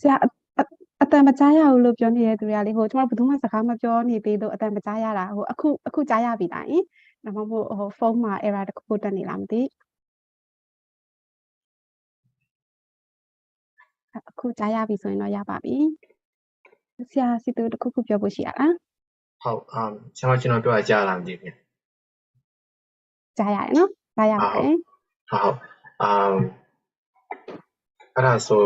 ဆရာအတန်မကြားရဘူးလို့ပြောနေတဲ့သူတွေကလေဟိုကျမတို့ဘယ်သူမှစကားမပြောနေသေးလို့အတန်မကြားရတာဟိုအခုကြားရပြီလားဒါမှမဟုတ်ဟိုဖုန်းမှာ error တစ်ခုတက်နေလားမသိအခုကြားရပြီဆိုရင်တော့ရပါပြီဆရာစီတူတစ်ခုပြောဖို့ရှိရလားဟုတ်ဆရာမကျွန်တော်တို့ကကြားလာမသိဘူးကြားရတယ်နော်ကြားရပါတယ်ဟုတ်အဲ့ဒါဆို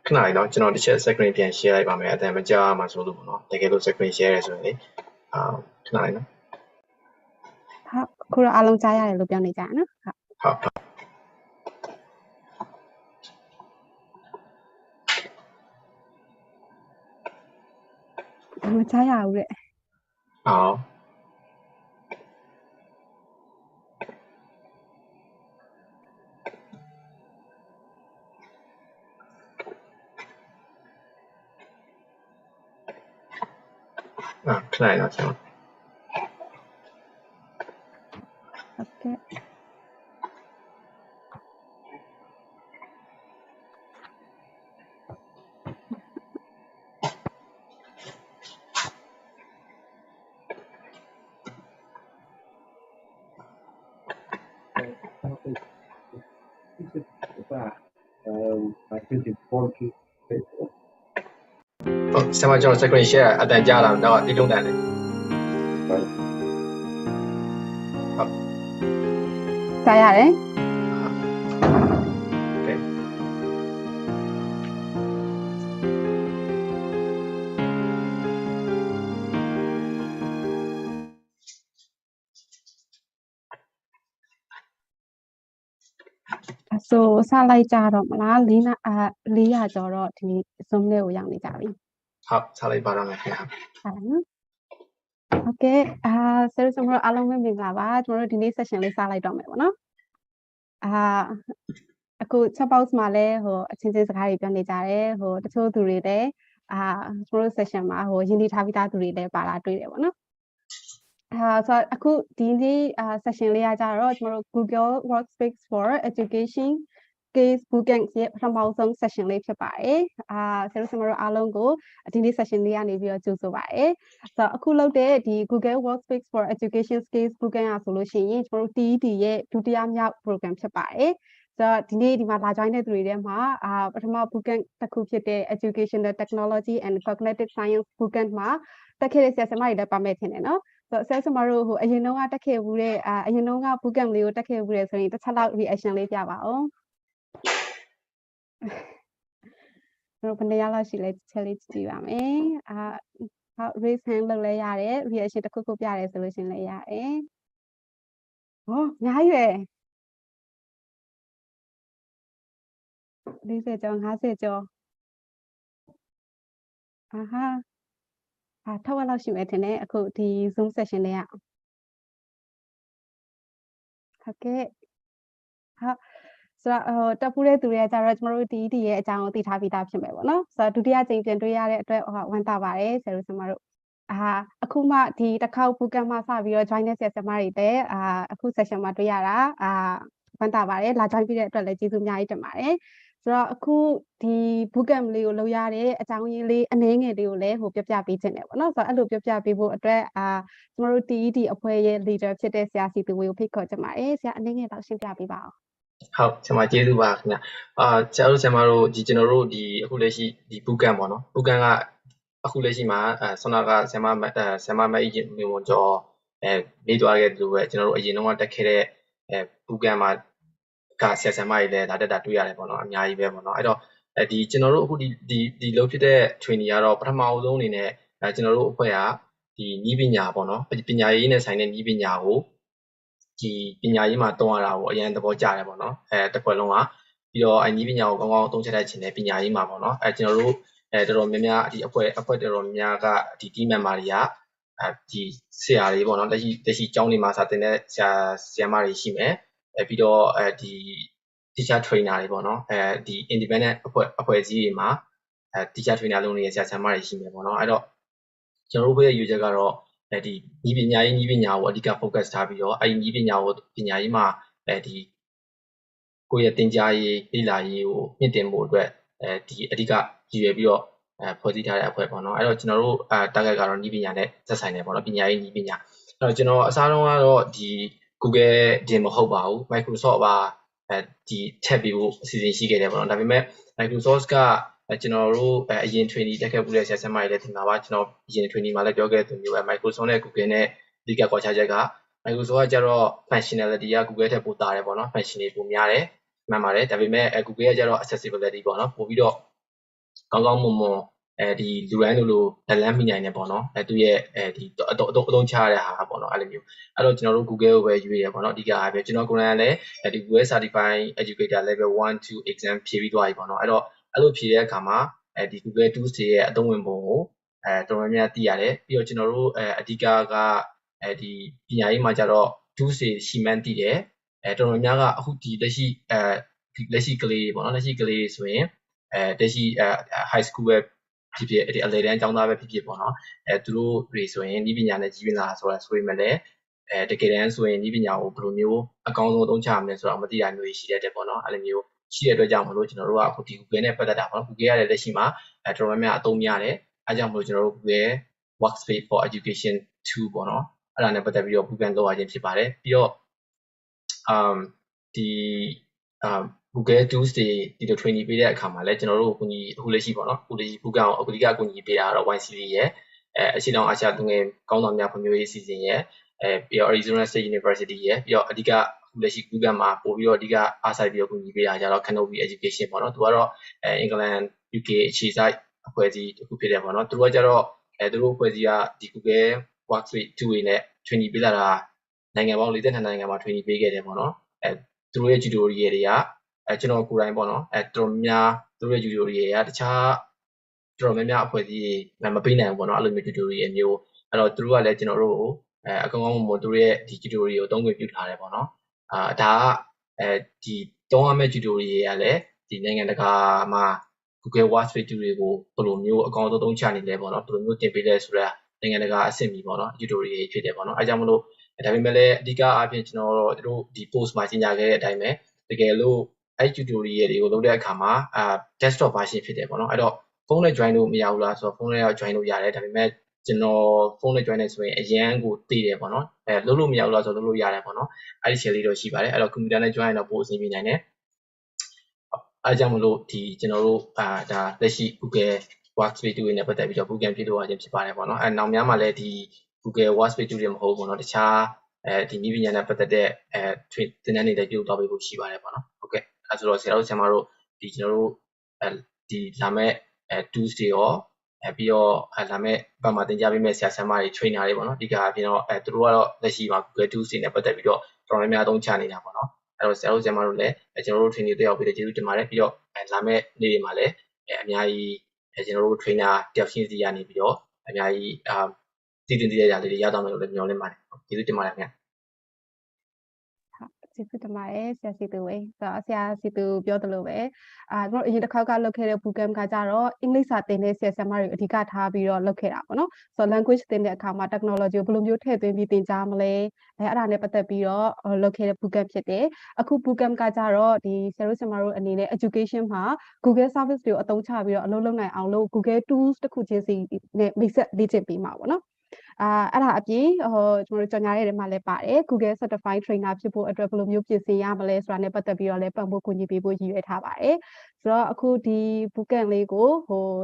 ခဏလေးเนาะကျွန်တော်တစ်ချက် screen ပြန် share လိုက်ပါမယ်အတန်မကြားမှာဆိုလို့ပေါ့နော်တကယ်လို့ screen share ရဆိုရင်လေခဏလေးเนาะဟုတ်ခုတော့အားလုံးကြားရတယ်လို့ပြောနေကြရနော်ဟုတ်မကြားရဘူးတဲ့ခဏလေးเนาะကျွန်တော်ဆရာမကျွန်တော် screen share အတန်ကြားလာတော့ဒီလုံးတန်လေကြားရတယ်ဆိုစလိုက်ကြတော့မလား400ကျော်တော့ဒီ Zoom လေးကိုရောက်နေကြပြီဟုတ်စလိုက်ပါတော့မယ်ခင်ဗျာဟုတ်နော်โอเคဆရာတို့အားလုံးပဲမင်္ဂလာပါကျွန်တော်တို့ဒီနေ့ session လေးစလိုက်တော့မယ်ပေါ့နော်အခု chat box မှာလည်းဟိုအချင်းချင်းစကားတွေပြောနေကြတယ်ဟိုတချို့သူတွေလည်းကျွန်တော်တို့ session မှာဟိုရင်းနှီးထားပြီးသားသူတွေလည်းပါလာတွေ့တယ်ပေါ့နော်ဆိုအခုဒီနေ့ session လေးကကြတော့ကျွန်တော်တို့ Google Workspace for Education case bookings ရဲ့ပထမဆုံး session လေးဖြစ်ပါတယ်ဆရာတို့အားလုံးကိုဒီနေ့ session လေးကနေပြီးတော့ကြိုဆိုပါတယ်ဆိုတော့အခုလုပ်တဲ့ဒီ Google Workspace for Education case booking ဆိုလို့ရှိရင်ကျွန်တော်တို့ TED ရဲ့ဒုတိယမြောက် program ဖြစ်ပါတယ်ဆိုတော့ဒီနေ့ဒီမှာလာ join တဲ့သူတွေထဲမှာပထမ booking တစ်ခုဖြစ်တဲ့ Educational Technology and Cognitive Science booking မှာတက်ခဲ့တဲ့ဆရာဆရာမတွေလည်းပါမယ်ထင်တယ်နော်ဆိုတော့ဆရာဆရာမတို့ဟိုအရင်တုန်းကတက်ခဲ့ဘူးတဲ့အရင်တုန်းက booking လေးကိုတက်ခဲ့ဘူးတဲ့ဆိုရင်တစ်ချက်လောက် reaction လေးပြပါအောင်ကျွန်တော်ဘယ်နေရာလောက်ရှိလဲချက်လေးကြည့်ပါမယ်ဟုတ် raise hand လုပ်လဲရတယ် reaction တစ်ခုပြရတယ်ဆိုလို့ရှင်လည်းရတယ်ဟောအများကြီးပဲ40ကျော်50ကျော်ထက်ဝက်လောက်ရှိမယ်ထင်တယ်အခုဒီ Zoom session တွေကဟုတ်ကဲ့ဟုတ်ဆိုတော့တက်ဖူးတဲ့သူတွေကကြတော့ကျွန်တော်တို့ဒီရဲ့အကြောင်းကိုသိထားပြီးသားဖြစ်မယ်ပေါ့နော်ဆိုတော့ဒုတိယကြိမ်ပြန်တွေ့ရတဲ့အတွက်ဝမ်းသာပါတယ်ဆရာတို့ဆရာမတို့အခုမှဒီတစ်ခေါက် bootcamp မှာစပြီးတော့ join တဲ့ဆရာဆရာမတွေလည်းအခု session မှာတွေ့ရတာဝမ်းသာပါတယ်လာ join ပြီးတဲ့အတွက်လည်းကျေးဇူးအများကြီးတင်ပါတယ်ဆိုတော့အခုဒီ bootcamp လေးကိုလုပ်ရတဲ့အကြောင်းရင်းလေးအနည်းငယ်လေးကိုလည်းဟိုပြပြပေးခြင်းတယ်ပေါ့နော်ဆိုတော့အဲ့လိုပြပြပေးဖို့အတွက်ကျွန်တော်တို့ TED အဖွဲ့ရဲ့ leader ဖြစ်တဲ့ဆရာစီသူဝေကိုဖိတ်ခေါ်ချင်ပါတယ်ဆရာအနည်းငယ်တော့ရှင်းပြပေးပါအောင်ဟုတ်ဆရာမကျေးဇူးပါခင်ဗျဆရာတို့ဒီကျွန်တော်တို့ဒီအခုလက်ရှိဒီ bootcamp ပေါ့နော် bootcamp ကအခုလက်ရှိမှာဆောနာကဆရာမမအီမျိုးကျော်မေးသွားခဲ့တယ်လို့ပဲကျွန်တော်တို့အရင်တုန်းကတက်ခဲ့တဲ့bootcamp မှာကဆရာဆရာမတွေလည်းလာတက်တာတွေ့ရတယ်ပေါ့နော်အများကြီးပဲပေါ့နော်အဲ့တော့ဒီကျွန်တော်တို့အခုဒီလုပ်ဖြစ်တဲ့ training ကတော့ပထမအဆုံးအနေနဲ့ကျွန်တော်တို့အဖွဲ့ကဒီနည်းပညာပေါ့နော်ပညာရေးနဲ့ဆိုင်တဲ့နည်းပညာကိုဒီပညာရေးမှာတုံးရတာကိုအရင်သဘောကျတယ်ပေါ့နော်တစ်ခွက်လုံးကပြီးတော့နည်းပညာကိုကောင်းကောင်းအသုံးချတတ်ခြင်းနဲ့ပညာရေးမှာပေါ့နော်ကျွန်တော်တို့တော်တော်များများဒီအဖွဲ့တော်တော်များများကဒီ team member တွေကဒီဆရာတွေပေါ့နော်လက်ရှိကျောင်းတွေမှာစာသင်တဲ့ဆရာမတွေရှိမယ် ပြီးတော့ဒီ teacher trainer တွေပေါ့နော်ဒီ independent အဖွဲ့အစည်းတွေမှာ teacher trainer လုပ်နေတဲ့ဆရာဆရာမတွေရှိမယ်ပေါ့နော်အဲ့တော့ကျွန်တော်တို့ရဲ့ user ကတော့ဒီဤပညာရေးကိုအဓိက focus ထားပြီးတော့အဲ့ဒီဤပညာရေးမှာဒီကိုယ့်ရဲ့သင်ကြားရေးလေ့လာရေးကိုမြင့်တင်ဖို့အတွက်ဒီအဓိကရည်ရွယ်ပြီးတော့ဖွဲ့စည်းထားတဲ့အဖွဲ့ပေါ့နော်အဲ့တော့ကျွန်တော်တို့target ကတော့ဤပညာနဲ့သက်ဆိုင်တယ်ပေါ့နော်ပညာရေးဤပညာအဲ့တော့ကျွန်တော်အစားဆုံးကတော့ဒီ Google တင်မဟုတ်ပါဘူး Microsoft ပါဒီထည့်ပြီးဖို့အစီအစဉ်ရှိခဲ့တယ်ပေါ့နော်ဒါပေမဲ့ Microsoft ကကျွန်တော်တို့အရင် training တက်ခဲ့မှုတဲ့ဆရာဆရာမတွေလည်းဒီမှာပါကျွန်တော်အရင် training မှာလည်းပြောခဲ့တဲ့သူမျိုးပဲ Microsoft နဲ့ Google နဲ့အဓိကကွာခြားချက်က Microsoft ကကျတော့ functionality က Google ထက်ပိုတာတယ်ပေါ့နော် function တွေပိုများတယ်မှန်ပါတယ်ဒါပေမဲ့ Google ကကျတော့ accessibility ပေါ့နော်ပို့ပြီးတော့ကောင်းကောင်းမွန်မွန်ဒီလူတိုင်းလိုလက်လန်းမိနိုင်တယ်ပေါ့နော်သူရဲ့ဒီအသုံးချရတဲ့ဟာပေါ့နော်အဲ့လိုမျိုးအဲ့တော့ကျွန်တော်တို့ Google ကိုပဲရွေးရပေါ့နော်အဓိကအားဖြင့်ကျွန်တော်ကိုယ်တိုင်လည်းဒီ Google Certified Educator Level 1 2 exam ဖြေပြီးသွားပြီပေါ့နော်အဲ့တော့အဲ့လိုဖြေတဲ့အခါမှာဒီ Google Tools တွေရဲ့အသုံးဝင်ပုံကိုတော်တော်များများသိရတယ်ပြီးတော့ကျွန်တော်တို့အဓိကကဒီပညာရေးမှာကျတော့ Tools တွေရှိမှန်းသိတယ်တော်တော်များများကအခုဒီလက်ရှိကလေးတွေပေါ့နော်လက်ရှိကလေးတွေဆိုရင်လက်ရှိhigh school ပဲဖြစ်ဖြစ်အလယ်တန်းကျောင်းသားပဲဖြစ်ဖြစ်ပေါ့နော်သူတို့တွေဆိုရင်ဤပညာနဲ့ကြီးပင်လာဆိုတာဆိုပေမဲ့လည်းတကယ်တမ်းဆိုရင်ဤပညာကိုဘယ်လိုမျိုးအကောင်းဆုံးအသုံးချရမလဲဆိုတာမသိတာမျိုးရှိတဲ့ပေါ့နော်အဲ့လိုမျိုးရှိတဲ့အတွက်ကြောင့်မလို့ကျွန်တော်တို့ကအခုဒီ Google နဲ့ပတ်သက်တာပေါ့နော် Google ရတဲ့လက်ရှိမှာတော်တော်များများအသုံးများတယ်အဲကြောင့်မလို့ကျွန်တော်တို့ Google Workspace for Education 2ပေါ့နော်အဲ့ဒါနဲ့ပတ်သက်ပြီးတော့ Google လောက်ရခြင်းဖြစ်ပါတယ်ပြီးတော့ဒီGoogle Tools တွေဒီလို training ပေးတဲ့အခါမှာလည်းကျွန်တော်တို့အခုလက်ရှိပေါ့နော်အခုလက်ရှိ Google ကိုအဓိကကူညီပေးတာကတော့ YCD ရဲ့အရှိတောင်အာရှသူငယ်ကောင်းဆောင်များဖွံ့ဖြိုးရေးအစီအစဉ်ရဲ့ပြီးတော့ Arizona State University ရဲ့ပြီးတော့အဓိကအခုလက်ရှိ Google မှာပို့ပြီးတော့အဓိကအားစိုက်ပြီးတော့ကူညီပေးတာကြတော့ Keynote Education ပေါ့နော်သူကတော့အင်္ဂလန် UK အခြေစိုက်အဖွဲ့အစည်းတစ်ခုဖြစ်တယ်ပေါ့နော်သူတို့ကကြတော့သူတို့အဖွဲ့အစည်းကဒီ Google Workspace 2တွေနဲ့ training ပေးလာတာနိုင်ငံပေါင်း42နိုင်ငံမှာ training ပေးခဲ့တယ်ပေါ့နော်သူတို့ရဲ့ tutorial တွေကကျွန်တော်ကိုယ်တိုင်ပေါ့နော်တော်တော်များသူတို့ရဲ့ tutorial တွေကတခြားတော်တော်များအဖွဲ့အစည်းတွေမပေးနိုင်ဘူးပေါ့နော်အဲ့လိုမျိုး tutorial မျိုးအဲ့တော့သူတို့ကလည်းကျွန်တော်တို့ကိုအကောင်းကောင်းမွန်မွန်သူတို့ရဲ့ဒီ tutorial ကိုသုံးခွင့်ပြုထားတယ်ပေါ့နော်ဒါကဒီသုံးရမယ့် tutorial ကလည်းဒီနိုင်ငံတကာမှာ Google Workspace တွေကိုဘယ်လိုမျိုးအကောင်းဆုံးသုံးချနေလဲပေါ့နော်ဘယ်လိုမျိုးတင်ပေးလဲဆိုတာနိုင်ငံတကာအဆင့်မီပေါ့နော် tutorial ဖြစ်တယ်ပေါ့နော်အဲကြောင့်မလို့ဒါပေမဲ့လည်းအဓိကအားဖြင့်ကျွန်တော်တို့ဒီ post မှာကြီးညာခဲ့တဲ့အတိုင်းပဲတကယ်လို့အဲ့ tutorial တွေကိုလုပ်တဲ့အခါမှာdesktop version ဖြစ်တယ်ပေါ့နော်အဲ့တော့ဖုန်းနဲ့ join လို့မရဘူးလားဆိုတော့ဖုန်းနဲ့ join လို့ရတယ်ဒါပေမဲ့ကျွန်တော်ဖုန်းနဲ့ join နေဆိုရင်အရန်ကိုသိတယ်ပေါ့နော်လုပ်လို့မရဘူးလားဆိုတော့လုပ်လို့ရတယ်ပေါ့နော်အဲ့ဒီ share လေးတော့ရှိပါတယ်အဲ့တော့ computer နဲ့ join တော့ပို့အဆင်ပြေနိုင်တယ်အဲကြောင့်မလို့ဒီကျွန်တော်တို့ဒါလက်ရှိ Google Workspace 2နဲ့ပတ်သက်ပြီးတော့ Google ပြည့်လို့ရခြင်းဖြစ်ပါတယ်ပေါ့နော်နောက်များမှာလည်းဒီ Google Workspace 2တွေမဟုတ်ဘူးပေါ့နော်တခြားဒီနည်းပညာနဲ့ပတ်သက်တဲ့သင်တန်းတွေလည်းပြုလုပ်သွားပေးဖို့ရှိပါတယ်ပေါ့နော်ဟုတ်ကဲ့အဲဆိုတော့ဆရာတို့ဆရာမတို့ဒီကျွန်တော်တို့ဒီလာမဲ့tools တွေရောပြီးတော့လာမဲ့ဘက်မှာသင်ကြားပေးမဲ့ဆရာဆရာမတွေ trainer တွေပေါ့နော်အဓိကအပြင်တော့သူတို့ကတော့လက်ရှိမှာ Google Tools တွေနဲ့ပတ်သက်ပြီးတော့တော်တော်များများအသုံးချနေတာပေါ့နော်အဲ့တော့ဆရာတို့ဆရာမတို့လည်းကျွန်တော်တို့ training တွေတက်ရောက်ပြီးတော့ကျေးဇူးတင်ပါတယ်ပြီးတော့လာမဲ့နေ့တွေမှာလည်းအများကြီးကျွန်တော်တို့ trainer တယောက်ချင်းစီရနေပြီးတော့အများကြီးတည်တဲ့ຢာလေးတွေရတော့မယ်လို့လည်းမျှော်လင့်ပါတယ်ကျေးဇူးတင်ပါတယ်ခင်ဗျကျေးဇူးတင်ပါတယ်ဆရာစီသူဝေဆိုတော့ဆရာစီသူပြောသလိုပဲကျွန်တော်အရင်တစ်ခေါက်ကလုပ်ခဲ့တဲ့ bootcamp ကကြတော့အင်္ဂလိပ်စာသင်တဲ့ဆရာဆရာမတွေအဓိကထားပြီးတော့လုပ်ခဲ့တာပေါ့နော်ဆိုတော့ language သင်တဲ့အခါမှာ technology ကိုဘယ်လိုမျိုးထည့်သွင်းပြီးသင်ကြားမလဲအဲ့ဒါနဲ့ပတ်သက်ပြီးတော့လုပ်ခဲ့တဲ့ bootcamp ဖြစ်တယ်အခု bootcamp ကကြတော့ဒီဆရာတို့ဆရာမတို့အနေနဲ့ education မှာ Google service တွေကိုအသုံးချပြီးတော့အလုပ်လုပ်နိုင်အောင်လို့ Google tools တစ်ခုချင်းစီနဲ့မိတ်ဆက်လေ့ကျင့်ပေးမှာပေါ့နော်အဲ့ဒါအပြင်ကျွန်တော်တို့ကြော်ညာတဲ့ထဲမှာလည်းပါတယ် Google Certified Trainer ဖြစ်ဖို့အတွက်ဘယ်လိုမျိုးပြင်ဆင်ရမလဲဆိုတာနဲ့ပတ်သက်ပြီးတော့လည်းပံ့ပိုးကူညီပေးဖို့ရည်ရွယ်ထားပါတယ်ဆိုတော့အခုဒီ bootcamp လေးကို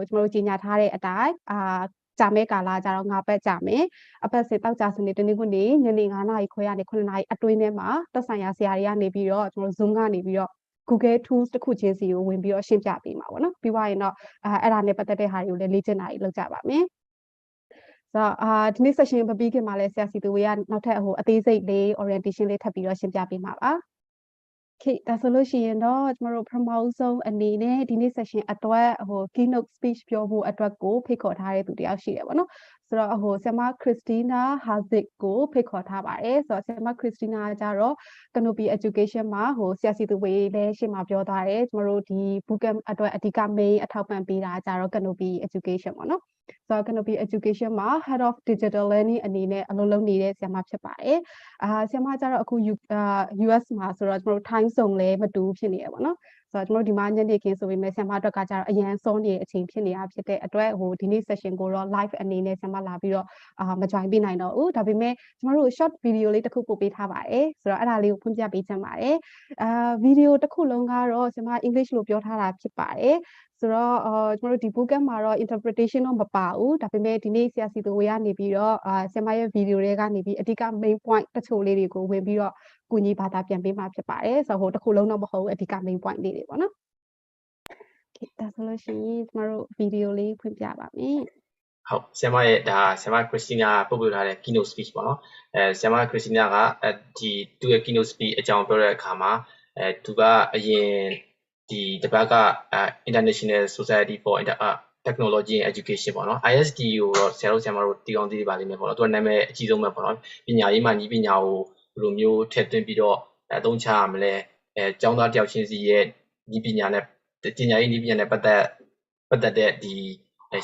ကျွန်တော်တို့ကြီးညာထားတဲ့အတိုင်းကြာမဲ့ကာလကြတော့9ပတ်ကြာမယ်အပတ်စဉ်တောက်ကြစနေတနေ့ခုနေညနေ9နာရီခွဲကနေ9နာရီအတွင်းထဲမှာတက်ဆိုင်ရာဆရာတွေကနေပြီးတော့ကျွန်တော်တို့ Zoom ကနေပြီးတော့ Google Tools တစ်ခုချင်းစီကိုဝင်ပြီးတော့ရှင်းပြပေးမှာပေါ့နော်ပြီးသွားရင်တော့အဲ့ဒါနဲ့ပတ်သက်တဲ့ဟာတွေကိုလည်းလေ့ကျင့်တာတွေလုပ်ကြပါမယ်ဆိုတော့ဒီနေ့ session မပြီးခင်မှာလည်းဆရာစီသူဝေကနောက်ထပ်အသေးစိတ်လေး orientation လေးထပ်ပြီးတော့ရှင်းပြပေးမှာပါOkay ဒါဆိုလို့ရှိရင်တော့ကျွန်တော်တို့ပထမဆုံးအနေနဲ့ဒီနေ့ session အတွက်keynote speech ပြောဖို့အတွက်ကိုဖိတ်ခေါ်ထားတဲ့သူတယောက်ရှိတယ်ပေါ့နော် ဆိုတော့ဆရာမ Christina Hazik ကိုဖိတ်ခေါ်ထားပါတယ်ဆိုတော့ဆရာမ Christina ကကြတော့ Canopy Education မှာဆရာစီသူဝေလည်းရှေ့မှာပြောထားတယ်ကျမတို့ဒီ bootcamp အတွက်အဓိက main အထောက်ပံ့ပေးတာကြတော့ Canopy Education ပေါ့နော်ဆိုတော့ Canopy Education မှာ Head of Digital Learning အနေနဲ့အလုပ်လုပ်နေတဲ့ဆရာမဖြစ်ပါတယ်ဆရာမကြတော့အခု US မှာဆိုတော့ကျမတို့ time zone လည်းမတူဖြစ်နေရပေါ့နော်ဆိုတော့ကျမတို့ဒီမှာညနေခင်းဆိုပေမဲ့ဆရာမအတွက်ကကြတော့အရန်စောနေတဲ့အချိန်ဖြစ်နေတာဖြစ်တဲ့အတွက်ဒီနေ့ session ကိုတော့ live အနေနဲ့ဆရာမလာပြီးတော့မ join ပေးနိုင်တော့ဘူးဒါပေမဲ့ကျမတို့ short video လေးတစ်ခုပို့ပေးထားပါတယ်ဆိုတော့အဲ့ဒါလေးကိုဖွင့်ပြပေးချင်ပါတယ်video တစ်ခုလုံးကတော့ဆရာမ English လို့ပြောထားတာဖြစ်ပါတယ်ဆိုတော့ကျမတို့ဒီ bootcamp မှာတော့ interpretation တော့မပါဘူးဒါပေမဲ့ဒီနေ့ဆရာစီသူဝေကနေပြီးတော့ဆရာမရဲ့ video တွေကနေပြီးအဓိက main point တချို့လေးတွေကိုဝင်ပြီးတော့ကိုကြီးဘာသာပြန်ပေးမှာဖြစ်ပါတယ်ဆိုတော့တစ်ခုလုံးတော့မဟုတ်ဘူးအဓိက main point လေးတွေပေါ့နော်ဒါဆိုလို့ရှိရင်ကျမတို့ video လေးဖွင့်ပြပါမယ်ဟုတ်ဆရာမရဲ့ဒါဆရာမ Christina ပို့ပြထားတဲ့ keynote speech ပေါ့နော်ဆရာမ Christina ကဒီသူ့ရဲ့ keynote speech အကြောင်းပြောတဲ့အခါမှာသူကအရင်ဒီတပတ်ကInternational Society for Technology and Education ပေါ့နော် IST ကိုတော့ဆရာတို့ဆရာမတို့တည်အောင်သိပါလိမ့်မယ်ပေါ့နော်သူကနာမည်အကြီးဆုံးပဲပေါ့နော်ပညာရေးမှာညီပညာကိုဘယ်လိုမျိုးထည့်သွင်းပြီးတော့အသုံးချရမလဲကျောင်းသားတယောက်ချင်းစီရဲ့ညီပညာနဲ့ပညာရေးညီပညာနဲ့ပတ်သက်တဲ့ဒီ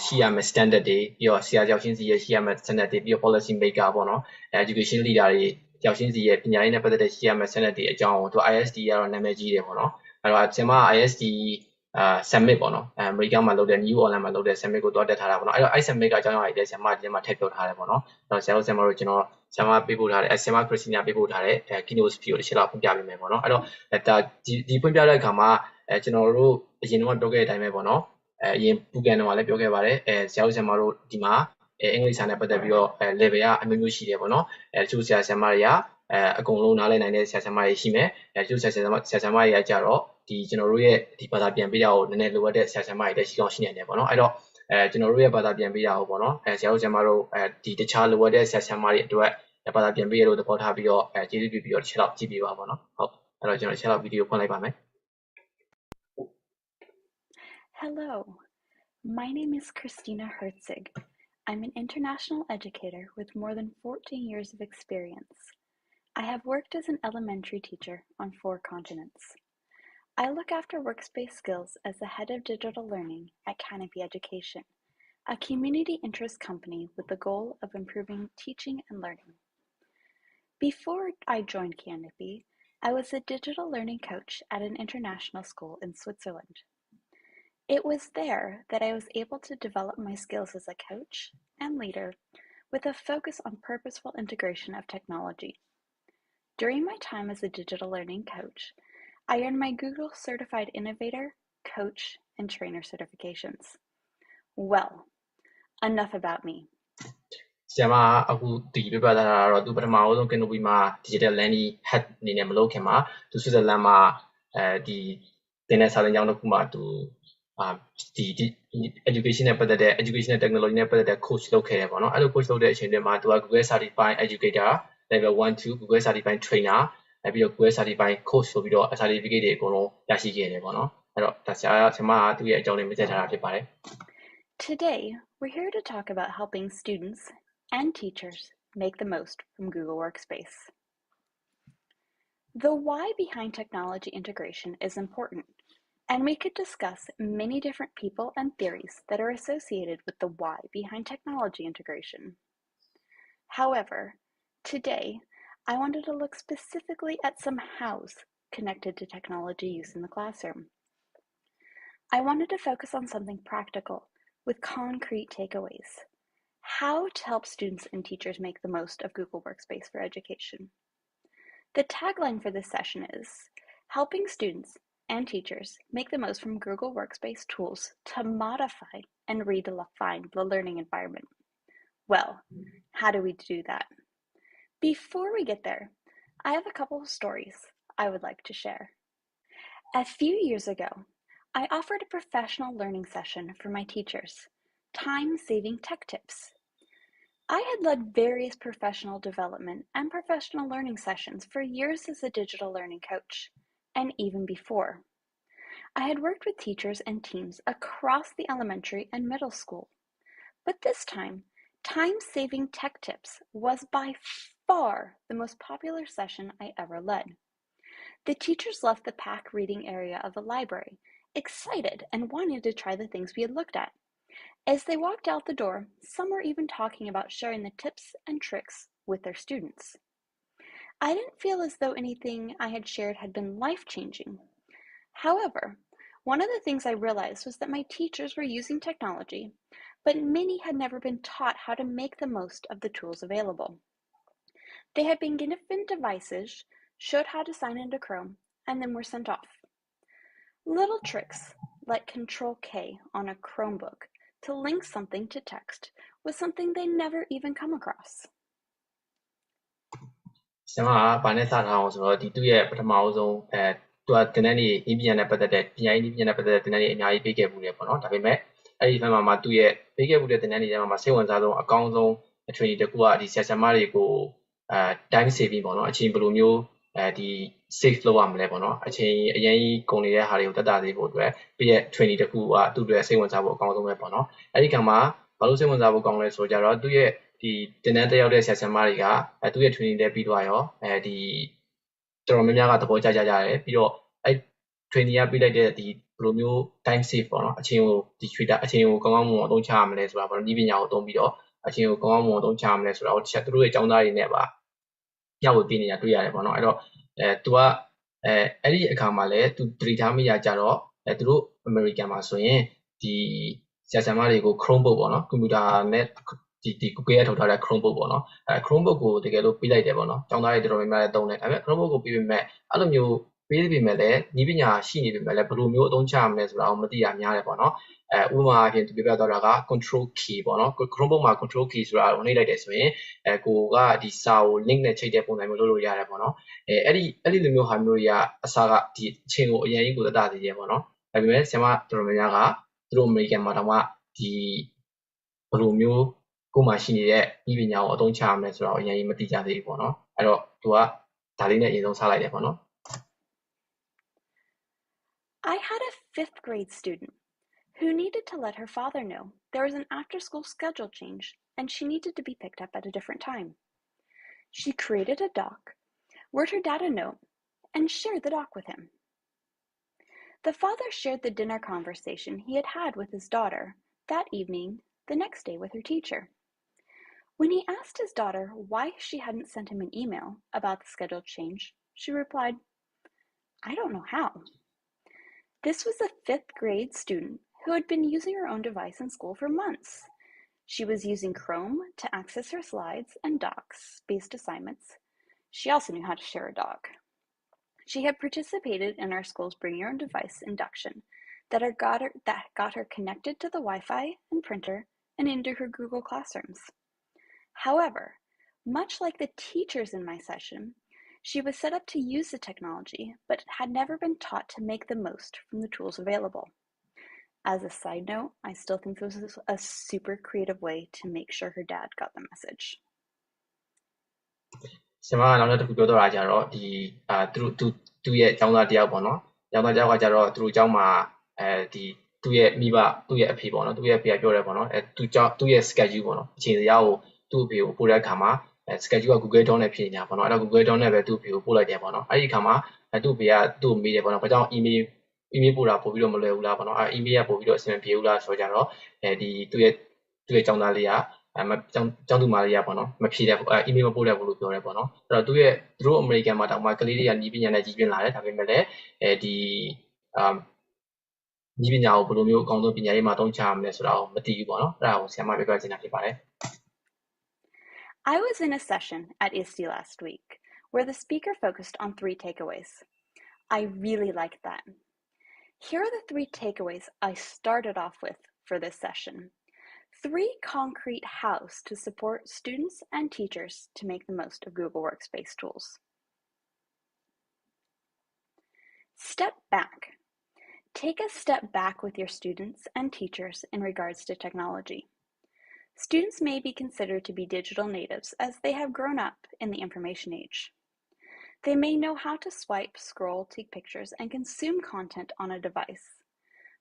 ရှိရမယ့် standard တွေပြီးတော့ဆရာတယောက်ချင်းစီရဲ့ရှိရမယ့် standard တွေပြီးတော့ policy maker ပေါ့နော်education leader တွေတယောက်ချင်းစီရဲ့ပညာရေးနဲ့ပတ်သက်တဲ့ရှိရမယ့် standard တွေအကြောင်းကိုသူ IST ကတော့နာမည်ကြီးတယ်ပေါ့နော်အဲ့တော့ဆရာမ IST summit ပေါ့နော်အမေရိကန်မှာလုပ်တဲ့ New Orleans မှာလုပ်တဲ့ summit ကိုတွားတက်ထားတာပေါ့နော်အဲ့တော့အဲ့ summit ကအကြောင်းအရာတွေဆရာမဒီထဲမှာထည့်ပြောထားတယ်ပေါ့နော်အဲ့တော့ဆရာတို့ဆရာမတို့ကျွန်တော်ဆရာမပေးပို့ထားတဲ့ဆရာမ Christina ပေးပို့ထားတဲ့keynote speech ကိုတစ်ချက်လောက်ဖွင့်ပြပေးမယ်ပေါ့နော်အဲ့တော့ဒါဒီဖွင့်ပြတဲ့အခါမှာကျွန်တော်တို့အရင်တော့ပြောခဲ့တဲ့အတိုင်းပဲပေါ့နော်အရင် bootcamp တော့လည်းပြောခဲ့ပါတယ်ဆရာတို့ဆရာမတို့ဒီမှာအင်္ဂလိပ်စာနဲ့ပတ်သက်ပြီးတော့level ကအမျိုးမျိုးရှိတယ်ပေါ့နော်တချို့ဆရာဆရာမတွေကအကုန်လုံးနားလည်နိုင်တဲ့ဆရာဆရာမတွေရှိမယ်တချို့ဆရာဆရာမတွေကကြတော့ဒီကျွန်တော်တို့ရဲ့ဒီဘာသာပြန်ပေးတာကိုနည်းနည်းလိုအပ်တဲ့ဆရာဆရာမတွေလည်းရှိအောင်ရှိနေတယ်ပေါ့နော်အဲ့တော့ကျွန်တော်တို့ရဲ့ဘာသာပြန်ပေးတာကိုပေါ့နော်ဆရာတို့ဆရာမတို့ဒီတခြားလိုအပ်တဲ့ဆရာဆရာမတွေအတွက်ဘာသာပြန်ပေးရလို့သဘောထားပြီးတော့ကျေးဇူးပြုပြီးတော့တစ်ချက်လောက်ကြည့်ပေးပါပေါ့နော်ဟုတ်အဲ့တော့ကျွန်တော်တစ်ချက်လောက်ဗီဒီယိုဖွင့်လိုက်ပါမယ် Hello, my name is Christina Herzig. I'm an international educator with more than 14 years of experience. I have worked as an elementary teacher on 4 continents. I look after workspace skills as the head of digital learning at Canopy Education, a community interest company with the goal of improving teaching and learning. Before I joined Canopy, I was a digital learning coach at an international school in Switzerland. It was there that I was able to develop my skills as a coach and leader with a focus on purposeful integration of technology. During my time as a digital learning coach, I earned my Google Certified Innovator, Coach, and Trainer certifications. Well, enough about me. ဆရာမအခုဒီပြပြတာတော့သူပထမဆုံး Canopy မှာ digital learning head အနေနဲ့မလုပ်ခင်မှာသူ Switzerland မှာဒီသင်တဲ့စာသင်ကျောင်းတစ်ခုမှာသူဒီ education နဲ့ပတ်သက်တဲ့ education နဲ့ technology နဲ့ပတ်သက်တဲ့ coach လုပ်ခဲ့တယ်ပေါ့နော်အဲ့လို coach လုပ်တဲ့အချိန်တွေမှာသူက Google Certified Educator level 1 2 Google Certified Trainer ပြီးတော့ Google Certified Coach ဆိုပြီးတော့ certificate တွေအကုန်လုံးရရှိခဲ့တယ်ပေါ့နော်အဲ့တော့ဒါဆရာမကသူ့ရဲ့အကြောင်းလေးမိတ်ဆက်ထားတာဖြစ်ပါတယ် Today, we're here to talk about helping students and teachers make the most from Google Workspace. The why behind technology integration is important, and we could discuss many different people and theories that are associated with the why behind technology integration. However, today, I wanted to look specifically at some hows connected to technology use in the classroom. I wanted to focus on something practical with concrete takeaways. How to help students and teachers make the most of Google Workspace for education. The tagline for this session is, helping students and teachers make the most from Google Workspace tools to modify and redefine the learning environment. Well, how do we do that? Before we get there, I have a couple of stories I would like to share. A few years ago, I offered a professional learning session for my teachers, time-saving tech tips. I had led various professional development and professional learning sessions for years as a digital learning coach, and even before. I had worked with teachers and teams across the elementary and middle school, but this time, Time-saving tech tips was by far the most popular session I ever led. The teachers left the pack reading area of the library, excited and wanting to try the things we had looked at. As they walked out the door, some were even talking about sharing the tips and tricks with their students. I didn't feel as though anything I had shared had been life-changing. However, one of the things I realized was that my teachers were using technology, but many had never been taught how to make the most of the tools available. They had been given devices, showed how to sign into Chrome, and then were sent off. Little tricks like Control K on a Chromebook to link something to text was something they never even come across. ကျွန်မကဘာနဲ့စထားအောင်ဆိုတော့ဒီသူ့ရဲ့ပထမအဆုံးသူကတင်တန်းလေးဤပညာနဲ့ပတ်သက်တဲ့ပညာရေးဤပညာနဲ့ပတ်သက်တဲ့တင်တန်းလေးအများကြီးပေးခဲ့မှုတယ်ပေါ့နော်ဒါပေမဲ့အဲ့ဒီဘက်မှာသူ့ရဲ့ပေးခဲ့မှုတဲ့တင်တန်းလေးထဲမှာစိတ်ဝင်စားဆုံးအကောင်းဆုံးအထွေတစ်ခုကဒီဆရာဆရာမတွေကိုtime saving ပေါ့နော်အချိန်ဘယ်လိုမျိုးဒီ save လုပ်ရမလဲပေါ့နော်အချိန်အရင်ကြီးကုန်နေတဲ့ဟာတွေကိုတက်တာသေးဖို့အတွက်ပြည့်ရဲ့ training တစ်ခုကသူ့အတွက်စိတ်ဝင်စားဖို့အကောင်းဆုံးပဲပေါ့နော်အဲ့ဒီကမှာဘာလို့စိတ်ဝင်စားဖို့ကောင်းလဲဆိုတော့ကြတော့သူ့ရဲ့ဒီတင်တန်းတက်ရောက်တဲ့ဆရာဆရာမတွေကသူ့ရဲ့ training တွေပြီးသွားရောဒီတော်တော်များများကသဘောကျကြတယ်ပြီးတော့အဲ့ training ကပြီးလိုက်တဲ့ဒီဘယ်လိုမျိုး time save ပေါ့နော်အချိန်ကိုဒီ Twitter အချိန်ကိုကောင်းကောင်းမွန်မွန်အသုံးချရမလဲဆိုတာပေါ့နော်ဤပညာကိုသုံးပြီးတော့အချိန်ကိုကောင်းကောင်းမွန်မွန်အသုံးချရမလဲဆိုတာကိုသူတို့ရဲ့အကြောင်းသားတွေနဲ့ပါပြဖို့တည်နေတာတွေ့ရတယ်ပေါ့နော်အဲ့တော့သူကအဲ့ဒီအခါမှာလည်းသူတတိထားမိရကြတော့သူတို့ American မှာဆိုရင်ဒီဆရာဆရာမတွေကို Chromebook ပေါ့နော်ကွန်ပျူတာနဲ့ဒီ Google ရဲ့ထုတ်ထားတဲ့ Chromebook ပေါ့နော်Chromebook ကိုတကယ်လို့ပေးလိုက်တယ်ပေါ့နော်ကျောင်းသားတွေတော်တော်များများလည်းသုံးတယ်ဒါပေမဲ့ Chromebook ကိုပေးပေမဲ့အဲ့လိုမျိုးပေးပေမဲ့လည်းဤပညာရှိနေပေမဲ့လည်းဘယ်လိုမျိုးအသုံးချရမလဲဆိုတာကိုမသိရများတယ်ပေါ့နော်ဥပမာအဖြစ်သူပြပြသွားတာက control key ပေါ့နော် Chromebook မှာ control key ဆိုတာကိုနှိပ်လိုက်တယ်ဆိုရင်ကိုကဒီစာကို link နဲ့ချိတ်တဲ့ပုံစံမျိုးလုပ်လို့ရတယ်ပေါ့နော်အဲ့ဒီလိုမျိုးဟာမျိုးတွေကအစကဒီအချိန်ကိုအရင်ကြီးကိုသက်သာစေတယ်ပေါ့နော်ဒါပေမဲ့ဆရာမတော်တော်များများကသူတို့ American မှာတော့မှဒီဘယ်လိုမျိုးကိုမှရှိနေတဲ့ဤပညာကိုအသုံးချရမယ်ဆိုတာကိုအရင်ကြီးမသိကြသေးဘူးပေါ့နော်အဲ့တော့သူကဒါလေးနဲ့အရင်ဆုံးစလိုက်တယ်ပေါ့နော် I had a 5th grade student who needed to let her father know there was an after-school schedule change and she needed to be picked up at a different time. She created a doc, wrote her dad a note, and shared the doc with him. The father shared the dinner conversation he had had with his daughter that evening, the next day with her teacher. When he asked his daughter why she hadn't sent him an email about the schedule change, she replied, "I don't know how." This was a 5th grade student who had been using her own device in school for months. She was using Chrome to access her slides and docs-based assignments. She also knew how to share a doc. She had participated in our school's Bring Your Own Device induction that got her connected to the Wi-Fi and printer and into her Google Classrooms. However, much like the teachers in my session, she was set up to use the technology, but had never been taught to make the most from the tools available. As a side note, I still think this was a super creative way to make sure her dad got the message. ဆရာမကနောက်တစ်ခုပြောတော့တာကြတော့ဒီသူ့ရဲ့ကျောင်းသားတယောက်ပေါ့နော်ကျောင်းသားတယောက်ကကြတော့သူ့ကျောင်းမှာဒီသူ့ရဲ့မိဘသူ့ရဲ့အဖေပေါ့နော်သူ့ရဲ့အဖေကပြောတယ်ပေါ့နော်သူ့ရဲ့ schedule ပေါ့နော်အချိန်စရာကိုသူ့အဖေကိုပို့တဲ့အခါမှာschedule က Google Doc နဲ့ဖြစ်နေတာပေါ့နော်အဲ့တော့ Google Doc နဲ့ပဲသူ့အဖေကိုပို့လိုက်တယ်ပေါ့နော်အဲ့ဒီအခါမှာသူ့အဖေကသူ့ကိုမေးတယ်ပေါ့နော်ဘာကြောင့် email ပို့တာပို့ပြီးတော့မလွယ်ဘူးလားပေါ့နော်email ကပို့ပြီးတော့အဆင်မပြေဘူးလားဆိုကြတော့ဒီသူ့ရဲ့ကျောင်းသားလေးကကျောင်းသူမလေးကပေါ့နော်မဖြေတဲ့email မပို့တဲ့ဘူးလို့ပြောတယ်ပေါ့နော်အဲ့တော့သူတို့ American မှာတောင်မှကလေးတွေကညီပညာနဲ့ကြီးပြင်းလာတယ်ဒါပေမဲ့လည်းဒီညီပညာကိုဘယ်လိုမျိုးအကောင်းဆုံးပညာရေးမှာသုံးချရမလဲဆိုတာကိုမသိဘူးပေါ့နော်အဲ့ဒါကိုဆရာမပြောပြချင်တာဖြစ်ပါတယ် I was in a session at ISTE last week where the speaker focused on 3 takeaways. I really liked that. Here are the 3 takeaways I started off with for this session. 3 concrete hows to support students and teachers to make the most of Google Workspace tools. Step back. Take a step back with your students and teachers in regards to technology. Students may be considered to be digital natives as they have grown up in the information age. They may know how to swipe, scroll, take pictures, and consume content on a device.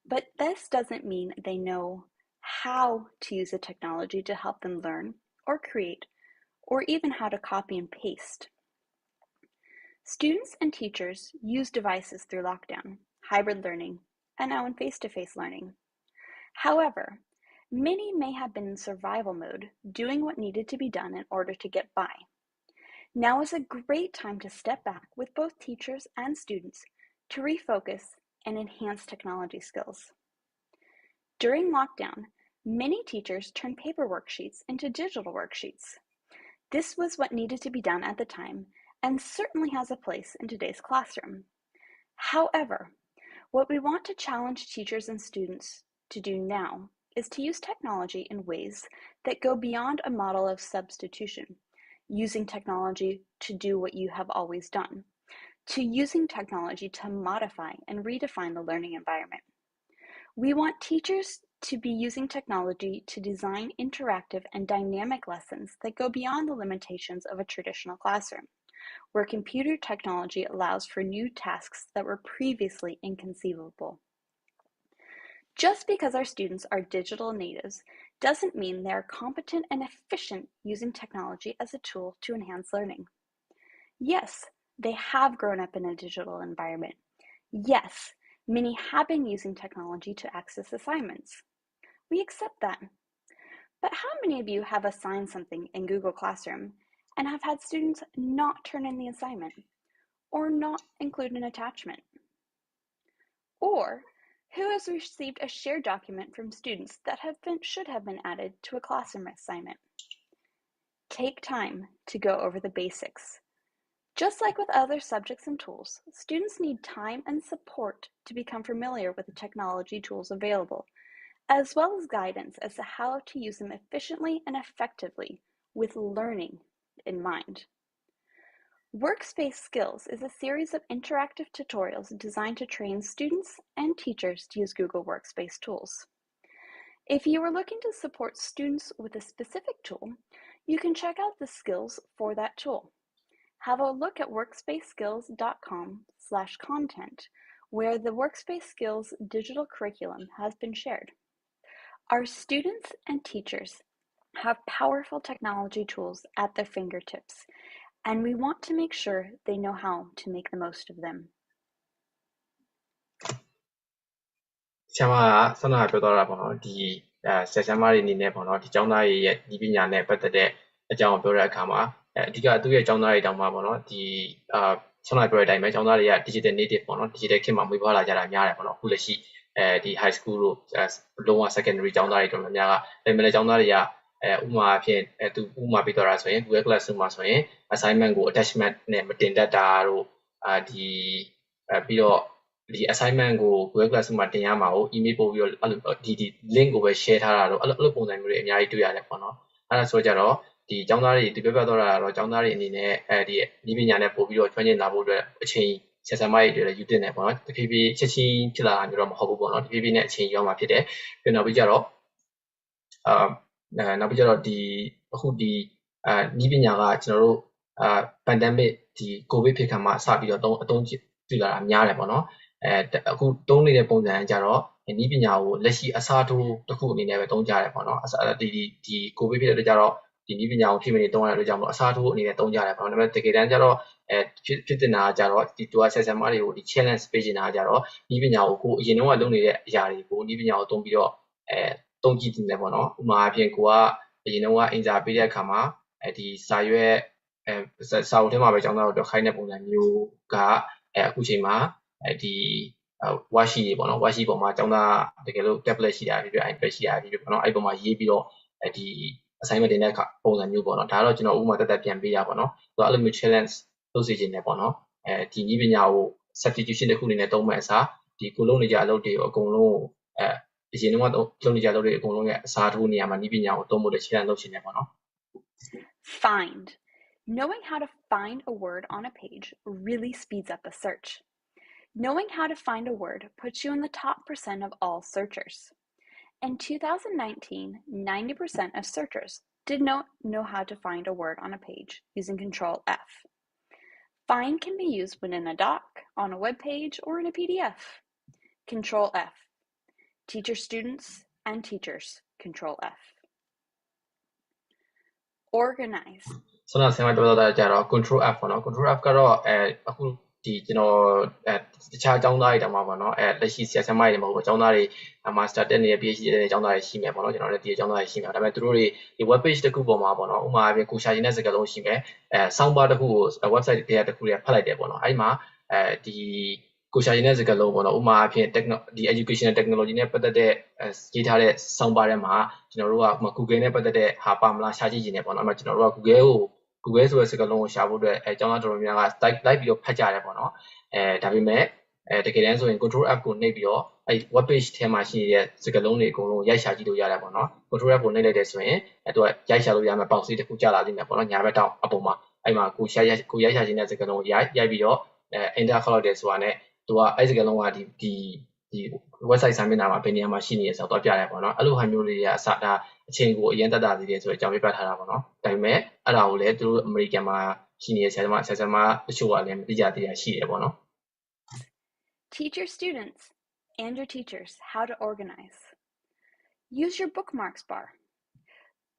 But this doesn't mean they know how to use a technology to help them learn or create, or even how to copy and paste. Students and teachers use devices through lockdown, hybrid learning, and now in face-to-face learning. However, many may have been in survival mode, doing what needed to be done in order to get by. Now is a great time to step back with both teachers and students to refocus and enhance technology skills. During lockdown, many teachers turned paper worksheets into digital worksheets. This was what needed to be done at the time and certainly has a place in today's classroom. However, what we want to challenge teachers and students to do now is to use technology in ways that go beyond a model of substitution, using technology to do what you have always done, to using technology to modify and redefine the learning environment. We want teachers to be using technology to design interactive and dynamic lessons that go beyond the limitations of a traditional classroom, where computer technology allows for new tasks that were previously inconceivable. Just because our students are digital natives doesn't mean they are competent and efficient using technology as a tool to enhance learning. Yes, they have grown up in a digital environment. Yes, many have been using technology to access assignments. We accept that. But how many of you have assigned something in Google Classroom and have had students not turn in the assignment or not include an attachment? Or who has received a shared document from students that should have been added to a classroom assignment? Take time to go over the basics. Just like with other subjects and tools, students need time and support to become familiar with the technology tools available, as well as guidance as to how to use them efficiently and effectively with learning in mind. Workspace Skills is a series of interactive tutorials designed to train students and teachers to use Google Workspace tools. If you are looking to support students with a specific tool, you can check out the skills for that tool. Have a look at workspaceskills.com/content, where the Workspace Skills digital curriculum has been shared. Our students and teachers have powerful technology tools at their fingertips, and we want to make sure they know how to make the most of them. ဆရာမကဆောနာပြောသွားတာပေါ့နော်ဒီဆရာမတွေအနေနဲ့ပေါ့နော်ဒီကျောင်းသားတွေရဲ့ဒီပညာနဲ့ပတ်သက်တဲ့အကြောင်းကိုပြောတဲ့အခါမှာအဓိကသူ့ရဲ့ကျောင်းသားတွေတောင်မှပေါ့နော်ဒီဆောနာပြောတဲ့အတိုင်းပဲကျောင်းသားတွေက digital native ပေါ့နော် digital ခေတ်မှာမွေးဖွားလာကြတာများတယ်ပေါ့နော်အခုလက်ရှိဒီ high school တို့လုံးဝ secondary ကျောင်းသားတွေတော်တော်များများကဒါပေမဲ့ကျောင်းသားတွေကဥပမာအဖြစ်သူဥပမာပြတော့တာဆိုရင် Google Classroom မှာဆိုရင် assignment ကို attachment နဲ့မတင်တတ်တာတို့ဒီပြီးတော့ဒီ assignment ကို Google Classroom မှာတင်ရမှာကို email ပို့ပြီးတော့ဒီ link ကိုပဲ share ထားတာတော့အဲ့လိုပုံစံမျိုးတွေအများကြီးတွေ့ရတယ်ပေါ့နော်အဲ့ဒါဆိုကြတော့ဒီကျောင်းသားတွေဒီပြောတော့တာတော့ကျောင်းသားတွေအနေနဲ့ဒီဤပညာနဲ့ပို့ပြီးတော့ကျွမ်းကျင်လာဖို့အတွက်အချိန်ဆရာဆရာမတွေလည်းယူတင်တယ်ပေါ့နော်တဖြည်းဖြည်းချက်ချင်းဖြစ်လာတာမျိုးတော့မဟုတ်ဘူးပေါ့နော်တဖြည်းဖြည်းနဲ့အချိန်ယူရမှာဖြစ်တယ်ပြီးနောက်ပြီးကြတော့နောက်ပြီးကြတော့ဒီအခုဒီဤပညာကကျွန်တော်တို့pandemic ဒီ COVID ဖြစ်ခါမှာစပြီးတော့အသုံးပြုလာတာများတယ်ပေါ့နော်အခုသုံးနေတဲ့ပုံစံကြတော့ဤပညာကိုလက်ရှိအစားထိုးတစ်ခုအနေနဲ့ပဲသုံးကြရတယ်ပေါ့နော်ဒီ COVID ဖြစ်တဲ့အတွက်ကြတော့ဒီဤပညာကိုဖြစ်မနေသုံးရတဲ့အတွက်ကြောင့်မို့အစားထိုးအနေနဲ့သုံးကြရတယ်ပေါ့နော်ဒါပေမဲ့တကယ်တမ်းကျတော့ဖြစ်တင်တာကြတော့ဒီတူဆယ်ဆယ်မတွေကိုဒီ challenge ပေးနေတာကြတော့ဤပညာကိုအရင်တုန်းကလုပ်နေတဲ့အရာတွေကိုဤပညာကိုသုံးပြီးတော့သုံးကြည့်နေတယ်ပေါ့နော်ဥပမာအဖြစ်ကိုကအရင်တုန်းကအင်ဂျာပေးတဲ့အခါမှာဒီစာရွက်စာအုပ်ထဲမှာပဲကျောင်းသားတို့ခိုင်းတဲ့ပုံစံမျိုးကအခုချိန်မှာဒီworksheet တွေပေါ့နော် worksheet ပေါ်မှာကျောင်းသားတကယ်လို့ tablet ရှိတာဖြစ်ဖြစ် iPad ရှိတာဖြစ်ဖြစ်ပေါ့နော်အဲ့ပေါ်မှာရေးပြီးတော့ဒီ assignment တင်တဲ့အခါပုံစံမျိုးပေါ့နော်ဒါကတော့ကျွန်တော်ဥပမာတက်တက်ပြန်ပေးရပါတော့သူအဲ့လိုမျိုး challenge လုပ်စေချင်တယ်ပေါ့နော်ဒီနည်းပညာကို substitution တစ်ခုအနေနဲ့သုံးမဲ့အစားဒီကိုလုံးနေကြအလုပ်တွေကိုအကုန်လုံးအရင်တော့လုပ်နေကြအလုပ်တွေအကုန်လုံးရဲ့အစားထိုးနေရာမှာနည်းပညာကိုသုံးဖို့လည်း challenge လုပ်ချင်တယ်ပေါ့နော် Find. Knowing how to find a word on a page really speeds up a search. Knowing how to find a word puts you in the top % of all searchers. In 2019, 90% of searchers did not know how to find a word on a page using Control F. Find can be used within a doc, on a web page, or in a PDF. Control F. Teach your students and teachers Control F. Organize. ဆန္ဒဆင်မပြောတော့ကြတော့ control F ပေါ့နော် control F ကတော့အခုဒီကျွန်တော်တခြားအကြောင်းသားတွေတောင်မှပေါ့နော်လက်ရှိဆရာဆရာမတွေမဟုတ်ဘူးအကြောင်းသားတွေ master တက်နေတဲ့ PhD တက်နေတဲ့အကြောင်းသားတွေရှိမယ်ပေါ့နော်ကျွန်တော်လည်းဒီအကြောင်းသားတွေရှိမယ်ဒါပေမဲ့သူတို့တွေဒီ web page တစ်ခုပေါ်မှာပေါ့နော်ဥပမာအပြင်ကိုရှာချင်တဲ့စကားလုံးရှိမယ်sound bar တစ်ခုကို website တစ်ခုဖတ်လိုက်တယ်ပေါ့နော်အဲ့မှာဒီကိုရှာချင်တဲ့စကားလုံးပေါ့နော်ဥပမာအဖြစ်ဒီ educational technology နဲ့ပတ်သက်တဲ့ရေးထားတဲ့ sound bar ထဲမှာကျွန်တော်တို့က Google နဲ့ပတ်သက်တဲ့ဟာပါမလားရှာကြည့်နေတယ်ပေါ့နော်အဲ့မှာကျွန်တော်တို့က Google ဆိုတဲ့စကားလုံးကိုရှာဖို့အတွက်အကြောင်းသားတော်တော်များများက like ပြီးတော့ဖတ်ကြတယ်ပေါ့နော်ဒါပေမဲ့တကယ်တမ်းဆိုရင် control app ကိုနှိပ်ပြီးတော့အဲ့ web page ထဲမှာရှိနေတဲ့စကားလုံးတွေအကုန်လုံးရိုက်ရှာကြည့်လို့ရတယ်ပေါ့နော် control app ကိုနှိပ်လိုက်တဲ့ဆိုရင်သူကရိုက်ရှာလို့ရမယ်ပေါက်စီးတစ်ခုကြာလာလိမ့်မယ်ပေါ့နော်ညာဘက်တောင်အပေါ်မှာအဲ့မှာကိုရိုက်ရှာခြင်းတဲ့စကားလုံးရိုက်ပြီးတော့enter ခေါက်လိုက်တယ်ဆိုတာနဲ့သူကအဲ့စကားလုံးကဒီ website စာမျက်နှာမှာဘယ်နေရာမှာရှိနေရဆိုတော့ပြရတယ်ပေါ့နော်အဲ့လိုဟာမျိုးတွေကအစဒါအချိန်ကိုအရင်တက်တာသေးတယ်ဆိုတော့အကြောင်းပြထားတာပေါ့နော်ဒါပေမဲ့အဲ့ဒါကိုလည်းသူတို့ American မှာရှိနေတဲ့ဆရာဆရာမတချို့ကလည်းမသိကြသေးတာရှိတယ်ပေါ့နော် Teach your students and your teachers how to organize. Use your bookmarks bar.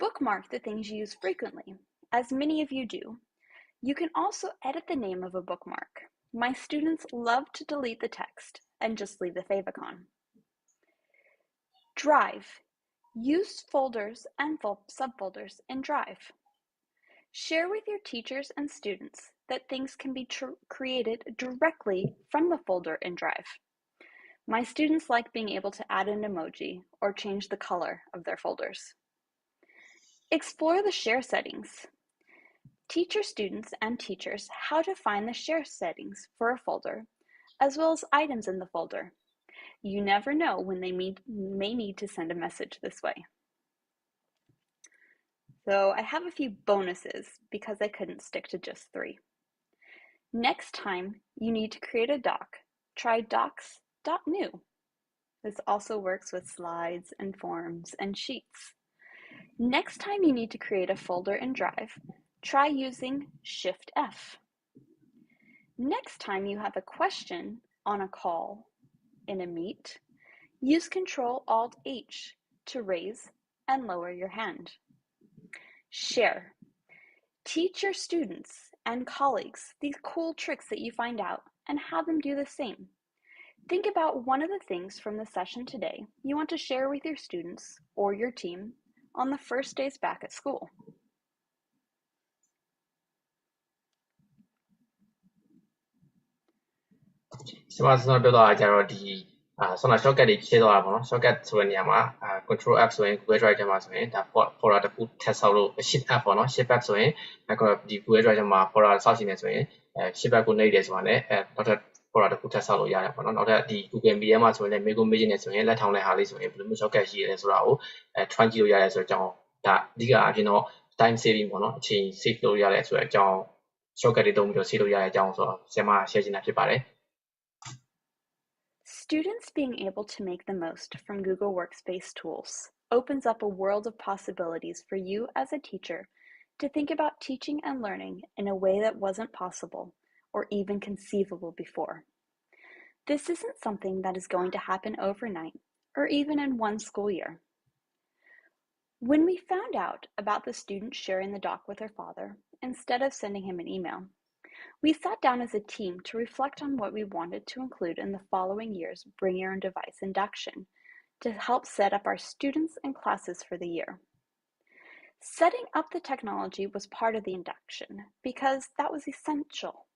Bookmark the things you use frequently, as many of you do. You can also edit the name of a bookmark. My students love to delete the text and just leave the favicon. Drive. Use folders and subfolders in Drive. Share with your teachers and students that things can be created directly from the folder in Drive. My students like being able to add an emoji or change the color of their folders. Explore the share settings. Teach your students and teachers how to find the share settings for a folder, as well as items in the folder. You never know when they may need to send a message this way. So I have a few bonuses because I couldn't stick to just 3. Next time you need to create a doc, try docs.new. This also works with slides and forms and sheets. Next time you need to create a folder in Drive, try using Shift F. Next time you have a question on a call in a meet, use Control Alt H to raise and lower your hand. Share. Teach your students and colleagues these cool tricks that you find out and have them do the same. Think about one of the things from the session today you want to share with your students or your team on the first days back at school. ကျွန်မဆက်ပြောတော့ကြတော့ဒီဆောင်း shortcut တွေဖြည့်သွားတာပေါ့နော် shortcut ဆိုတဲ့နေရာမှာcontrol app ဆိုရင် Google Drive ထဲမှာဆိုရင်ဒါ folder တစ်ခုထပ်ဆောက်လို့ shift app ပေါ့နော် shift app ဆိုရင်ဒီ Google Drive ထဲမှာ folder ဆောက်ရှင်နေဆိုရင်shift app ကိုနှိပ်တယ်ဆိုတာနဲ့နောက်ထပ် folder တစ်ခုထပ်ဆောက်လို့ရတယ်ပေါ့နော်နောက်ထပ်ဒီ Google Meet ထဲမှာဆိုရင်လည်း မေးနေဆိုရင်လက်ထောင်တဲ့ဟာလေးဆိုရင်ဘယ်လိုမျိုး shortcut ရှိရဲလဲဆိုတာကိုtry ကြည့်လို့ရတယ်ဆိုတော့အကြောင်းဒါအဓိကအပြင်တော့ time saving ပေါ့နော်အချိန် save လုပ်ရရဲဆိုတော့အကြောင်း shortcut တွေသုံးပြီးတော့ save လုပ်ရတဲ့အကြောင်းဆိုတော့ဆရာမ share ချင်တာဖြစ်ပါတယ် Students being able to make the most from Google Workspace tools opens up a world of possibilities for you as a teacher to think about teaching and learning in a way that wasn't possible or even conceivable before. This isn't something that is going to happen overnight or even in one school year. When we found out about the student sharing the doc with her father, instead of sending him an email, we sat down as a team to reflect on what we wanted to include in the following year's Bring Your Own Device induction to help set up our students and classes for the year. Setting up the technology was part of the induction because that was essential,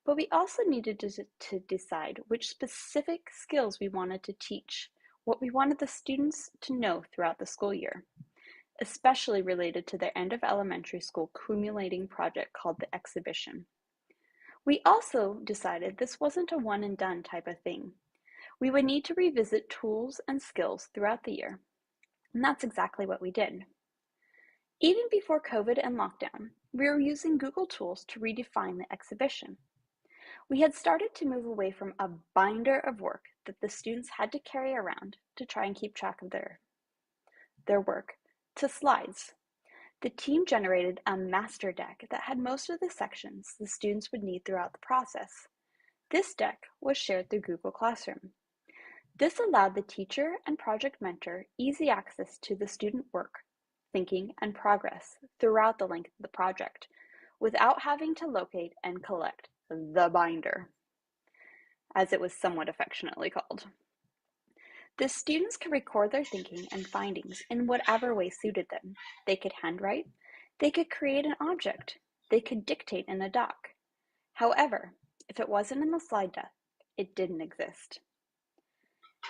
but we also needed to decide which specific skills we wanted to teach, what we wanted the students to know throughout the school year, especially related to their end of elementary school accumulating project called the exhibition. We also decided this wasn't a one and done type of thing. We would need to revisit tools and skills throughout the year, and that's exactly what we did. Even before COVID and lockdown, we were using Google tools to redefine the exhibition. We had started to move away from a binder of work that the students had to carry around to try and keep track of their work to slides. The team generated a master deck that had most of the sections the students would need throughout the process. This deck was shared through Google Classroom. This allowed the teacher and project mentor easy access to the student work, thinking, and progress throughout the length of the project, without having to locate and collect the binder, as it was somewhat affectionately called. The students could record their thinking and findings in whatever way suited them. They could handwrite, they could create an object, they could dictate in a doc. However, if it wasn't in the slide deck, it didn't exist.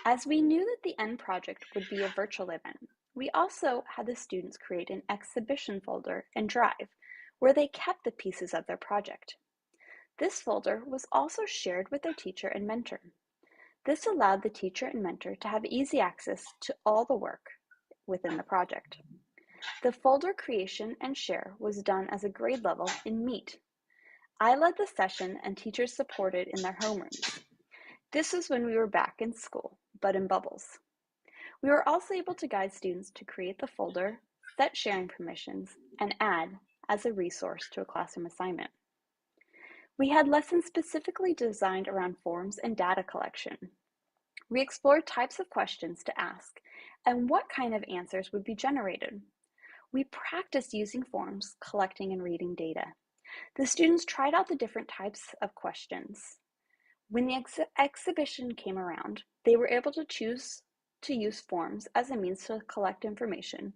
As we knew that the end project would be a virtual event, we also had the students create an exhibition folder in Drive where they kept the pieces of their project. This folder was also shared with their teacher and mentor. This allowed the teacher and mentor to have easy access to all the work within the project. The folder creation and share was done as a grade level in Meet. I led the session and teachers supported in their homerooms. This was when we were back in school, but in bubbles. We were also able to guide students to create the folder, set sharing permissions, and add as a resource to a classroom assignment. We had lessons specifically designed around forms and data collection. We explored types of questions to ask and what kind of answers would be generated. We practiced using forms, collecting and reading data. The students tried out the different types of questions. When the exhibition came around, they were able to choose to use forms as a means to collect information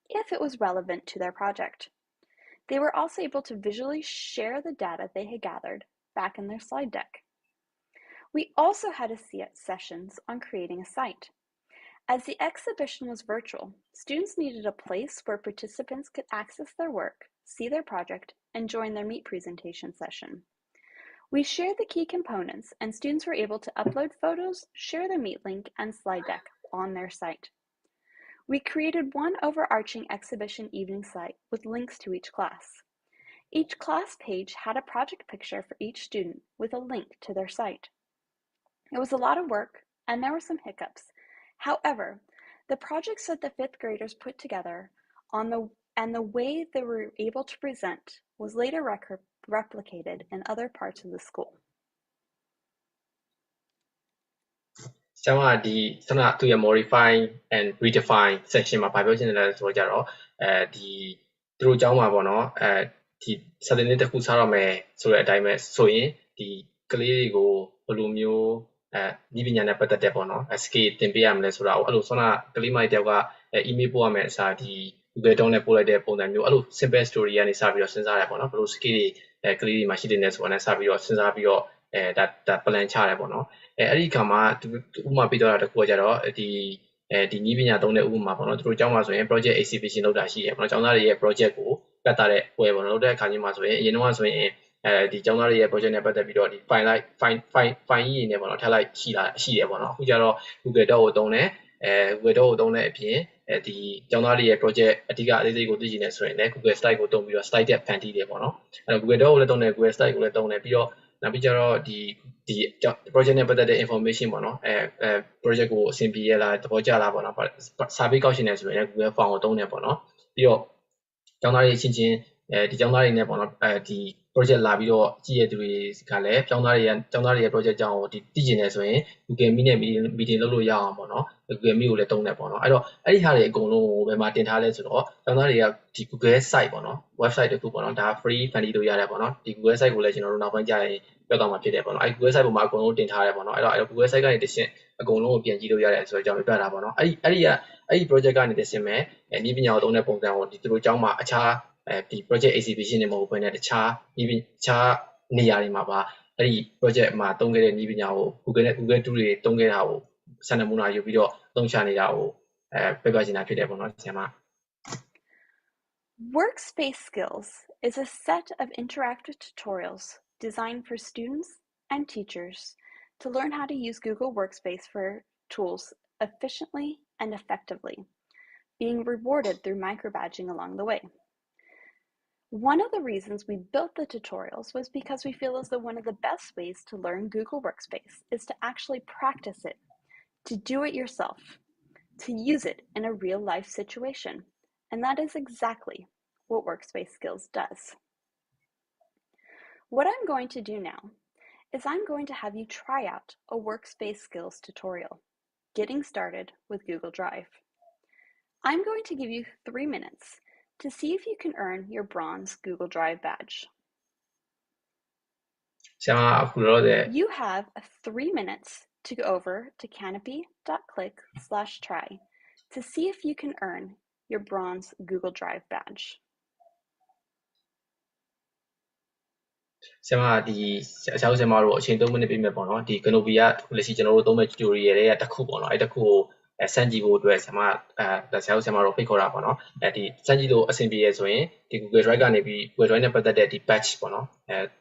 if it was relevant to their project. They were also able to visually share the data they had gathered back in their slide deck. We also had sessions on creating a site. As the exhibition was virtual, students needed a place where participants could access their work, see their project, and join their Meet presentation session. We shared the key components, and students were able to upload photos, share the Meet link, and slide deck on their site. We created one overarching exhibition evening site with links to each class. Each class page had a project picture for each student with a link to their site. It was a lot of work, and there were some hiccups. However, the projects that the fifth graders put together and the way they were able to present was later replicated in other parts of the school. ကျောင်းကဒီခုနသူရဲ့ modify and redefine section မှာဗာပြောချင်တယ်လဲဆိုတော့ကြတော့ဒီသူတို့ကျောင်းမှာပေါ့နော်ဒီ Saturday တစ်ခုစားတော့မယ်ဆိုတဲ့အတိုင်းပဲဆိုရင်ဒီကလေးတွေကိုဘယ်လိုမျိုးဤပညာနဲ့ပတ်သက်တဲ့ပေါ့နော် skill သင်ပေးရမလဲဆိုတာကိုအဲ့လိုခုနကလေးမလေးတယောက်က email ပို့ရမယ်အစားဒီ Google Doc နဲ့ပို့လိုက်တဲ့ပုံစံမျိုးအဲ့လို simple story ကနေစပြီးတော့စဉ်းစားရပေါ့နော်ဘယ်လို skill တွေကလေးတွေမှာရှိနေလဲဆိုတာနဲ့စပြီးတော့စဉ်းစားပြီးတော့ဒါ plan ချရတယ်ပေါ့နော်အဲ့ဒီခါမှာဥပမာပြတော့တာတစ်ခုကကြတော့ဒီနည်းပညာသုံးတဲ့ဥပမာပေါ့နော်သူတို့ကျောင်းမှာဆိုရင် project exhibition လုပ်တာရှိတယ်ပေါ့နော်ကျောင်းသားတွေရဲ့ project ကိုကတ်တာတဲ့ပွဲပေါ့နော်လုပ်တဲ့အခါကြီးမှာဆိုရင်အရင်တော့ဆိုရင်ဒီကျောင်းသားတွေရဲ့ project နဲ့ပတ်သက်ပြီးတော့ဒီ file ကြီးနေပေါ့နော်ထပ်လိုက်ရှိတယ်ပေါ့နော်အခုကျတော့ Google Doc ကိုသုံးတယ်Google Doc ကိုသုံးတဲ့အပြင်ဒီကျောင်းသားတွေရဲ့ project အဓိကအသေးစိတ်ကိုသိချင်နေဆိုရင်လည်း Google Slide ကိုသုံးပြီးတော့ slide deck ဖန်တီးတယ်ပေါ့နော်အဲ့တော့ Google Doc ကိုလည်းသုံးတယ် Google Slide ကိုလည်းသုံးတယ်ပြီးတော့နောက်ပြီးကြတော့ဒီ project နဲ့ပတ်သက်တဲ့ information ပေါ့နော်project ကိုအဆင်ပြေရလားသဘောကျလားပေါ့နော်စာပေကောက်ရှင်နေဆိုရင် Google Form ကိုသုံးတယ်ပေါ့နော်ပြီးတော့ကျောင်းသားတွေချင်းချင်းဒီကျောင်းသားတွေနဲ့ပေါ့နော်ဒီ project လာပြီးတော့ကြည့်ရတဲ့သူတွေကလည်းကျောင်းသားတွေရဲ့ project ကြောင်းကိုဒီသိကျင်နေဆိုရင် Google Meet နဲ့ meeting လုပ်လို့ရအောင်ပေါ့နော် Google Meet ကိုလည်းသုံးတယ်ပေါ့နော်အဲ့တော့အဲ့ဒီဟာတွေအကုန်လုံးကိုဘယ်မှာတင်ထားလဲဆိုတော့ကျောင်းသားတွေကဒီ Google site ပေါ့နော် website တစ်ခုပေါ့နော်ဒါ free ဖန်တီးလို့ရတယ်ပေါ့နော်ဒီ Google site ကိုလည်းကျွန်တော်တို့နောက်ပိုင်းကြာရင်ပြောတော့မှာဖြစ်တယ်ပေါ့နော်အဲ့ Google site ပေါ်မှာအကုန်လုံးတင်ထားရတယ်ပေါ့နော်အဲ့တော့ Google site ကနေတစ်ဆင့်အကုန်လုံးကိုပြန်ကြည့်လို့ရတယ်ဆိုတော့ကျွန်တော်ပြတာပေါ့နော်အဲ့ဒီ project ကနေတစ်ဆင့်မဲ့နည်းပညာကိုသုံးတဲ့ပုံစံကိုဒီသူတို့ကျောင်းမှာအခြားဒီ project exhibition တွေမဟုတ်ဘဲနဲ့တခြားနေရာတွေမှာပါအဲ့ဒီ project မှာသုံးခဲ့တဲ့နည်းပညာကို Google Tool တွေသုံးခဲ့တာကိုစံနမူနာယူပြီးတော့သုံးချနေတာကိုပြချင်တာဖြစ်တယ်ပေါ့နော်ဆရာမ Workspace Skills is a set of interactive tutorials designed for students and teachers to learn how to use Google Workspace for tools efficiently and effectively, being rewarded through microbadging along the way. One of the reasons we built the tutorials was because we feel as though one of the best ways to learn Google Workspace is to actually practice it, to do it yourself, to use it in a real-life situation. And that is exactly what Workspace Skills does. What I'm going to do now is I'm going to have you try out a Workspace Skills tutorial. getting started with Google Drive. I'm going to give you 3 minutes to see if you can earn your bronze Google Drive badge. You have 3 minutes to go over to canopy.click/try to see if you can earn your bronze Google Drive badge. ဆရာမဒီဆရာတို့ဆရာမတို့အချိန်3မိနစ်ပြည့်မယ်ပေါ့နော်ဒီ Canopy ကလက်ရှိကျွန်တော်တို့သုံးမဲ့ tutorial တွေကတစ်ခုပေါ့နော်အဲ့တစ်ခုကိုစမ်းကြည့်ဖို့အတွက်ဆရာမဆရာတို့ဆရာမတို့ဖိတ်ခေါ်တာပေါ့နော်ဒီစမ်းကြည့်လို့အဆင်ပြေရဆိုရင်ဒီ Google Drive ကနေပြီး Google Drive နဲ့ပတ်သက်တဲ့ဒီ batch ပေါ့နော်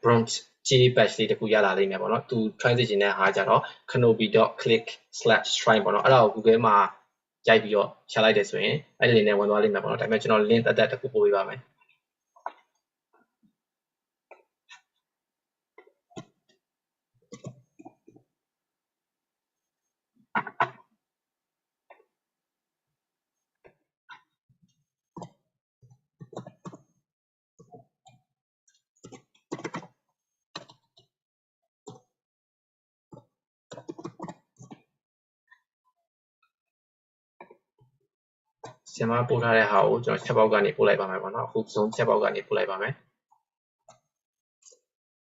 bronze J batch လေးတစ်ခုရလာလိမ့်မယ်ပေါ့နော်သူ try စီခြင်းတဲ့ဟာကြတော့ canopy.click/try ပေါ့နော်အဲ့ဒါကို Google မှာရိုက်ပြီးတော့ရှာလိုက်တယ်ဆိုရင်အဲ့ဒီ link နဲ့ဝင်သွားလိမ့်မယ်ပေါ့နော်ဒါပေမဲ့ကျွန်တော် link တက်တစ်ခုပို့ပေးပါမယ် ဆရာမပို့ထားတဲ့ဟာကိုကျွန်တော်ချက်ပေါက်ကနေပို့လိုက်ပါမယ်ပေါ့နော်အခု zoom ချက်ပေါက်ကနေပို့လိုက်ပါမယ်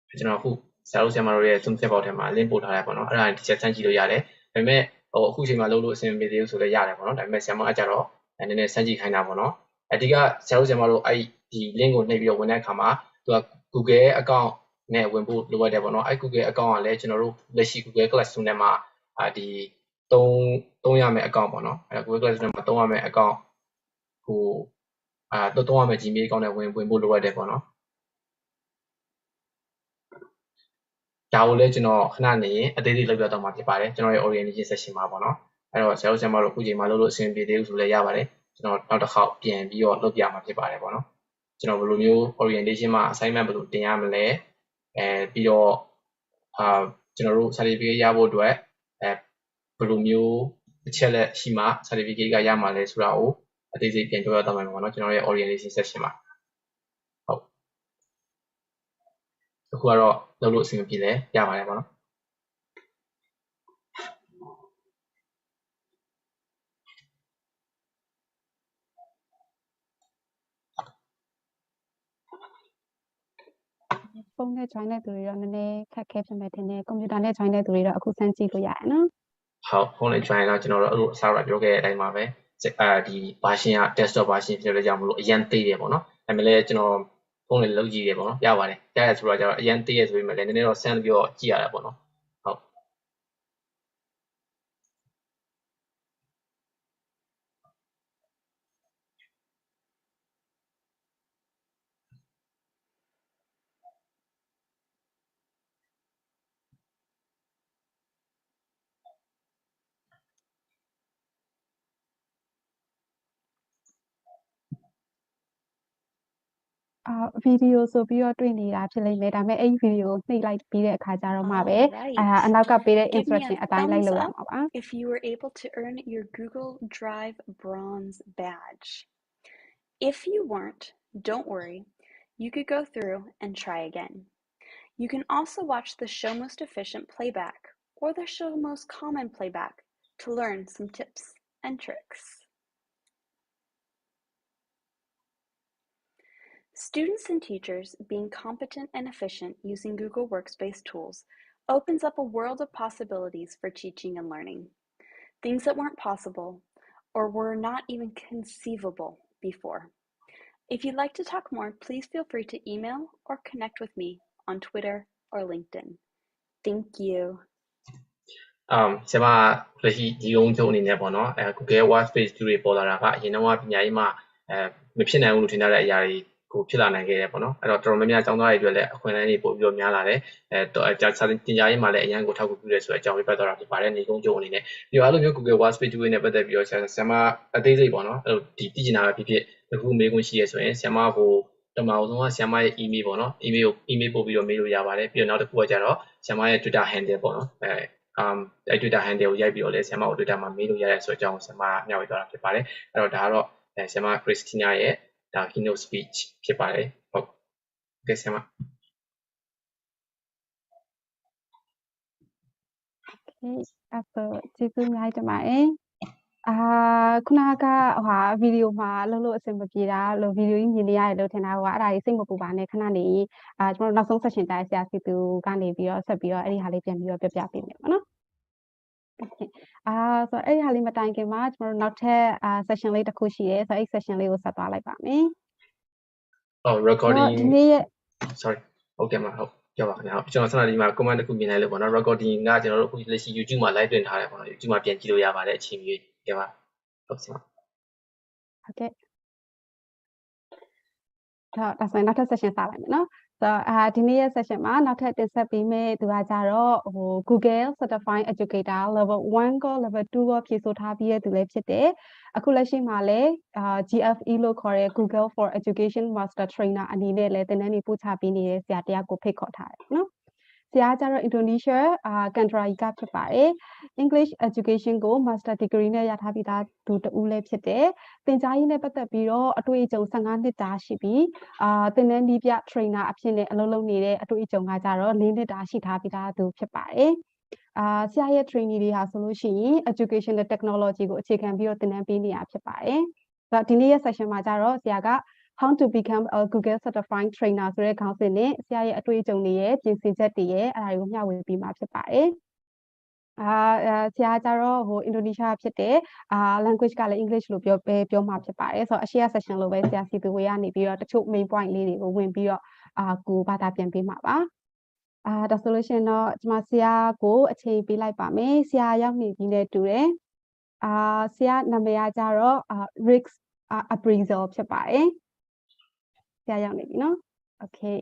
ကျွန်တော်အခုဆရာတို့ဆရာမတို့ရဲ့ zoom ချက်ပေါက်ထဲမှာ link ပို့ထားတယ်ပေါ့နော်အဲ့ဒါတစ်ချက်စမ်းကြည့်လို့ရတယ်ဒါပေမဲ့အခုချိန်မှာလုပ်လို့အဆင်မပြေသေးဘူးဆိုလည်းရတယ်ပေါ့နော်ဒါပေမဲ့ဆရာမအကြတော့နည်းနည်းစမ်းကြည့်ခိုင်းတာပေါ့နော်အဓိကဆရာတို့ဆရာမတို့အဲ့ဒီ link ကိုနှိပ်ပြီးတော့ဝင်တဲ့အခါမှာသူက Google account နဲ့ဝင်ဖို့လိုရတယ်ပေါ့နော်အဲ့ Google account ကလည်းကျွန်တော်တို့လက်ရှိ Google Classroom ထဲမှာဒီသုံးရမယ့် account ပေါ့နော်အဲ့ Google Classroom ထဲမှာသုံးရမယ့် account ဟိုသုံးရမယ့် Gmail account နဲ့ဝင်ဖို့လိုရတယ်ပေါ့နော်ဒါကိုလည်းကျွန်တော်ခဏနေရင်အသေးသေးလောက်ပြတော့မှာဖြစ်ပါတယ်ကျွန်တော်ရဲ့ orientation session မှာပေါ့နော်အဲ့တော့ဆရာတို့ဆရာမတို့အခုချိန်မှာလုပ်လို့အဆင်ပြေသေးဘူးဆိုလည်းရပါတယ်ကျွန်တော်နောက်တစ်ခေါက်ပြန်ပြီးတော့လုပ်ပြမှာဖြစ်ပါတယ်ပေါ့နော်ကျွန်တော်ဘယ်လိုမျိုး orientation မှာ assignment ဘယ်လိုတင်ရမလဲပြီးတော့ကျွန်တော်တို့ certificate ရဖို့အတွက်ဘယ်လိုမျိုးအချက်လက်ရှိမှ certificate ကရမှာလဲဆိုတာကိုအသေးစိတ်ပြန်ပြောရတော့မှာပေါ့နော်ကျွန်တော်ရဲ့ orientation session မှာဟုတ်အခုကတော့လုပ်လို့အဆင်ပြေလဲရပါတယ်ပေါ့နော်ဖုန်းနဲ့ join တဲ့သူတွေတော့နည်းနည်းခက်ခဲဖြစ်မယ်ထင်တယ်ကွန်ပျူတာနဲ့ join တဲ့သူတွေတော့အခုစမ်းကြည့်လို့ရတယ်နော်ဟုတ်ဖုန်းနဲ့ join တော့ကျွန်တော်တို့အစားပြောခဲ့တဲ့အတိုင်းပါပဲဒီ version က desktop version ဖြစ်လို့ကြောင့်မလို့အရင်သေးတယ်ပေါ့နော်ဒါပေမဲ့လည်းကျွန်တော်ဖုန်းနဲ့လုပ်ကြည့်တယ်ပေါ့နော်ရပါတယ်ရရဆိုတော့ကျတော့အရင်သေးရဆိုပေမဲ့လည်းနည်းနည်းတော့စမ်းပြီးတော့ကြည့်ရတာပေါ့နော်ဟုတ် ဗီဒီယိုဆိုပြီးတော့တွေ့နေတာဖြစ်လိမ့်မယ်ဒါပေမဲ့အဲ့ဒီဗီဒီယိုကိုနှိပ်လိုက်ပြီးတဲ့အခါကျတော့မှပဲအနောက်ကပေးတဲ့ Give me a instruction အတိုင်းလိုက် thumbs လို့ရ up မှာပါ if you were able to earn your Google Drive bronze badge. If you weren't, don't worry. You could go through and try again. You can also watch the show most efficient playback or the show most common playback to learn some tips and tricks. Students and teachers being competent and efficient using Google Workspace tools opens up a world of possibilities for teaching and learning. Things that weren't possible or were not even conceivable before. If you'd like to talk more, please feel free to email or connect with me on Twitter or LinkedIn. Thank you. ဆရာမလက်ရှိဒီုံချုပ်အနေနဲ့ပေါ့နော်Google Workspace တွေပေါ်လာတာကအရင်တော့ပညာရေးမှာမဖြစ်နိုင်ဘူးလို့ထင်ထားတဲ့အရာတွေကိုဖြစ်လာနိုင်ခဲ့တယ်ပေါ့နော်အဲ့တော့တော်တော်များများကျောင်းသားတွေအတွက်လည်းအခွင့်အလမ်းတွေပို့ပြီးတော့များလာတယ်စာသင်ကြားရေးမှာလည်းအရန်ကိုထောက်ကူပြုတယ်ဆိုတဲ့အကြောင်းပြပတ်သွားတာဖြစ်ပါတယ်နေကုန်းချုပ်အနေနဲ့ပြီးတော့အဲ့လိုမျိုး Google Workspace တွေနဲ့ပတ်သက်ပြီးတော့ဆရာမအသေးစိတ်ပေါ့နော်အဲ့လိုဒီသိချင်တာပဲဖြစ်ဖြစ်အခုမေးခွန်းရှိရဆိုရင်ဆရာမကိုတမအောင်ဆုံးကဆရာမရဲ့ email ပေါ့နော် email ပို့ပြီးတော့မေးလို့ရပါတယ်ပြီးတော့နောက်တစ်ခုကကျတော့ဆရာမရဲ့ Twitter handle ပေါ့နော်အဲ့ Twitter handle ကိုရိုက်ပြီးတော့လည်းဆရာမကို Twitter မှာမေးလို့ရတဲ့ဆိုအကြောင်းကိုဆရာမမျှဝေသွားတာဖြစ်ပါတယ်အဲ့တော့ဒါကတော့ဆရာမ Christina ရဲ့ဒါ Keynote speech ဖြစ်ပါတယ်ဟုတ်ကဲ့ဆရာမ အဲ့ဆိုကျေးဇူးအများကြီးတင်ပါတယ်ခုနကဗီဒီယိုမှာလှုပ်လို့အဆင်မပြေတာလို့ဗီဒီယိုကြီးမြင်နေရတယ်လို့ထင်တာအဲ့ဒါကြီးစိတ်မပူပါနဲ့ခဏနေကျွန်တော်နောက်ဆုံး session တိုင်းဆရာစီသူကနေပြီးတော့ဆက်ပြီးတော့အဲ့ဒီဟာလေးပြန်ပြီးတော့ပြပြပေးမယ်ပေါ့နော်ဆိုတော့အဲ့ဒီဟာလေးမတိုင်ခင်မှာကျွန်တော်နောက်ထပ် session လေးတစ်ခုရှိတယ်ဆိုတော့အဲ့ session လေးကိုဆက်သွားလိုက်ပါမယ် recording ဒီနေ့ရဲ့ sorry ဟုတ်ကဲ့ပါဟုတ်ပြောပါခင်ဗျာကျွန်တော်ဆန္ဒဒီမှာ comment တစ်ခုမြင်လိုက်လို့ပေါ့နော် recording ကကျွန်တော်တို့အခုလက်ရှိ YouTube မှာ live တင်ထားတယ်ပေါ့နော် YouTube မှာပြန်ကြည့်လို့ရပါတယ်အချိန်ကြီးကြပါဟုတ်ပါဟုတ်ကဲ့ဒါဆိုရင်နောက်ထပ် session စလိုက်မယ်နော်ဆိုတော့ဒီနေ့ရဲ့ session မှာနောက်ထပ်တင်ဆက်ပေးမယ့်သူကကြတော့Google Certified Educator Level 1ကော Level 2ကောဖြည့်ဆို့ထားပြီးတဲ့သူလည်းဖြစ်တယ်အခုလက်ရှိမှာလည်းGFE လို့ခေါ်တဲ့ Google for Education Master Trainer အနေနဲ့လည်းသင်တန်းတွေပို့ချပေးနေတဲ့ဆရာတယောက်ကိုဖိတ်ခေါ်ထားတယ်နော်ဆရာကျတော့ Indonesia country ကဖြစ်ပါတယ် English Education ကို Master Degree နဲ့ရထားပြီးသားသူတဦးလည်းဖြစ်တယ်သင်ကြားရေးနဲ့ပတ်သက်ပြီးတော့အတွေ့အကြုံ15နှစ်တာရှိပြီးသင်တန်းဒီပြ trainer အဖြစ်နဲ့အလုပ်လုပ်နေတဲ့အတွေ့အကြုံကကြတော့4နှစ်တာရှိထားပြီးသားသူဖြစ်ပါတယ်ဆရာရဲ့ trainee တွေဟာဆိုလို့ရှိရင် educational technology ကိုအခြေခံပြီးတော့သင်တန်းပေးနေတာဖြစ်ပါတယ်ဆိုတော့ဒီနေ့ရဲ့ session မှာကြတော့ဆရာကHow to become a Google certified trainer ဆိုတဲ့ခေါင်းစဉ်နဲ့ဆရာရဲ့အတွေ့အကြုံတွေရဲ့ပြင်ဆင်ချက်တွေရဲ့အဲ့ဒါတွေကိုမျှဝေပေးမှာဖြစ်ပါတယ်ဆရာကြတော့အင်ဒိုနီးရှားဖြစ်တဲ့language ကလည်း English လို့ပြောမှာဖြစ်ပါတယ်ဆိုတော့အရှိရ session လို့ပဲဆရာစီသူဝေကနေပြီးတော့တချို့ main point လေးတွေကိုဝင်ပြီးတော့ကိုဘာသာပြန်ပေးမှာပါဒါဆိုလို့ရှိရင်တော့ကျွန်မဆရာကိုအချိန်ပေးလိုက်ပါမယ်ဆရာရောက်နေပြီနဲ့တူတယ်ဆရာနာမည်ကကြတော့Rick Appraisal ဖြစ်ပါတယ်ဆရာရောက်နေပြီနော် Okay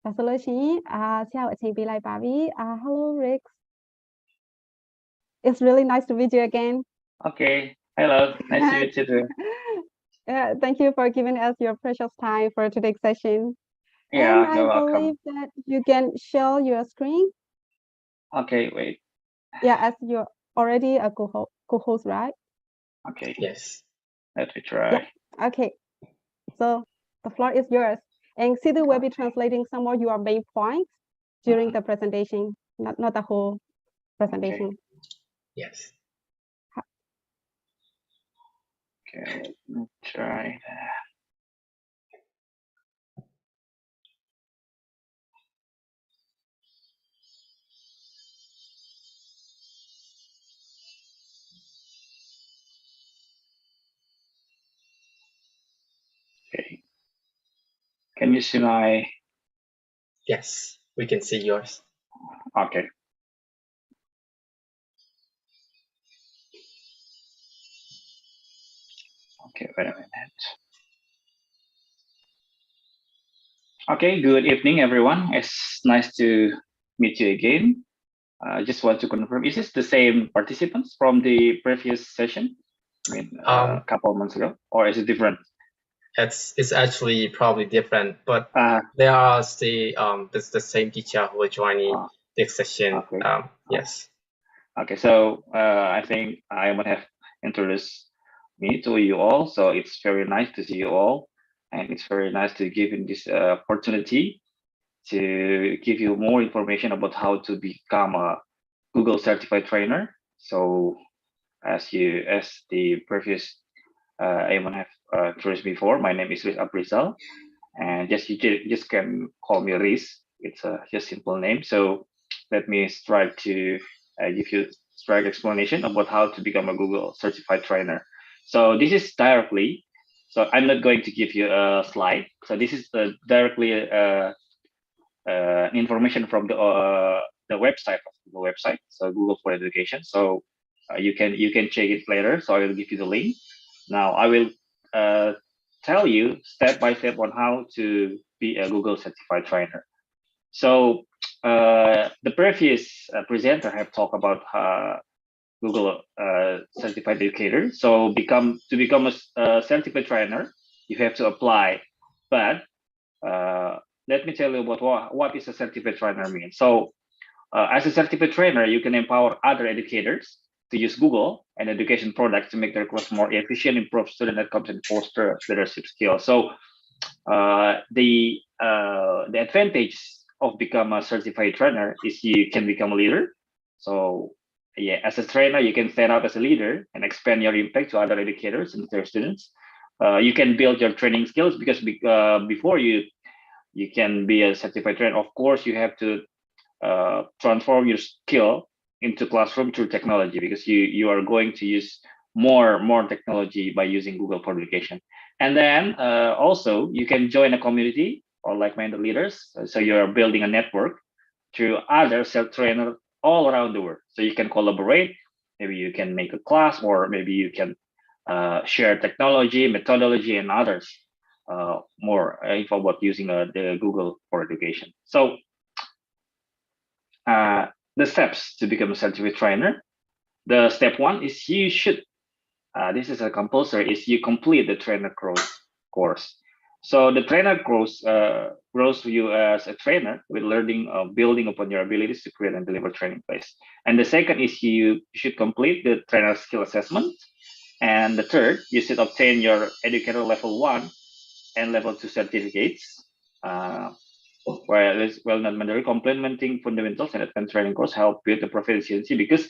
ဒါဆိုလို့ရှိရင်ဆရာကိုအချိန်ပေးလိုက်ပါပြီ Hello Rick It's really nice to meet you again. Okay. Hello. Nice to meet you too. Thank you for giving us your precious time for today's session. Yeah, and you're I welcome. believe that you can share your screen. Okay, wait. Yeah, as you're already a co-host, right? Okay. yes Let me try. Yeah. Okay. So the floor is yours. And Sidhu will be translating some of your main points during the presentation, not the whole presentation. yes Okay, let me try that. Okay. Can you see my? yes we can see yours Okay. Okay, wait a minute. Okay, good evening, everyone. It's nice to meet you again. I just want to confirm, is this the same participants from the previous session? I mean, a couple of months ago, or is it different? it's actually probably different, but they are still the same teacher who are joining this session. Okay. Yes. Okay, so I think I would have introduced me to you all. So it's very nice to see you all, and it's very nice to give you this opportunity to give you more information about how to become a Google certified trainer. So as the previous Eamon have introduced before, my name is Riz Aprizal, and you just can call me Riz. It's just simple name. So let me try to give you straight explanation about how to become a Google certified trainer. So this is directly. So I'm not going to give you a slide. So this is directly information from the website of Google website. So Google for Education. So you can check it later. So I will give you the link. Now I will tell you step by step on how to be a Google certified trainer. So the previous presenter have talked about Google certified educator. So to become a certified trainer, you have to apply. But let me tell you about what is a certified trainer means. So as a certified trainer, you can empower other educators to use Google and education products to make their course more efficient, improve student outcomes, and foster leadership skills. So the advantage of become a certified trainer is you can become a leader. So as a trainer, you can stand out as a leader and expand your impact to other educators and their students. You can build your training skills, because before you can be a certified trainer, of course, you have to transform your skill into classroom through technology, because you are going to use more technology by using Google for Education. And then also you can join a community or like-minded leaders. So you're building a network through other self-trainers all around the world. So you can collaborate. Maybe you can make a class, or maybe you can share technology, methodology, and others more info about using the Google for Education. So the steps to become a certified trainer. The step one is you should, this is a compulsory, is you complete the trainer course. So the trainer course grows you as a trainer with learning, building upon your abilities to create and deliver training plays. And the second is you should complete the trainer skill assessment. And the third, you should obtain your educator level 1 and level 2 certificates. Where it is well-known mandatory, complementing fundamentals and advanced training course help build the proficiency. Because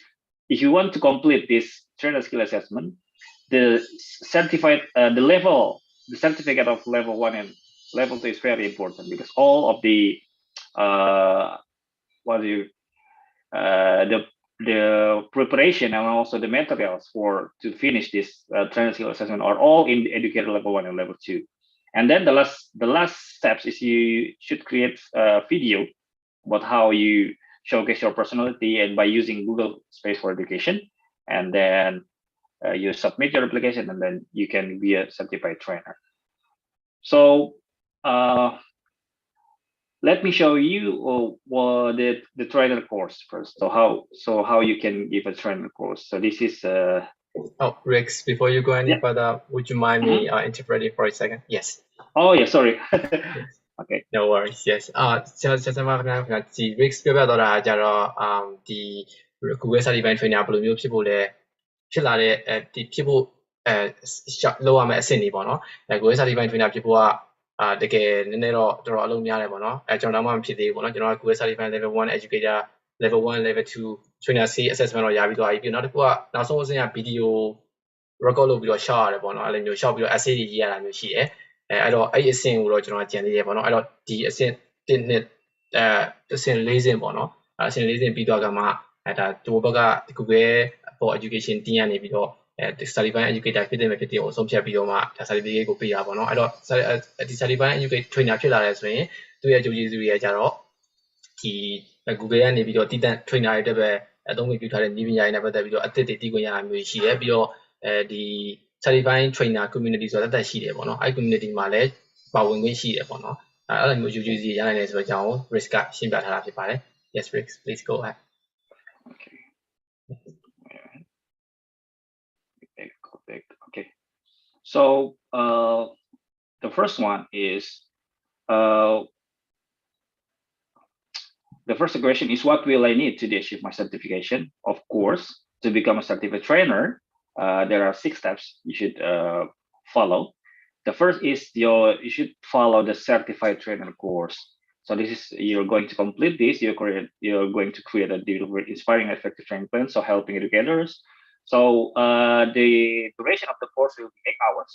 if you want to complete this trainer skill assessment, the certificate of level 1 and level 2 is very important, because all of the the preparation and also the materials to finish this trainer skill assessment are all in the educator level 1 and level 2. And then the last steps is you should create a video about how you showcase your personality, and by using Google Space for Education. And then you submit your application, and then you can be a certified trainer. So let me show you the trainer course first. So how you can give a trainer course. So this is Oh, Rex, before you go any further, would you mind me interpreting for a second? Yes. Oh yeah, sorry. Okay. No worries. Yes. ကျွန်တော်ခင်ဗျာဒီ Rex ပြောပြတော့တာကြတော့ဒီ Google Certified Trainer ဘယ်လိုမျိုးဖြစ်ဖို့လဲဖြစ်လာတဲ့ဒီဖြစ်ဖို့လောက်ရမယ့်အဆင့်တွေပေါ့နော်Google Certified Trainer ဖြစ်ဖို့ကတကယ်နည်းနည်းတော့တော်တော်အလုံးများတယ်ပေါ့နော်ကျွန်တော်တော့မှမဖြစ်သေးဘူးပေါ့နော်ကျွန်တော်က Google Certified Level 1 Educator Level 1 Level 2 Trainer C Assessment တော့ရပြီးသွားပြီပြီးနောက်တစ်ခုကနောက်ဆုံးအဆင့်က video record လုပ်ပြီးတော့ရှောက်ရတယ်ပေါ့နော်အဲ့လိုမျိုးရှောက်ပြီးတော့ essay တွေရေးရတာမျိုးရှိတယ်အဲ့တော့အဲ့အဆင့်ကိုတော့ကျွန်တော်ကြံသေးတယ်ပေါ့နော်အဲ့တော့ဒီအဆင့်1နှစ်အဆင့်4ဆင့်ပေါ့နော်အဆင့်4ဆင့်ပြီးတော့ကမှဒါဒီဘက်က Google for Education team ကနေပြီးတော့Certified Educator ဖြစ်တဲ့မဖြစ်တဲ့ကိုအဆုံးဖြတ်ပြီးတော့မှဒါ certificate ကိုပေးတာပေါ့နော်အဲ့တော့ဒီ Certified Educator Trainer ဖြစ်လာတယ်ဆိုရင်သူရဲ့အကျိုးကျေးဇူးတွေကြတော့ဒီ Google ကနေပြီးတော့တည်တံ့ trainer တွေတက်ပဲအသုံးပြုထားတဲ့နည်းပညာတွေနဲ့ပတ်သက်ပြီးတော့အသစ်တွေတည်ခွင့်ရတာမျိုးရှိတယ်ပြီးတော့ဒီ Certified Trainer Community ဆိုတာတက်ရှိတယ်ပေါ့နော်အဲ့ community မှာလည်းပါဝင်ခွင့်ရှိတယ်ပေါ့နော်အဲ့လိုမျိုး UGC ရနိုင်တယ်ဆိုတော့ကြောင်း Risk ကရှင်းပြထားတာဖြစ်ပါတယ် Yes Rick please go ahead Okay. So the first one is the first question is, what will I need to achieve my certification? Of course, to become a certified trainer, there are 6 steps you should follow. The first is you should follow the certified trainer course. So this is, you're going to complete this, you're going to create a inspiring and effective training plan, so helping educators. So the duration of the course will be 8 hours.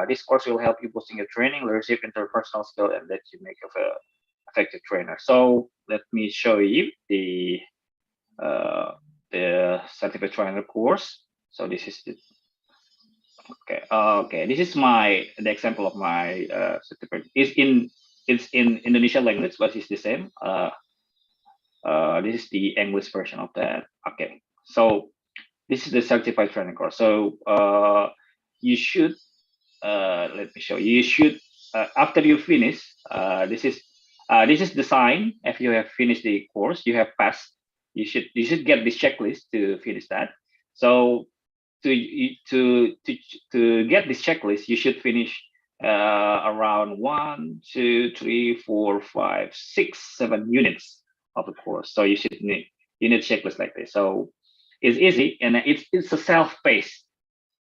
This course will help you boosting your training, leadership, interpersonal skill, and let you make of a effective trainer. So let me show you the certified trainer course. So this is the okay. This is the example of my certificate. It's in Indonesian language, but it's the same. This is the English version of that. Okay, so this is the certified training course. So you should let me show you. You should after you finish, this is the sign. If you have finished the course, you have passed. You should get this checklist to finish that. So to get this checklist, you should finish around 1, 2, 3, 4, 5, 6, 7 units of the course. So you need checklist like this. So it's easy, and it's a self-paced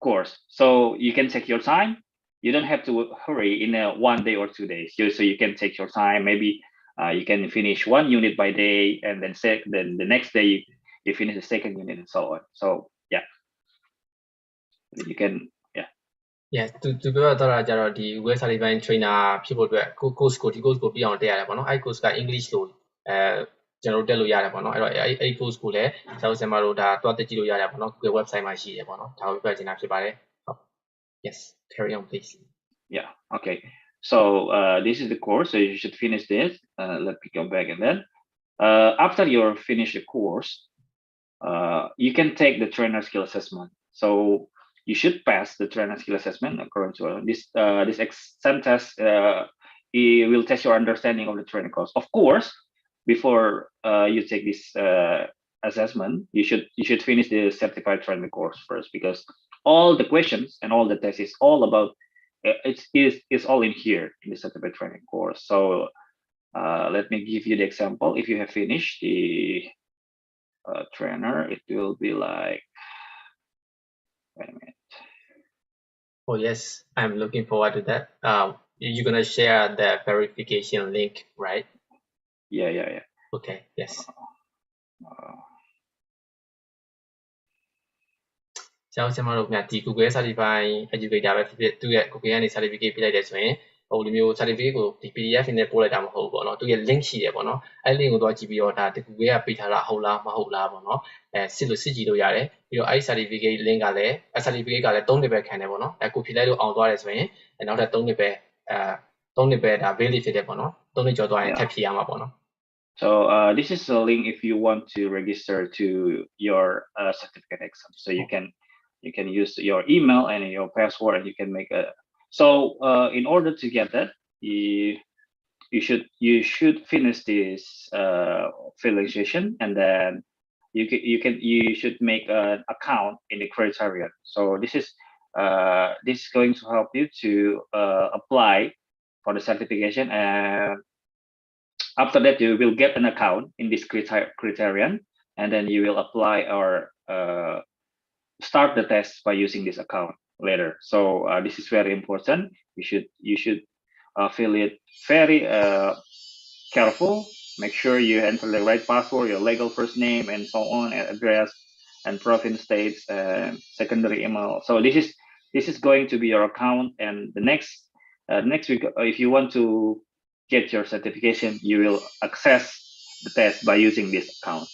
course. So you can take your time. You don't have to hurry in 1 day or 2 days. So you can take your time. Maybe you can finish 1 unit by day, and then the next day you finish the second unit, and so on. So yeah, you can yes သူပြောတော့တာကြတော့ဒီ web certifying trainer ဖြစ်ဖို့အတွက်ကို course ကိုဒီ course ကိုပြအောင်တက်ရတယ်ပေါ့နော်အဲ့ course က English လို့ကျွန်တော်တို့တက်လို့ရတယ်ပေါ့နော်အဲ့တော့အဲ့ course ကိုလည်းကျွန်တော်ဆရာမတို့ဒါတွားတက်ကြည့်လို့ရတယ်ပေါ့နော် Google website မှာရှိတယ်ပေါ့နော်ဒါကိုပြောချင်တာဖြစ်ပါတယ်ဟုတ် yes carry on please yeah okay so this is the course, so you should finish this. Let me go back, and then after you're finished the course, you can take the trainer skill assessment. So you should pass the trainer skill assessment according to this exam test. It will test your understanding of the training course. Of course, before you take this assessment, you should finish the certified trainer course first, because all the questions and all the tests is all about it's all in here in the certified training course. So let me give you the example. If you have finished the trainer, it will be like, wait a minute. Oh yes, I'm looking forward to that. You're gonna share the verification link, right? Yeah. Okay, yes. ဆရာတို့ခင်ဗျဒီ Google Certified Educator ပဲဖြစ်ဖြစ်သူရဲ့ Google ကနေ certificate ပေးလိုက်တယ်ဆိုရင်ဟိုလိုမျိုး certificate ကိုဒီ PDF နဲ့ပို့လိုက်တာမဟုတ်ဘူးပေါ့နော်သူရဲ့ link ရှိတယ်ပေါ့နော်အဲ့ link ကိုတော့ကြည့်ပြီးတော့ဒါ Google ကပေးထားတာဟုတ်လားမဟုတ်လားပေါ့နော်စစ်ကြည့်လို့ရတယ်ပြီးတော့အဲ့ certificate link ကလည်းcertificate ကလည်း3နှစ်ပဲခံတယ်ပေါ့နော်ကိုဖြည့်လိုက်လို့အောင်သွားတယ်ဆိုရင်နောက်ထပ်3နှစ်ပဲ3နှစ်ပဲဒါ valid ဖြစ်တယ်ပေါ့နော်3နှစ်ကျော်သွားရင်ထပ်ဖြည့်ရမှာပေါ့နော် So this is a link if you want to register to your certificate exam. So you can use your email and your password, and you can make a. So in order to get that, you should finish this filling session, and then you should make an account in the Criterion. So this is going to help you to apply for the certification, and after that you will get an account in this Criterion, and then you will apply or start the test by using this account later. So this is very important. You should fill it very careful. Make sure you enter the right password, your legal first name, and so on, and address, and province, states, and secondary email. So this is going to be your account, and the next week, if you want to get your certification, you will access the test by using this account.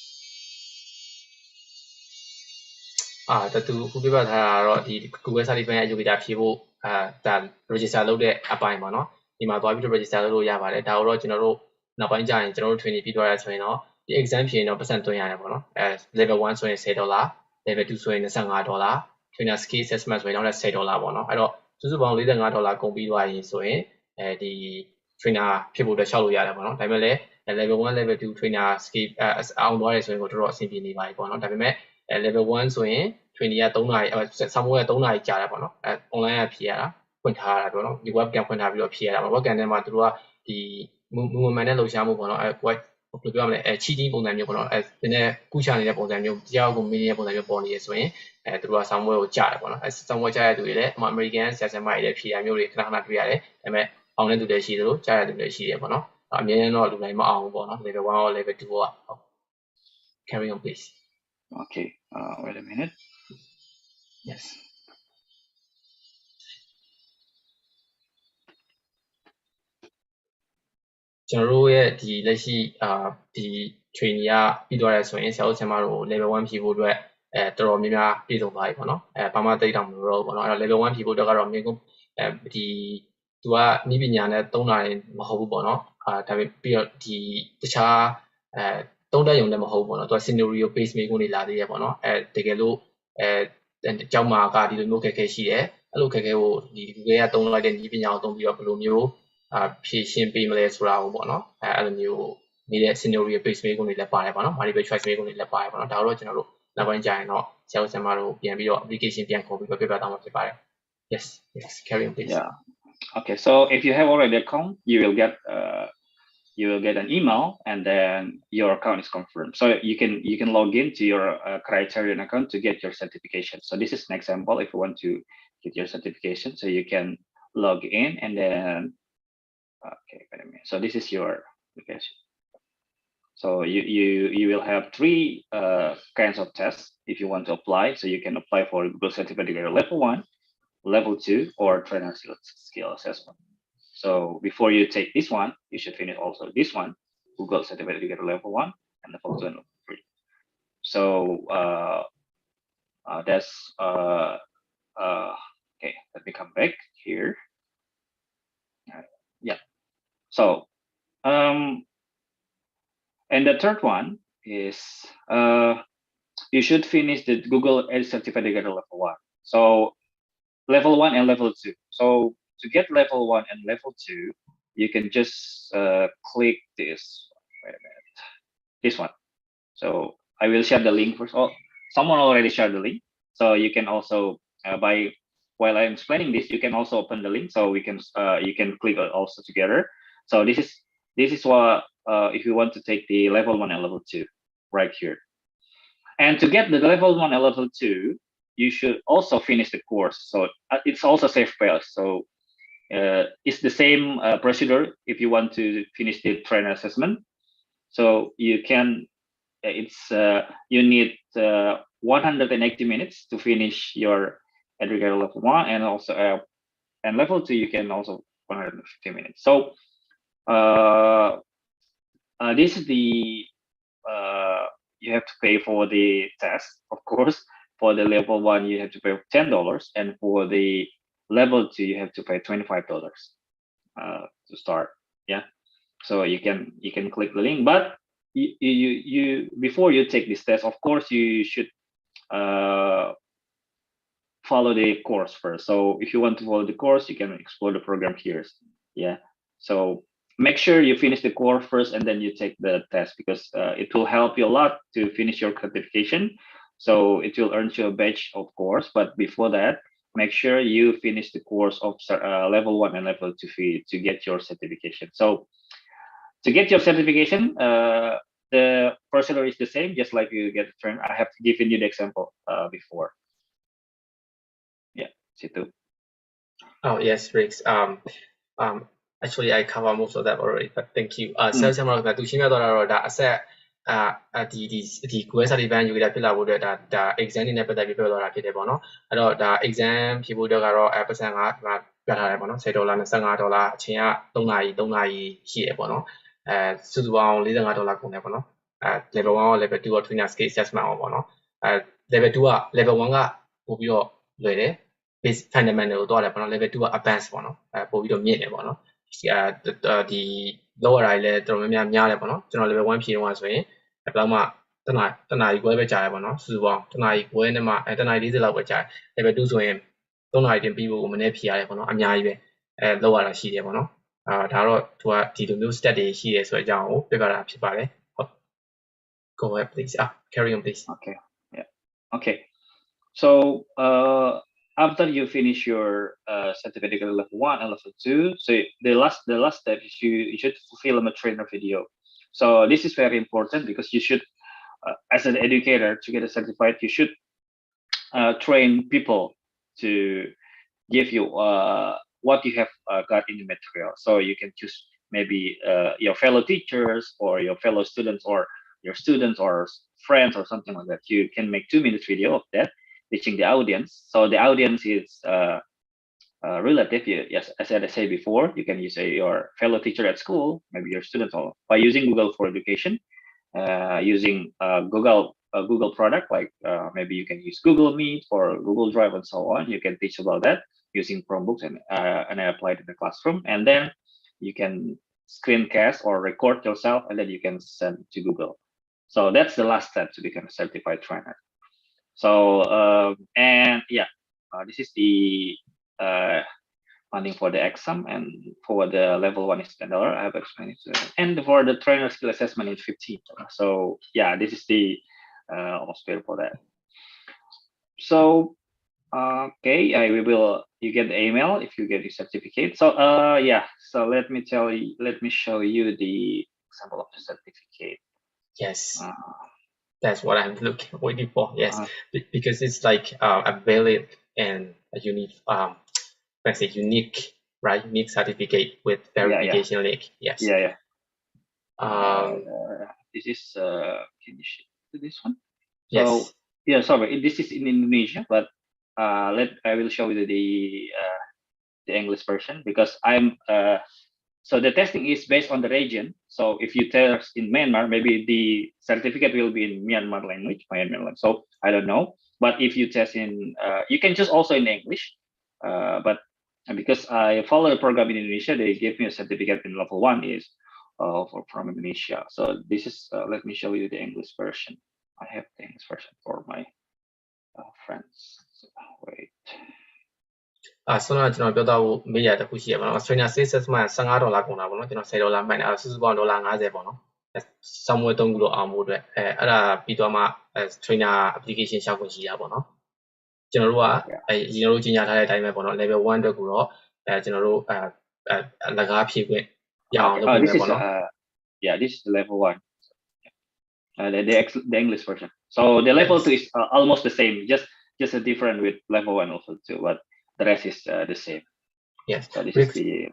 တူခုပြထားတာတော့ဒီ Google Certified Educator ဖြည့်ဖို့ဒါ register လုပ်တဲ့အပိုင်းပေါ့နော်ဒီမှာသွားပြီးတော့ register လုပ်လို့ရပါတယ်ဒါတော့ကျွန်တော်တို့နောက်ပိုင်းကျရင်ကျွန်တော်တို့ training ပြီးသွားရဆိုရင်တော့ဒီ exam ဖြည့်ရင်တော့ပတ်စံသွင်းရတယ်ပေါ့နော်level 1ဆိုရင်$10 level 2ဆိုရင်$25 trainer skill assessment ဆိုရင်တော့$10ပေါ့နော်အဲ့တော့စုစုပေါင်း$45ကုန်ပြီးသွားရင်ဆိုရင်ဒီ trainer ဖြစ်ဖို့အတွက်ရှောက်လို့ရတယ်ပေါ့နော်ဒါပေမဲ့လည်း level 1 level 2 trainer skill အောင်သွားရဆိုရင်တော့တော်တော်အဆင်ပြေနေပါပြီပေါ့နော်ဒါပေမဲ့level 1ဆိုရင် training က3နာရီဆောင်းမိုးက3နာရီကြာတယ်ပေါ့နော်online ကဖြည့်ရတာဖွင့်ထားရတာပေါ့နော်ဒီ webcam ဖွင့်ထားပြီးတော့ဖြည့်ရတာပေါ့ webcam ထဲမှာသူတို့ကဒီ movement နဲ့လှုပ်ရှားမှုပေါ့နော်ဘယ်လိုပြောရမလဲ cheating ပုံစံမျိုးပေါ့နော်နည်းနည်းကူးချနေတဲ့ပုံစံမျိုးတရားကိုမင်းရဲ့ပုံစံမျိုးပေါ်နေရဆိုရင်သူတို့ကဆောင်းမိုးကိုကြာတယ်ပေါ့နော်ဆောင်းမိုးကြာတဲ့သူတွေလည်းအမေရိကန်ဆရာဆရာမတွေလည်းဖြည့်ရမျိုးတွေခဏခဏတွေ့ရတယ်ဒါပေမဲ့အောင်တဲ့သူတွေရှိသလိုကြာတဲ့သူတွေရှိတယ်ပေါ့နော်အမြဲတမ်းတော့လူတိုင်းမအောင်ဘူးပေါ့နော် level 1 or level 2 က carry on please Okay, wait a minute. Yes. ကျွန်တော်တို့ရဲ့ဒီလက်ရှိဒီ training ကပြီးသွားရဆိုရင်ဆရာတို့ဆရာမတို့ level 1ဖြည့်ဖို့အတွက်တော်တော်များများပြည့်စုံသွားပြီပေါ့နော်ဘာမှတိတ်တောင်မလို့တော့ပေါ့နော်အဲ့တော့ level 1ဖြည့်ဖို့အတွက်ကတော့မြင်ကုန်ဒီသူကနည်းပညာနဲ့သုံးတာမဟုတ်ဘူးပေါ့နော်ဒါပေမဲ့ပြီးတော့ဒီတခြားသုံးတတ်ရုံနဲ့မဟုတ်ဘူးပေါ့နော်သူက scenario based မျိုးကိုနေလာသေးတယ်ပေါ့နော်တကယ်လို့ကျောင်းမှာကဒီလိုမျိုးခက်ခဲရှိတယ်အဲ့လိုခက်ခဲကိုဒီ Google ကသုံးလိုက်တဲ့နည်းပညာကိုသုံးပြီးတော့ဘယ်လိုမျိုးဖြည့်ရှင်းပေးမလဲဆိုတာကိုပေါ့နော်အဲ့လိုမျိုးနေတဲ့ scenario based မျိုးကိုနေလည်းပါတယ်ပေါ့နော် multiple choice မျိုးကိုနေလည်းပါတယ်ပေါ့နော်ဒါတော့ကျွန်တော်တို့နောက်ပိုင်းကြာရင်တော့ဆရာဆရာမတို့ပြန်ပြီးတော့ application ပြန်ခေါ်ပြီးတော့ပြပြသွားမှာဖြစ်ပါတယ် yes carry on please yeah okay so if you have already account you will get an email, and then your account is confirmed. So you can log into your Criterion account to get your certification. So this is an example if you want to get your certification. So you can log in, and then okay, wait a minute. So this is your application. So you will have three kinds of tests if you want to apply. So you can apply for Google Certificate Level 1, Level 2, or Trainer Skill Assessment. So before you take this one, you should finish also this one, Google Certificate Level 1 and Level 2 and Level 3. So that's okay. Let me come back here. Yeah. So and the third one is you should finish the Google Certificate Level 1. So Level 1 and Level 2. So to get Level 1 and Level 2, you can just click this. Wait a minute. This one. So I will share the link first. Oh, someone already shared the link. So you can also while I'm explaining this, you can also open the link. So we can you can click also together. So this is what if you want to take the Level 1 and Level 2 right here. And to get the Level 1 and Level 2, you should also finish the course. So it's also self-paced. So it's the same procedure if you want to finish the trainer assessment. So you can, you need 180 minutes to finish your educator Level 1, and also and Level 2 you can also 150 minutes. So this is the you have to pay for the test, of course. For the Level 1, you have to pay $10, and for the Level 2, you have to pay $25 to start. Yeah, so you can click the link, but you before you take this test, of course, you should follow the course first. So if you want to follow the course, you can explore the program here. Yeah, so make sure you finish the course first and then you take the test, because it will help you a lot to finish your certification. So it will earn you a badge, of course, but before that, make sure you finish the course of Level 1 and Level 2 to get your certification. So to get your certification, the procedure is the same, just like you get trained. I have given you the example before. Yeah, situ. Oh yes, Rix. Actually, I cover most of that already, but thank you. Self ဆရာမတို့ကသူရှင်းပြသွားတာတော့ဒါအဆက်ဒီ quest certificate ယူရဖြစ်လာဖို့အတွက်ဒါ exam တွေနဲ့ပတ်သက်ပြီးပြောသွားတာဖြစ်တယ်ပေါ့နော်အဲ့တော့ဒါ exam ဖြေဖို့အတွက်ကတော့ပတ်စံကပြထားတယ်ပေါ့နော်$10 $25အချိန်က3နာရီရှိရပေါ့နော်စုစုပေါင်း$45ကုန်တယ်ပေါ့နော်level 1 ရော level 2 ရော trainer skill assessment ရောပေါ့နော်level 2 က level 1 ကပို့ပြီးတော့လွယ်တယ် base fundamental ကိုသွားတယ်ပေါ့နော် level 2 က advance ပေါ့နော်ပို့ပြီးတော့မြင့်တယ်ပေါ့နော်ဒီlower တွေလည်းတော်တော်များတယ်ပေါ့နော်ကျွန်တော် level 1 ဖြေတော့ဆိုရင်ဘယ်လောက်မှတနာရီခွဲပဲကြာတယ်ပေါ့နော်စုစုပေါင်းတနာရီခွဲနဲ့မှတနာရီ40လောက်ပဲကြာတယ် level 2 ဆိုရင်3နာရီတင်ပြီးဖို့မနေ့ဖြေရတယ်ပေါ့နော်အများကြီးပဲလောက်ရတာရှိတယ်ပေါ့နော်ဒါတော့သူကဒီလိုမျိုး stat တွေရှိတယ်ဆိုတဲ့အကြောင်းကိုပြပြတာဖြစ်ပါတယ်ဟုတ် go ahead please carry on please okay yeah okay so after you finish your certificate level 1 and level 2, so the last step is you should film a trainer video. So this is very important because you should, as an educator, to get a certified, you should train people to give you what you have got in the material. So you can choose maybe your fellow teachers or your fellow students or your students or friends or something like that. You can make 2-minute video of that, reaching the audience. So the audience is relative. Yes, as I said before, you can use your fellow teacher at school, maybe your students, or by using Google for Education, using Google product, like maybe you can use Google Meet or Google Drive and so on. You can teach about that using Chromebooks and apply it in the classroom. And then you can screencast or record yourself, and then you can send to Google. So that's the last step to become a certified trainer. So and yeah, this is the funding for the exam, and for the level 1 is $10. I have explained it. And for the trainer skill assessment is $15. So yeah, this is the almost paid for that. So okay, you get the email if you get the certificate. So yeah, so let me show you the example of the certificate. Yes. That's what I'm waiting for. Yes, because it's like a valid and a unique, unique certificate with verification link. Yes. Yeah. This is can you see this one? Yes. So yeah, sorry, this is in Indonesia, but I will show you the English version because so the testing is based on the region. So if you test in Myanmar, maybe the certificate will be in Myanmar language. So I don't know. But if you test in, you can choose also in English. But because I follow the program in Indonesia, they gave me a certificate in level 1 is from Indonesia. So this is, let me show you the English version. I have the English version for my friends. So, wait. ဆွမ်းကကျွန်တော်ပြောတော့မေးရတစ်ခုရှိရပါတော့ Australian Success မှာ$15ကုန်တာပေါ့နော်ကျွန်တော်$10မှတ်နေအဲ့စုစုပေါင်း$50ပေါ့နော်ဆောင်းမွေး3ခုလို့အောင်ဖို့အတွက်အဲ့ဒါပြီးတော့မှ trainer application ရှောက်ခွင့်ရှိရပါပေါ့နော်ကျွန်တော်တို့ကကျွန်တော်တို့ကြီးညာထားတဲ့အတိုင်းပဲပေါ့နော် level 1အတွက်ကိုတော့ကျွန်တော်တို့လကားဖြည့်ခွင့်ရအောင်လုပ်ပေးမယ်ပေါ့နော် Yeah, this is the level 1. The English version. So the level 2 is almost the same, just a different with level 1 also too, but the rest is the same. Yes. So this is the.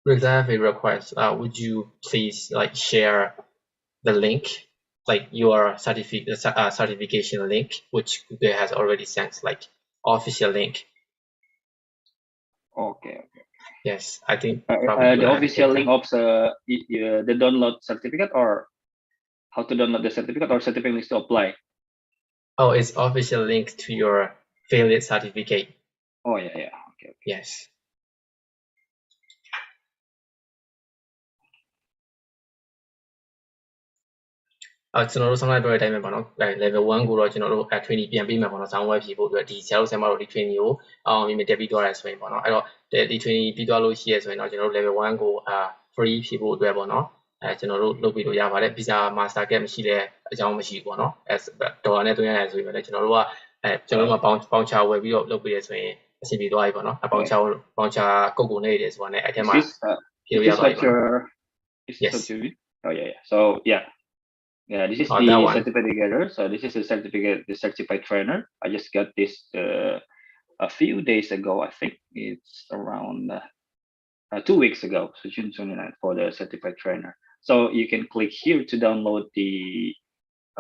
Rick, I have a request. Would you please like share the link, like your certification link, which Google has already sent, like official link? Okay. Yes, I think the official link of the download certificate, or how to download the certificate, or certificate is to apply. Oh, it's official link to your failure certificate. Oh yeah. Okay. Yes.ကျွန်တော်တို့ဆောင်းလိုက်ပြောတဲ့အတိုင်းပဲပေါ့နော် level 1ကိုတော့ကျွန်တော်တို့training ပြန်ပေးမှာပေါ့နော်ဆောင်းဝဲဖြည့်ဖို့အတွက်ဒီဆရာတို့ဆရာမတို့ဒီ training ကိုအောင်မြင်တက်ပြီးသွားတယ်ဆိုရင်ပေါ့နော်အဲ့တော့ဒီ training ပြီးသွားလို့ရှိရဆိုရင်တော့ကျွန်တော်တို့ level 1ကို free ဖြည့်ဖို့အတွက်ပေါ့နော်ကျွန်တော်တို့လုပ်ပြီးလို့ရပါတယ် visa master get မရှိတဲ့အကြောင်းမရှိဘူးပေါ့နော်ဒေါ်လာနဲ့သွင်းရတယ်ဆိုရင်လည်းကျွန်တော်တို့ကကျွန်တော်တို့ကပေါင်ချဝယ်ပြီးတော့လုပ်ပေးရဆိုရင်အဆင်ပြေသွားပြီပေါ့နော်ပေါင်ချကုတ်ကိုနေတယ်ဆိုတာနဲ့အဲ့ထဲမှာဖြည့်လို့ရပါတယ် Yes. Oh yeah. So yeah, this is the certificate. So this is the certificate, the certified trainer. I just got this a few days ago. I think it's around 2 weeks ago. So June 29th for the certified trainer. So you can click here to download the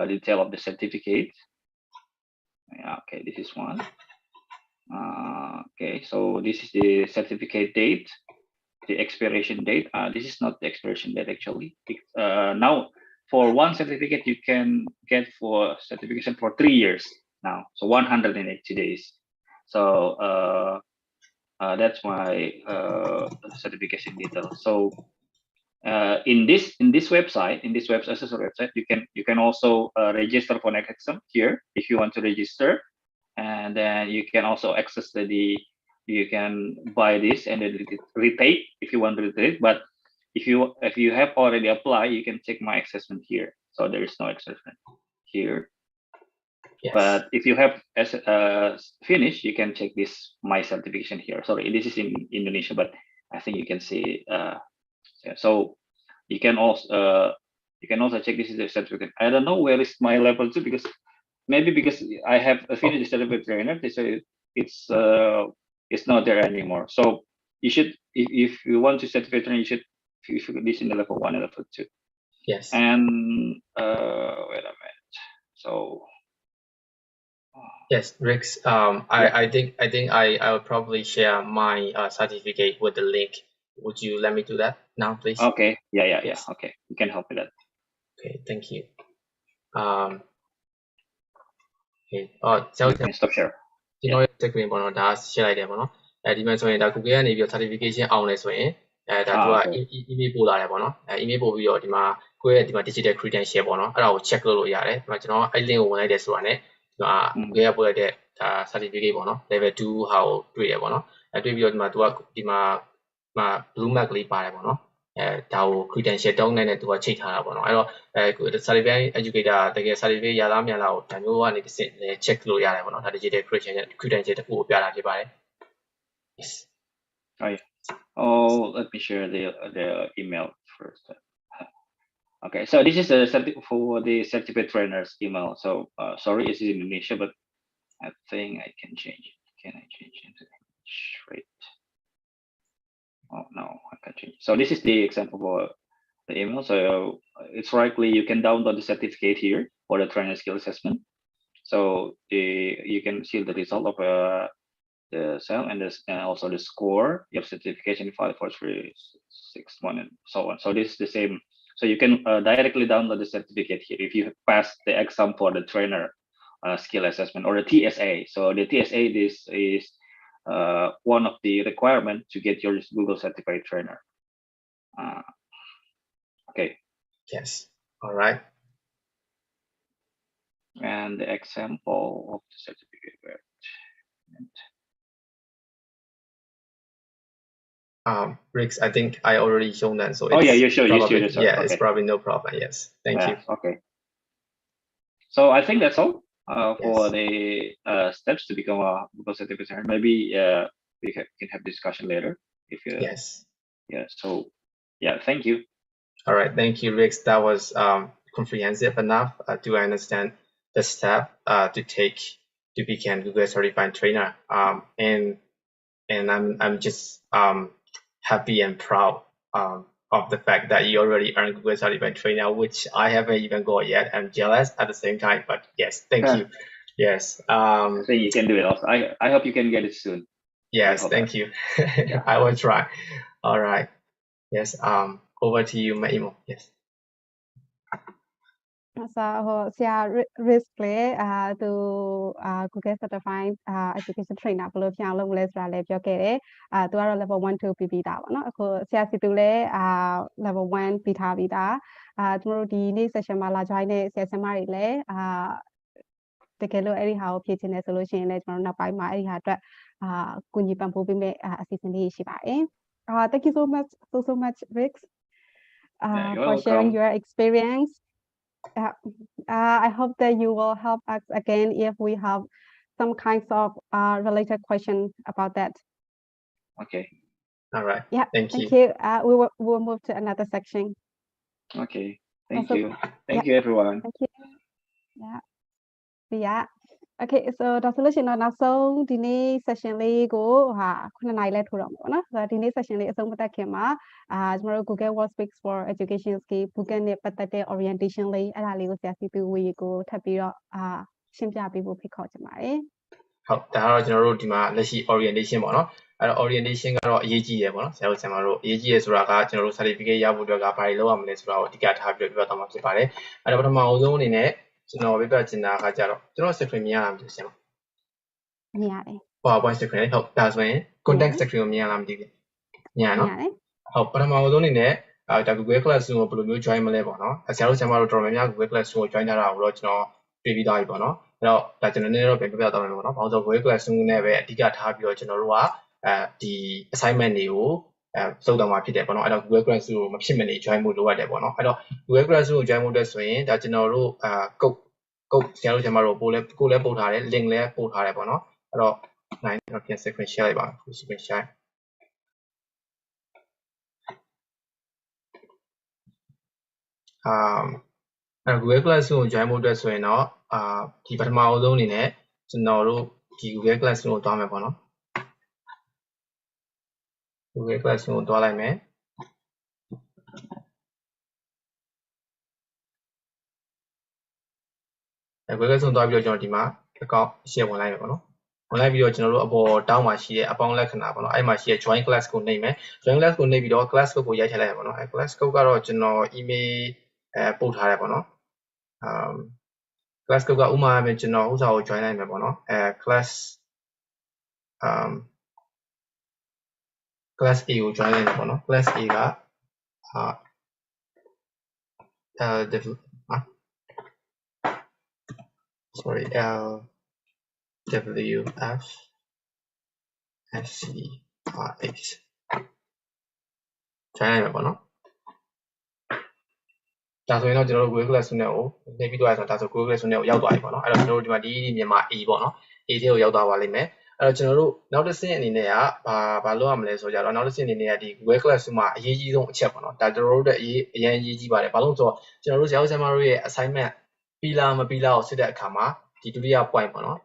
detail of the certificate. Yeah, okay, this is one. Okay, so this is the certificate date, the expiration date. This is not the expiration date actually. Now for one certificate you can get for certification for 3 years now, so 180 days. So that's my certification detail. So in this website, assessor website, you can also register for next exam here if you want to register, and then you can also access you can buy this and then retake if you want to retake. But if you have already applied, you can check my assessment here. So there is no assessment here. Yes. But if you have finished, you can check this my certification here. Sorry, this is in Indonesia, but I think you can see. So you can also check this is the certificate. I don't know where is my level 2 because I have finished the certificate trainer. So it's not there anymore. So you should, if you want to certificate trainer, you should this in the level 1 and level 2. Yes. And wait a minute. So yes, Rick. I think I will probably share my certificate with the link. Would you let me do that now, please? Okay. Yeah. Okay, you can help with that. Okay, thank you. Okay. You can stop share. ကျွန်တော်ရဲ့ screen ပေါ့နော်ဒါ share လိုက်တယ်ပေါ့နော်ဒီမှာဆိုရင်ဒါ Google ကနေပြီး certification အောင်လဲဆိုရင်ဒါသူက email ပို့လာတယ်ပေါ့နော် email ပို့ပြီးတော့ဒီမှာကိုယ့်ရဲ့ဒီမှာ digital credential ပေါ့နော်အဲ့ဒါကို check လုပ်လို့ရတယ်ဒီမှာကျွန်တော်အဲ့ link ကိုဝင်လိုက်တယ်ဆိုတာနဲ့ဒီမှာ Google ကပို့လိုက်တဲ့ဒါ certificate ပေါ့နော် level 2 ဟာကိုတွေ့ရပေါ့နော်တွေ့ပြီးတော့ဒီမှာသူကဒီမှာ blue mark လေးပါတယ်ပေါ့နော်ဒါကို credential တုံးနဲ့သူကချိန်ထားတာပေါ့နော်အဲ့တော့certified educator တကယ် certificate ရလားမရလားကိုဒါမျိုးကနေတစ်ဆင့် check လုပ်ရတယ်ပေါ့နော်ဒါ digital credential တစ်ခုကိုပြတာဖြစ်ပါတယ် Yes. Oh, let me share the email first. Okay, so this is for the certificate trainers email. So sorry, it's in Indonesia, but I think I can change it. Can I change it to English? Right. Oh no, I can't change. So this is the example for the email. So it's likely you can download the certificate here for the trainer skill assessment. So you can see the result of the cell and also the score, your certification file for 361 and so on. So this is the same. So you can directly download the certificate here if you pass the exam for the trainer skill assessment or the TSA. So the TSA this is one of the requirements to get your Google certified trainer. Okay. Yes. All right. And the example of the certificate. Riggs, I think I already shown that, so Oh it's yeah, you show probably, it. yeah, Okay. it's probably no problem. Yes, thank you. Okay. So I think that's all for Yes. the steps to become a Google certificate trainer. Maybe we can have discussion later if you. Yes. Yeah. So yeah, thank you. All right, thank you, Riggs. That was comprehensive enough to understand the step to take to become Google certified trainer. And I'm just happy and proud of the fact that you already earned Google certified trainer, which I haven't even got yet. I'm jealous at the same time, but yes, thank you. Yes. I think you can do it also. I hope you can get it soon. Yes, thank you. Yeah. I will try. All right. Yes. Over to you, Maimo. Yes. So ဆရာ risk လေသူGoogle certified education trainer ဘယ်လိုဖြစ်အောင်လုပ်မလဲဆိုတာလည်းပြောခဲ့တယ်သူကတော့ level 1 2ပြီးပြီးသားပေါ့နော်အခုဆရာစီသူလည်းlevel 1ပြီးထားပြီးသားကျွန်တော်တို့ဒီနေ့ session မှာလာ join တဲ့ဆရာဆရာမတွေလည်းတကယ်လို့အဲ့ဒီဟာကိုဖြည့်ချင်တယ်ဆိုလို့ရှိရင်လည်းကျွန်တော်နောက်ပိုင်းမှာအဲ့ဒီဟာအတွက်ကူညီပံ့ပိုးပေးမယ့်အစီအစဉ်လေးရှိပါတယ် Thank you so much Rick for sharing your experience I hope that you will help us again if we have some kinds of related question about that. Okay. All right. Yeah. Thank you. We will move to another section. Okay. Thank you. Thank you, everyone. Thank you. Yeah. Okay. So ဒါဆိုလို့ရှိရင်တော့နောက်ဆုံးဒီနေ့ session လေးကို9နာရီလဲထိုးတော့မှာပေါ့နော်ဆိုတော့ဒီနေ့ session လေးအဆုံးမသတ်ခင်မှာကျွန်တော်တို့ Google Workspace for Education Skill Bootcamp နဲ့ပတ်သက်တဲ့ orientation လေးအဲ့ဒါလေးကိုဆရာစီသူဝေကိုထပ်ပြီးတော့ရှင်းပြပေးဖို့ဖိတ်ခေါ်ချင်ပါတယ်ဟုတ်ဒါကတော့ကျွန်တော်တို့ဒီမှာလက်ရှိ orientation ပေါ့နော်အဲ့တော့ orientation ကတော့အရေးကြီးတယ်ပေါ့နော်ဆရာတို့ဆရာမတို့အရေးကြီးရဆိုတာကကျွန်တော်တို့ certificate ရဖို့အတွက်ကဘာတွေလုပ်ရမလဲဆိုတာကိုအဓိကထားပြီးတော့ပြောသွားမှာဖြစ်ပါတယ်အဲ့တော့ပထမအဆုံးအနေနဲ့ကျွန်တော်ပြပြချင်တာကကြတော့ကျွန်တော် screen မြင်ရလားမသိဘူးဆရာမမြင်ရတယ် PowerPoint screen ဟုတ်ဒါဆိုရင် contact screen ကိုမြင်ရလားမသိဘူးမြင်ရနော်ဟုတ်ပထမဆုံးအနေနဲ့ဒါ Google Classroom ကိုဘယ်လိုမျိုး join မလဲပေါ့နော်ဆရာတို့ဆရာမတို့တော်တော်များများ Google Classroom ကို join ထားတာကိုတော့ကျွန်တော်တွေ့ပြီးသားပြီပေါ့နော်အဲ့တော့ဒါကျွန်တော်နည်းနည်းတော့ပြန်ပြပြသွားမယ်ပေါ့နော်ဘာလို့ဆို Google Classroom နဲ့ပဲအဓိကထားပြီးတော့ကျွန်တော်တို့ကဒီ assignment တွေကိုစုပ်တော့မှာဖြစ်တယ်ပေါ့နော်အဲ့တော့ Google Classroom ကိုမဖြစ်မနေ join ဖို့လိုအပ်တယ်ပေါ့နော်အဲ့တော့ Google Classroom ကို join ဖို့အတွက်ဆိုရင်ဒါကျွန်တော်တို့ကုတ်ဆရာတို့ဆရာမတို့ကိုလည်းပို့ထားတယ် link လည်းပို့ထားတယ်ပေါ့နော်အဲ့တော့နိုင်တော့ပြန် screen share လိုက်ပါမယ် screen share Google Classroom ကို join ဖို့အတွက်ဆိုရင်တော့ဒီပထမအဆုံးအနေနဲ့ကျွန်တော်တို့ဒီ Google Classroom ကိုတွားမယ်ပေါ့နော် Google Classroom ကိုတွားလိုက်မယ်Google Classroom တွားပြီးတော့ကျွန်တော်ဒီမှာ account share ဝင်လိုက်မယ်ပေါ့နော်ဝင်လိုက်ပြီးတော့ကျွန်တော်တို့အပေါ်တောင်းမှာရှိတဲ့အပေါင်းလက္ခဏာပေါ့နော်အဲ့မှာရှိတဲ့ join class ကိုနှိပ်မယ် join class ကိုနှိပ်ပြီးတော့ class code ကိုရိုက်ထည့်လိုက်ရပါတော့အဲ့ class code ကတော့ကျွန်တော် email ပို့ထားတယ်ပေါ့နော်class code ကဥမာပဲကျွန်တော်ဥစားကို join လိုက်မယ်ပေါ့နော်class class A ကို join လိုက်မယ်ပေါ့နော် class A ကsorry LWF SCRH join လိုက်မယ်ပေါ့နော်ဒါဆိုရင်တော့ကျွန်တော်တို့ Google Classroom နဲ့ကိုနှိပ်ပြီးတော့ဒါဆို Google Classroom နဲ့ကိုရောက်သွားပြီပေါ့နော်အဲ့တော့ကျွန်တော်တို့ဒီမှာဒီမြန်မာ A ပေါ့နော် A ထဲကိုရောက်သွားပါလိမ့်မယ်အဲ့တော့ကျွန်တော်တို့နောက်တစ်ဆင့်အနေနဲ့ကဘာလုပ်ရမလဲဆိုကြတော့နောက်တစ်ဆင့်အနေနဲ့ကဒီ Google Classroom မှာအရေးကြီးဆုံးအချက်ပေါ့နော်ဒါကျွန်တော်တို့အရင်အရေးကြီးပါတယ်ဘာလို့ဆိုတော့ကျွန်တော်တို့ဆရာဆရာမတို့ရဲ့ assignment ပြီးလားမပြီးလားကိုစစ်တဲ့အခါမှာဒီဒုတိယ point ပေါ့နော်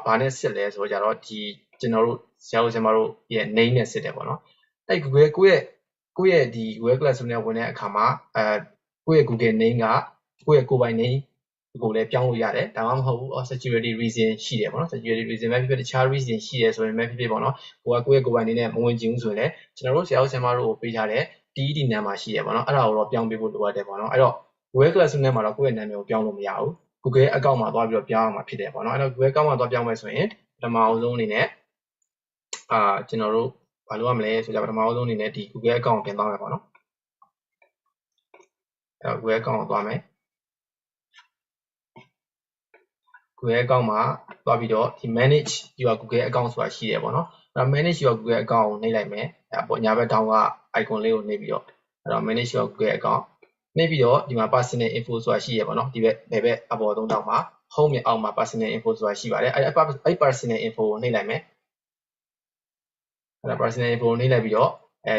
ဘာနဲ့စစ်လဲဆိုကြတော့ဒီကျွန်တော်တို့ဆရာဆရာမတို့ရဲ့ name နဲ့စစ်တယ်ပေါ့နော်အဲ့ Google ကိုယ့် ကိုယ့်ရဲ့ဒီ Google Classroom နဲ့ဝင်တဲ့အခါမှာကိုယ့်ရဲ့ Google name ကကိုယ့်ရဲ့ကိုယ်ပိုင် name ကိုလည်းပြောင်းလို့ရတယ်ဒါမှမဟုတ်ဘူး security reason ရှိတယ်ပေါ့နော် security reason ပဲဖြစ်ဖြစ်တခြား reason ရှိတယ်ဆိုရင်ပဲဖြစ်ဖြစ်ပေါ့နော်ကိုယ်ရဲ့ကိုယ်ပိုင် name နဲ့မဝင်ချင်ဘူးဆိုရင်လည်းကျွန်တော်တို့ဆရာတို့ဆရာမတို့ကိုပေးထားတဲ့ TED နာမည်ရှိတယ်ပေါ့နော်အဲ့ဒါကိုတော့ပြောင်းပေးဖို့လိုအပ်တယ်ပေါ့နော်အဲ့တော့ Google Classroom နဲ့မှာတော့ကိုယ့်ရဲ့နာမည်ကိုပြောင်းလို့မရဘူး Google account မှာသွားပြီးတော့ပြောင်းအောင်မှာဖြစ်တယ်ပေါ့နော်အဲ့တော့ Google account မှာသွားပြောင်းမယ်ဆိုရင်ပထမအောင်ဆုံးအနေနဲ့ကျွန်တော်တို့ဘာလုပ်ရမလဲဆိုကြပထမအောင်ဆုံးအနေနဲ့ဒီ Google account ကိုပြန်သွားမယ်ပေါ့နော်အဲ့တော့ Google account ကိုသွားမယ် Google account မှာသွားပြီးတော့ဒီ manage your Google account ဆိုတာရှိတယ်ပေါ့နော်အဲ့တော့ manage your Google account ကိုနှိပ်လိုက်မယ်အဲ့ပေါ့ညာဘက်ထောင်းက icon လေးကိုနှိပ်ပြီးတော့အဲ့တော့ manage your Google account နှိပ်ပြီးတော့ဒီမှာ personal info ဆိုတာရှိရပေါ့နော်ဒီဘက်ဘယ်ဘက်အပေါ်သုံးတောက်မှာ home ရဲ့အောက်မှာ personal info ဆိုတာရှိပါတယ်အဲ့ personal info ကိုနှိပ်လိုက်မယ်အဲ့ဒါ personal info ကိုနှိပ်လိုက်ပြီးတော့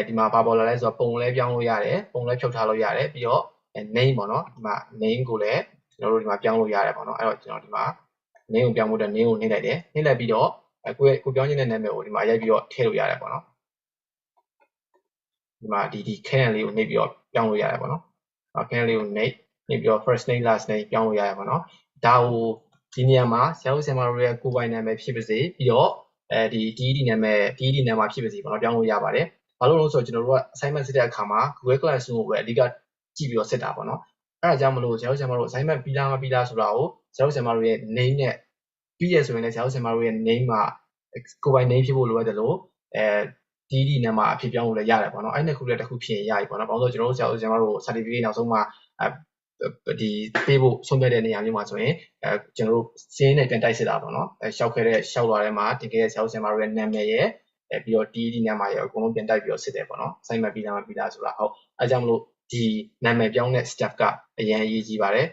ဒီမှာဘာပေါ်လာလဲဆိုတော့ပုံလဲပြောင်းလို့ရတယ်ပုံလဲဖြုတ်ထားလို့ရတယ်ပြီးတော့ name ပေါ့နော်ဒီမှာ name ကိုလည်းကျွန်တော်တို့ဒီမှာပြောင်းလို့ရတယ်ပေါ့နော်အဲ့တော့ကျွန်တော်ဒီမှာ name ကိုပြောင်းဖို့အတွက် name ကိုနှိပ်လိုက်တယ်နှိပ်လိုက်ပြီးတော့ကိုပြောင်းခြင်းတဲ့နာမည်ကိုဒီမှာရိုက်ပြီးတော့ထည့်လို့ရတယ်ပေါ့နော်ဒီမှာဒီ can လေးကိုနှိပ်ပြီးတော့ပြောင်းလို့ရတယ်ပေါ့နော်can လေးကိုနှိပ်ပြီးတော့ first name last name ပြောင်းလို့ရတယ်ပေါ့နော်ဒါကိုဒီနေရာမှာဆရာတို့ဆရာမတို့ရဲ့ကိုယ်ပိုင်နာမည်ဖြစ်ပါစေပြီးတော့ဒီ TED နာမည်ဖြစ်ပါစေပေါ့နော်ပြောင်းလို့ရပါတယ်ဘာလို့လဲဆိုတော့ကျွန်တော်တို့က assignment စစ်တဲ့အခါမှာ Google Classroom ကိုပဲအဓိကကြည့်ပြီးတော့စစ်တာပေါ့နော်အဲ့ဒါကြောင့်မလို့ဆရာတို့ဆရာမတို့ assignment ပြီးလားမပြီးလားဆိုတာကိုဆရာတို့ဆရာမတို့ရဲ့ name နဲ့ပြီးရဆိုရင်လည်းဆရာတို့ဆရာမတို့ရဲ့ name မှာကိုယ်ပိုင် name ဖြစ်ဖို့လိုအပ်တယ်လို့TED နာမည်အဖြစ်ပြောင်းလို့လည်းရတယ်ပေါ့နော်အဲ့နှစ်ခုလည်းတစ်ခုဖြစ်ရင်ရပြီပေါ့နော်ဘာလို့ဆိုတော့ကျွန်တော်တို့ဆရာတို့ certificate နောက်ဆုံးမှာဒီပေးဖို့ဆုံးဖြတ်တဲ့နေရာမျိုးမှာဆိုရင်ကျွန်တော်တို့စင်းနဲ့ပြန်တိုက်စစ်တာပေါ့နော်ရှောက်လာတဲ့မှာတင်ခဲ့တဲ့ဆရာတို့ဆရာမတို့ရဲ့နာမည်ရဲ့ပြီးတော့ TED နာမည်ရဲ့အကုန်လုံးပြန်တိုက်ပြီးတော့စစ်တယ်ပေါ့နော် assignment ပြီးလားမပြီးလားဆိုတာဟုတ်အဲကြောင့်မလို့ဒီနာမည်ပြောင်းတဲ့ step ကအရင်အရေးကြီးပါတယ်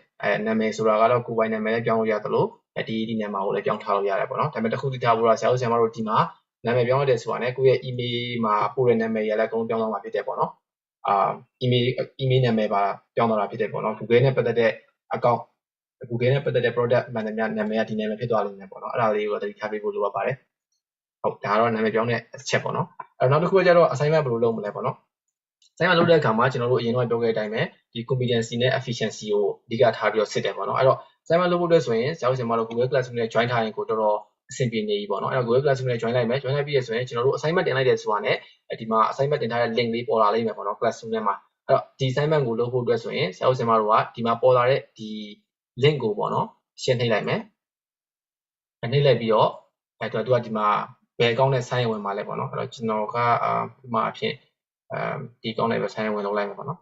နာမည်ဆိုတာကတော့ကိုယ်ပိုင်နာမည်လည်းပြောင်းလို့ရတယ်လို့ TED နာမည်ကိုလည်းပြောင်းထားလို့ရတယ်ပေါ့နော်ဒါပေမဲ့တစ်ခုသိထားဖို့တော့ဆရာတို့ဆရာမတို့ဒီမှာနာမည်ပြောင်းရတယ်ဆိုတာနဲ့ကိုယ့်ရဲ့ email မှာပို့တဲ့နာမည်ရလည်းအကုန်လုံးပြောင်းသွားမှာဖြစ်တယ်ပေါ့နော်email နာမည်ပါပြောင်းသွားတာဖြစ်တယ်ပေါ့နော် Google နဲ့ပတ်သက်တဲ့ account Google နဲ့ပတ်သက်တဲ့ product မှန်သမျှနာမည်ကဒီနာမည်ဖြစ်သွားလိမ့်မယ်ပေါ့နော်အဲ့ဒါလေးကိုသတိထားပေးဖို့လိုအပ်ပါတယ်ဟုတ်ဒါကတော့နာမည်ပြောင်းတဲ့အချက်ပေါ့နော်အဲ့နောက်တစ်ခုကကျတော့ assignment ဘယ်လိုလုပ်မလဲပေါ့နော် assignment လုပ်တဲ့အခါမှာကျွန်တော်တို့အရင်ကပြောခဲ့တဲ့အတိုင်းပဲဒီ competency နဲ့ efficiency ကိုအဓိကထားပြီးတော့စစ်တယ်ပေါ့နော်အဲ့တော့ assignment လုပ်ဖို့အတွက်ဆိုရင်ဆရာတို့ဆရာမတို့ Google Classroom နဲ့ join ထားရင်ကိုတော်တော်အဆင်ပြေနေပြီပေါ့နော်အဲ့တော့ Google Classroom နဲ့ join လိုက်မယ် join လိုက်ပြီးရဆိုရင်ကျွန်တော်တို့ assignment တင်လိုက်တယ်ဆိုတာနဲ့ဒီမှာ assignment တင်ထားတဲ့ link လေးပေါ်လာလိမ့်မယ်ပေါ့နော် Classroom ထဲမှာအဲ့တော့ဒီ assignment ကိုလုပ်ဖို့အတွက်ဆိုရင်ဆရာတို့ဆရာမတို့ကဒီမှာပေါ်လာတဲ့ဒီ link ကိုပေါ့နော်ရှင်းနှိပ်လိုက်မယ်နှိပ်လိုက်ပြီးတော့သူကဒီမှာဘယ်အကောင့်နဲ့ sign ဝင်มาလဲပေါ့နော်အဲ့တော့ကျွန်တော်ကဒီမှာအဖြစ်ဒီအကောင့်နဲ့ပဲ sign ဝင်လုပ်လိုက်မယ်ပေါ့နော်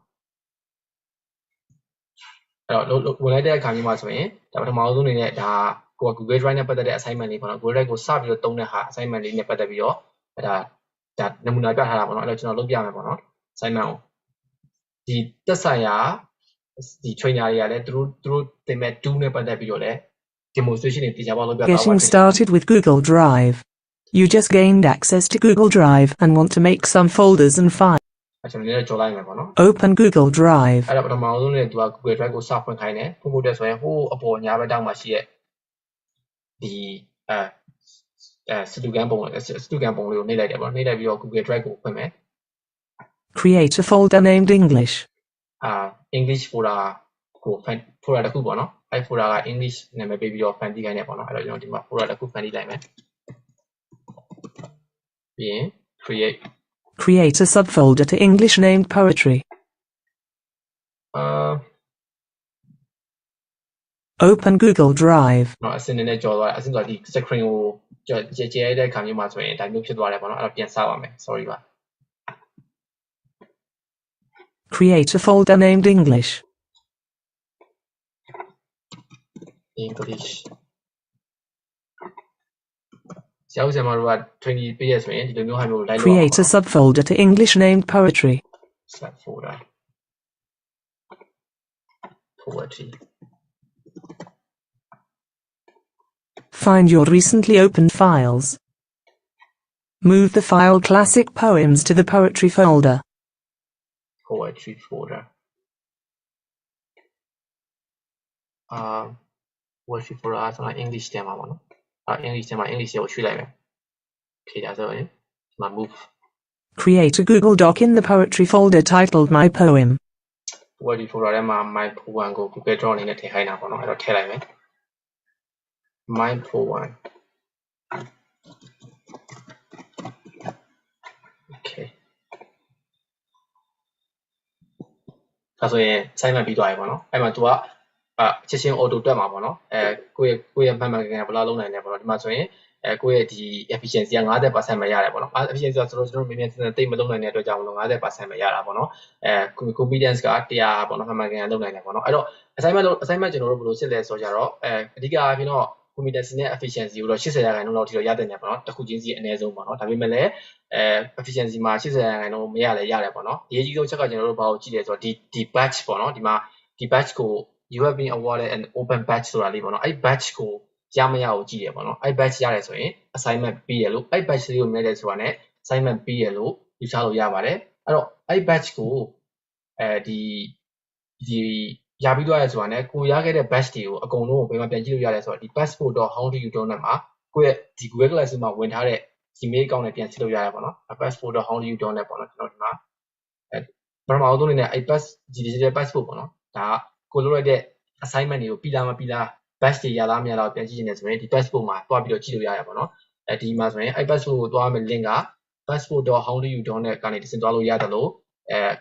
အဲ့တော့ဝင်လိုက်တဲ့အခါမျိုးမှာဆိုရင်ဒါပထမဆုံးအနေနဲ့ဒါကိုက Google Drive နဲ့ပတ်သက်တဲ့ assignment လေးပေါ့နော် Google Drive ကိုစပြီးတော့တုံးတဲ့ဟာ assignment လေးနဲ့ပတ်သက်ပြီးတော့ဒါနမူနာပြထားတာပေါ့နော်အဲ့တော့ကျွန်တော်လုပ်ပြမယ်ပေါ့နော် assignment ကိုဒီသက်ဆိုင်ရာဒီ trainer တွေကလည်းသူတို့တင်မဲ့ tool နဲ့ပတ်သက်ပြီးတော့လည်း demonstration တွေတရားပေါ်လုပ်ပြသွားပါ Getting started with Google Drive. You just gained access to Google Drive and want to make some folders and files. ကျွန်တော်လည်းကြော်လိုက်မယ်ပေါ့နော် Open Google Drive. အဲ့ဒါပထမဆုံးနဲ့သူက Google Drive ကိုစဖွင့်ခိုင်းတယ်ဖွင့်ဖို့အတွက်ဆိုရင်ဟိုအပေါ်ညာဘက်တောက်မှာရှိတဲ့ဒီစတူကန်ပုံလေးကိုနှိပ်လိုက်တယ်ပေါ့နှိပ်လိုက်ပြီးတော့ Google Drive ကိုဖွင့်မယ် Create a folder named English. English folder ကို folder တစ်ခုပေါ့နော်အဲ့ folder က English နာမည်ပေးပြီးတော့ fan တီးခိုင်းတယ်ပေါ့နော်အဲ့တော့ကျွန်တော်ဒီမှာ folder တစ်ခု fan တီးလိုက်မယ်ပြီးရင် Create a subfolder to English named Poetry. Open Google Drive. နော်အစင်းနဲ့ကြော်သွားတယ်အစင်းဆိုတာဒီ screen ကိုကြဲရတဲ့ခါမျိုးမှာဆိုရင်ဒါမျိုးဖြစ်သွားတယ်ပေါ့နော်အဲ့တော့ပြန်စပါမယ် sorry ပါ Create a folder named English.ဆရာဦးဆရာမတို့က training ပေးရဆိုရင်ဒီလိုမျိုးဟာမျိုးလိုက်လို့ Create a subfolder to English named Poetry. subfolder poetry. Find your recently opened files. Move the file Classic Poems to the Poetry folder. Poetry folder. Poetry folder ဆိုတာ English ထဲမှာပေါ့နော်English ထဲမှာ English ကိုရွှေ့လိုက်မယ်ဖြေတာဆိုရင်ဒီမှာ move Create a Google Doc in the Poetry folder titled My Poem. Poetry folder my poem go Google Draw အနေနဲ့ထည့်ခိုင်းတာပေါ့နော်အဲ့တော့ထည့်လိုက်မယ် My poem Okay ဒါဆိုရင် assignment ပြီးသွားပြီပေါ့နော်အဲ့မှာ तू ကချက်ချင်း auto တွက်မှာပေါ့နော်ကိုယ့်ရဲ့မှတ်မှန်ကန်ကန်ဘယ်လောက်လုံးနိုင်လဲပေါ့နော်ဒီမှာဆိုရင်ကိုယ့်ရဲ့ဒီ efficiency က 50% ပဲရတယ်ပေါ့နော် efficiency ဆိုတော့ကျွန်တော်မြန်မြန်တိတ်မလုံးနိုင်တဲ့အတွက်ကြောင့်မလို့ 50% ပဲရတာပေါ့နော်competence က100ပေါ့နော်မှန်မှန်ကန်ကန်လုံးနိုင်တယ်ပေါ့နော်အဲ့တော့ assignment ကျွန်တော်တို့ဘယ်လိုစစ်လဲဆိုကြတော့အဓိကအားဖြင့်တော့ competence နဲ့ efficiency ကိုတော့ 80% လောက်ထိတော့ရတဲ့နေပေါ့နော်တစ်ခုချင်းစီအနည်းဆုံးပေါ့နော်ဒါပေမဲ့လည်းefficiency မှာ 80% မရလဲရတယ်ပေါ့နော်အရေးကြီးဆုံးချက်ကကျွန်တော်တို့ဘာကိုကြည့်လဲဆိုတော့ဒီ batch ပေါ့နော်ဒီမှာဒီ batch ကိုyou have been awarded an open batch ဆိုတာလေးပေါ့နော်အဲ့ batch ကိုရမရကိုကြည့်ရပေါ့နော်အဲ့ batch ရတယ်ဆိုရင် assignment ပြီးရလို့အဲ့ batch လေးကိုမြင်တယ်ဆိုတာနဲ့ assignment ပြီးရလို့ယူဆလို့ရပါတယ်အဲ့တော့အဲ့ batch ကိုဒီရပြီးသွားရဆိုတာနဲ့ကိုရခဲ့တဲ့ batch တွေကိုအကုန်လုံးကိုဘယ်မှာပြန်ကြည့်လို့ရလဲဆိုတော့ဒီ passport.howdoyoudownload နဲ့မှာကိုယ့်ရဲ့ဒီ Google Classroom မှာဝင်ထားတဲ့ Gmail account နဲ့ပြန်ကြည့်လို့ရတယ်ပေါ့နော် passport.howdoyoudownload ပေါ့နော်ကျွန်တော်ဒီမှာပထမဆုံးအနေနဲ့အဲ့ digital passport ပေါ့နော်ဒါကိုလုပ်လိုက်တဲ့ assignment တွေကိုပြီးလားမပြီးလား batch တွေရလားမရလားပြန်ကြည့်နေတယ်ဆိုရင်ဒီ passport မှာတွားပြီးတော့ကြည့်လို့ရတယ်ပေါ့နော်ဒီမှာဆိုရင်အဲ့ passport ကိုတွားမယ် link က passport.howdoyoudownload ကနေတစ်ဆင့်တွားလို့ရတယ်လို့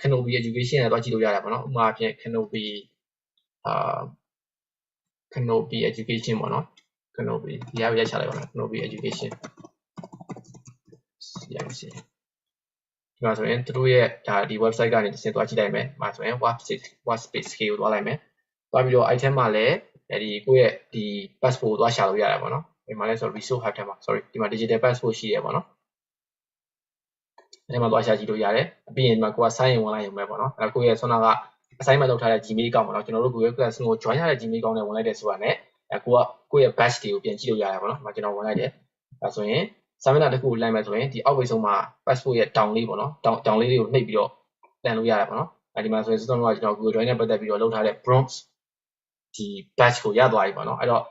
Keynote education နဲ့တွားကြည့်လို့ရတယ်ပေါ့နော်ဥပမာအဖြစ် Keynote Keynote education ပေါ့နော် Keynote ဒီရချလိုက်ပါမယ် Keynote education ဒီမှာဆိုရင်တို့ရဲ့ဒါဒီ website ကနေတစ်ဆင့်တွားကြည့်လိုက်မယ်ဒီမှာဆိုရင် Workspace ကိုတွားလိုက်မယ်တွားပြီးတော့ item မှာလည်းဒီကိုယ့်ရဲ့ဒီ passport ကိုတွားရှာလို့ရတယ်ပေါ့နော်ဒီမှာလည်းဆို resource hub ထဲမှာ sorry ဒီမှာ digital passport ရှိရပေါ့နော်အဲ့မှာတွားရှာကြည့်လို့ရတယ်ပြီးရင်ဒီမှာကိုက sign in ဝင်လိုက်ရုံပဲပေါ့နော်အဲ့ကိုယ့်ရဲ့ဆွမ်းနာက assignment လုပ်ထားတဲ့ Gmail account ပေါ့နော်ကျွန်တော်တို့ Google Classroom ကို join ရတဲ့ Gmail account နဲ့ဝင်လိုက်တယ်ဆိုတာနဲ့ကိုကကိုယ့်ရဲ့ batch တွေကိုပြန်ကြည့်လို့ရတယ်ပေါ့နော်ဒီမှာကျွန်တော်ဝင်လိုက်တယ်ဒါဆိုရင် စာမျက်နှာတစ်ခုကိုလိုက်မယ်ဆိုရင်ဒီအောက်ဘက်ဆုံးမှာ passport ရဲ့ down လေးပေါ့နော် down လေးတွေကိုနှိပ်ပြီးတော့တန်လို့ရတယ်ပေါ့နော်ဒီမှာဆိုရင်စတုံးကကျွန်တော် Google Drive နဲ့ပတ်သက်ပြီးတော့လုပ်ထားတဲ့ bronze ဒီ batch ကိုရသွားပြီပေါ့နော်အဲ့တော့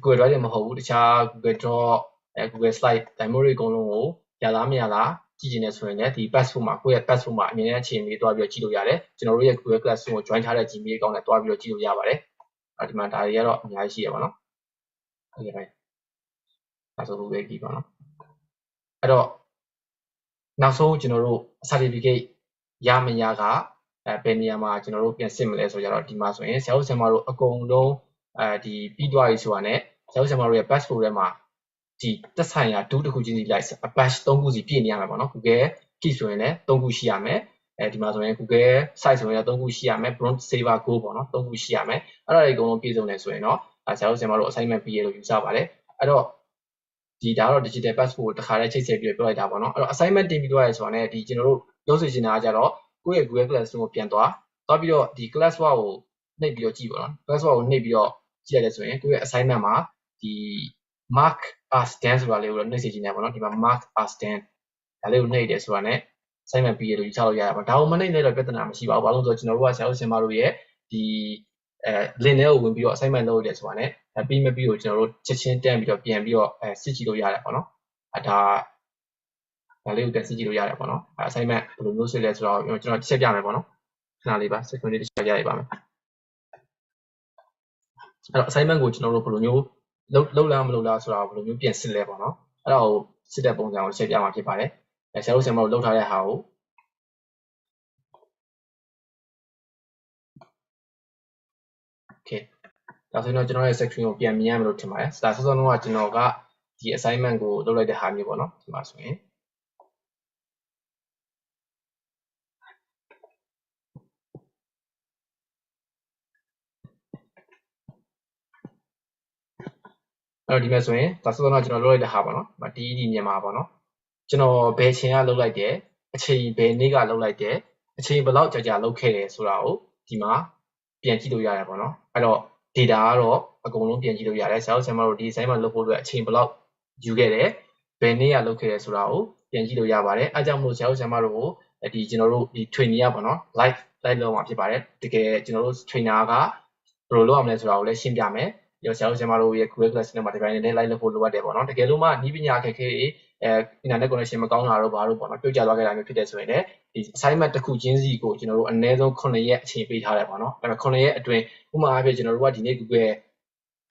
Google Drive နဲ့မဟုတ်ဘူးတခြား Google Draw Google Slide ဒါမျိုးတွေအကုန်လုံးကိုရလားမရလားကြည့်နေဆိုရင်လည်းဒီ passport မှာကိုယ့်ရဲ့ passport မှာအမြင်နဲ့အခြေအနေတွားပြီးတော့ကြည့်လို့ရတယ်ကျွန်တော်တို့ရဲ့ Google Classroom ကို join ထားတဲ့ Gmail account နဲ့တွားပြီးတော့ကြည့်လို့ရပါတယ်ဒီမှာဒါတွေကတော့အများကြီးရှိရပါတော့ဟုတ်ကဲ့ဒါဆို Google Key ပေါ့နော်အဲ့တော့နောက်ဆုံးကျွန်တော်တို့ certificate ရမရကဘယ်နေရာမှာကျွန်တော်တို့ပြန်စစ်မလဲဆိုကြတော့ဒီမှာဆိုရင်ဆရာတို့ဆရာမတို့အကုန်လုံးဒီပြီးသွားပြီဆိုတာနဲ့ဆရာတို့ဆရာမတို့ရဲ့ passport ထဲမှာဒီသက်ဆိုင်ရာဒုတစ်ခုချင်းစီလိုက် batch 3ခုစီပြည့်နေရမှာပေါ့နော် Google Keep ဆိုရင်လည်း3ခုရှိရမယ်ဒီမှာဆိုရင် Google Site ဆိုရင်လည်း3ခုရှိရမယ် Bronze Saver Go ပေါ့နော်3ခုရှိရမယ်အဲ့ဒါတွေအကုန်လုံးပြည့်စုံနေဆိုရင်တော့ဆရာတို့ဆရာမတို့ assignment ပြီးရလို့ယူဆပါတယ်အဲ့တော့ဒီဒါကတော့ digital passport ကိုတစ်ခါတည်းချိတ်ဆက်ပြီးပြောလိုက်တာပေါ့နော်အဲ့တော့ assignment တင်ပြီးသွားရဆိုတော့ねဒီကျွန်တော်တို့လုပ်စီချင်တာကကြတော့ကိုယ့်ရဲ့ Google Classroom ကိုပြန်သွားပြီးတော့ဒီ class 1ကိုနှိပ်ပြီးတော့ကြည့်ပါတော့ class 1ကိုနှိပ်ပြီးတော့ကြည့်ရတယ်ဆိုရင်ကိုယ့်ရဲ့ assignment မှာဒီ mark as done ဆိုတာလေးကိုတော့နှိပ်စီချင်တယ်ပေါ့နော်ဒီမှာ mark as done ဒါလေးကိုနှိပ်တယ်ဆိုတာနဲ့ assignment ပြီးရလို့ယူဆလို့ရတာပေါ့ဒါကိုမနှိပ်လည်းတော့ပြဿနာမရှိပါဘူးဘာလို့လဲဆိုတော့ကျွန်တော်တို့ကဆရာတို့ဆင်မတို့ရဲ့ဒီ link ထဲကိုဝင်ပြီးတော့ assignment လုပ်ရတယ်ဆိုတာနဲ့ပြီးမပြီးကိုကျွန်တော်တို့ချက်ချင်းတန်းပြီးတော့ပြန်ပြီးတော့စစ်ကြည့်လို့ရတယ်ပေါ့နော်ဒါလေးကိုပြန်စစ်ကြည့်လို့ရတယ်ပေါ့နော်assignment ဘယ်လိုမျိုးစစ်လဲဆိုတော့ကျွန်တော်တစ်ချက်ပြမယ်ပေါ့နော်ခဏလေးပါ second လေးတစ်ချက်ပြရပါမယ်အဲ့တော့ assignment ကိုကျွန်တော်တို့ဘယ်လိုမျိုးလုပ်လားမလုပ်လားဆိုတာကိုဘယ်လိုမျိုးပြန်စစ်လဲပေါ့နော်အဲ့ဒါကိုစစ်တဲ့ပုံစံကိုတစ်ချက်ပြမှာဖြစ်ပါတယ်ဆရာတို့ဆရာမတို့လုပ်ထားတဲ့ဟာကိုOkay ဒါဆိုရင်တော့ကျွန်တော်ရဲ့ section ကိုပြန်မြင်ရမယ်လို့ထင်ပါတယ်ဒါစောစောကကျွန်တော်ကဒီ assignment ကိုလုပ်လိုက်တဲ့ဟာမျိုးပေါ့နော်ဒီမှာဆိုရင်အဲ့တော့ဒီမှာဆိုရင်ဒါစောစောကကျွန်တော်လုပ်လိုက်တဲ့ဟာပေါ့နော်ဒီမြန်မာပေါ့နော်ကျွန်တော်ဘယ်ချိန်ကလုပ်လိုက်တယ်အချိန်ဘယ်နေ့ကလုပ်လိုက်တယ်အချိန်ဘယ်လောက်ကြာလုပ်ခဲ့တယ်ဆိုတာကိုဒီမှာပြန်ကြည့်လို့ရတယ်ပေါ့နော်အဲ့တော့ data ကတော့အကုန်လုံးပြန်ကြည့်လို့ရတယ်ဆရာတို့ဆရာမတို့ဒီ assignment လုပ်ဖို့အတွက်အချိန်ဘယ်လောက်ယူခဲ့တယ်ဘယ်နေ့ကလုပ်ခဲ့တယ်ဆိုတာကိုပြန်ကြည့်လို့ရပါတယ်အဲကြောင့်မို့ဆရာတို့ဆရာမတို့ကိုဒီကျွန်တော်တို့ဒီ trainer ပေါ့နော် live လုပ်မှာဖြစ်ပါတယ်တကယ်ကျွန်တော်တို့ trainer ကဘယ်လိုလုပ်ရမလဲဆိုတာကိုလည်းရှင်းပြမယ်ပြီးတော့ဆရာတို့ဆရာမတို့ရဲ့ Google Classroom မှာဒီပိုင်းနဲ့ live လုပ်ဖို့လိုအပ်တယ်ပေါ့နော်တကယ်လို့မှဤပညာအခက်အခဲတွေ internet connection မကောင်းတာတော့ဘာလို့ပေါ့နော်ပြုတ်ကျသွားခဲ့တာမျိုးဖြစ်တဲ့ဆိုရင်လည်းဒီ assignment တစ်ခုချင်းစီကိုကျွန်တော်တို့အနည်းဆုံး9ရက်အချိန်ပေးထားတယ်ပေါ့နော်အဲ့တော့9ရက်အတွင်းဥပမာအားဖြင့်ကျွန်တော်တို့ကဒီနေ့ Google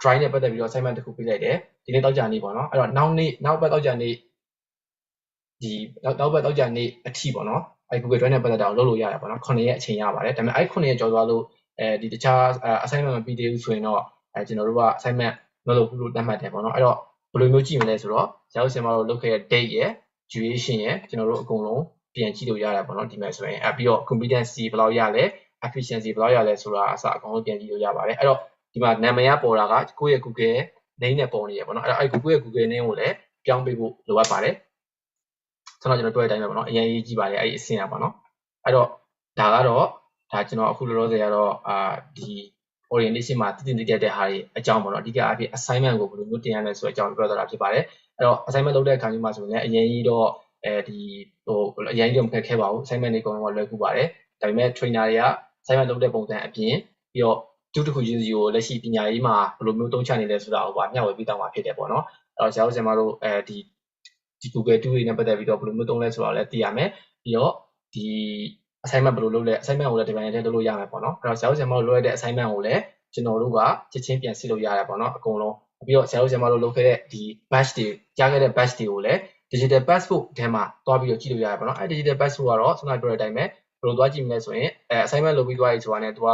Drive နဲ့ပတ်သက်ပြီးတော့ assignment တစ်ခုပေးလိုက်တယ်ဒီနေ့တောက်ကြနေ့ပေါ့နော်အဲ့တော့နောက်ပတ်တောက်ကြနေ့ဒီနောက်ပတ်တောက်ကြနေ့အထိပေါ့နော်အဲ့ Google Drive နဲ့ပတ်သက်တာကိုလုပ်လို့ရတယ်ပေါ့နော်9ရက်အချိန်ရပါတယ်ဒါပေမဲ့အဲ့9ရက်ကျော်သွားလို့ဒီတခြား assignment မပြီးသေးဘူးဆိုရင်တော့ကျွန်တော်တို့က assignment မလုပ်ဘူးလို့သတ်မှတ်တယ်ပေါ့နော်အဲ့တော့ဘယ်လိုမျိုးကြည့်မလဲဆိုတော့ဆရာတို့ဆင်မတို့လုပ်ခဲ့တဲ့ date ရယ် duration ရယ်ကျွန်တော်တို့အကုန်လုံးပြန်ကြည့်လို့ရတယ်ပေါ့နော်ဒီမှာဆိုရင်ပြီးတော့ competency ဘယ်လောက်ရလဲ efficiency ဘယ်လောက်ရလဲဆိုတာအစအကုန်လုံးပြန်ကြည့်လို့ရပါတယ်အဲ့တော့ဒီမှာနာမည်ကပေါ်တာကကိုယ့်ရဲ့ Google name နဲ့ပေါ်နေရပေါ့နော်အဲ့တော့ကိုယ့်ရဲ့ Google name ကိုလည်းပြောင်းပေးဖို့လိုအပ်ပါတယ်ကျွန်တော်တွေ့တဲ့အတိုင်းပဲပေါ့နော်အရင်ရေးကြည့်ပါလေအဲ့ဒီအဆင့်อ่ะပေါ့နော်အဲ့တော့ဒါကတော့ဒါကျွန်တော်အခုလောလောဆယ်ကတော့ဒီ orientation မှာတည်တည်တဲ့ဟာတွေအကြောင်းပေါ့နော်အဓိကအဖြစ် assignment ကိုဘယ်လိုမျိုးတင်ရမလဲဆိုတဲ့အကြောင်းပြောသွားတာဖြစ်ပါတယ်အဲ့တော့ assignment လုပ်တဲ့အခါမျိုးမှာဆိုရင်လည်းအရင်ကြီးတော့ဒီအရင်ကြီးတော့မခက်ခဲပါဘူး assignment တွေအကုန်လုံးလွယ်ကူပါတယ်ဒါပေမဲ့ trainer တွေက assignment လုပ်တဲ့ပုံစံအပြင်ပြီးတော့တူတစ်ခုချင်းစီကိုလက်ရှိပညာရေးမှာဘယ်လိုမျိုးသုံးချနေလဲဆိုတာကိုပါမျှဝေပေးတောင်းမှာဖြစ်တယ်ပေါ့နော်အဲ့တော့ဆရာတို့ဆရာမတို့ဒီ Google 2တွေနဲ့ပတ်သက်ပြီးတော့ဘယ်လိုမျိုးသုံးလဲဆိုတော့လည်းသိရမယ်ပြီးတော့ဒီ assignment ဘယ်လိုလုပ်လဲ assignment ကိုလည်းဒီပိုင်းနဲ့လုပ်လို့ရမယ်ပေါ့နော်အဲ့တော့ဆရာတို့ဆရာမတို့လုပ်ရတဲ့ assignment ကိုလည်းကျွန်တော်တို့ကချက်ချင်းပြန်စစ်လို့ရတယ်ပေါ့နော်အကုန်လုံးပြီးတော့ဆရာတို့ဆရာမတို့လုပ်ခဲ့တဲ့ဒီ batch တွေကြားခဲ့တဲ့ batch တွေကိုလည်း digital passport ထဲမှာတွားပြီးတော့ကြည့်လို့ရတယ်ပေါ့နော်အဲ့ digital passport ကတော့ခုနပြောတဲ့အတိုင်းပဲဘယ်လိုတွားကြည့်မလဲဆိုရင်assignment လုပ်ပြီးသွားပြီဆိုတာနဲ့သူက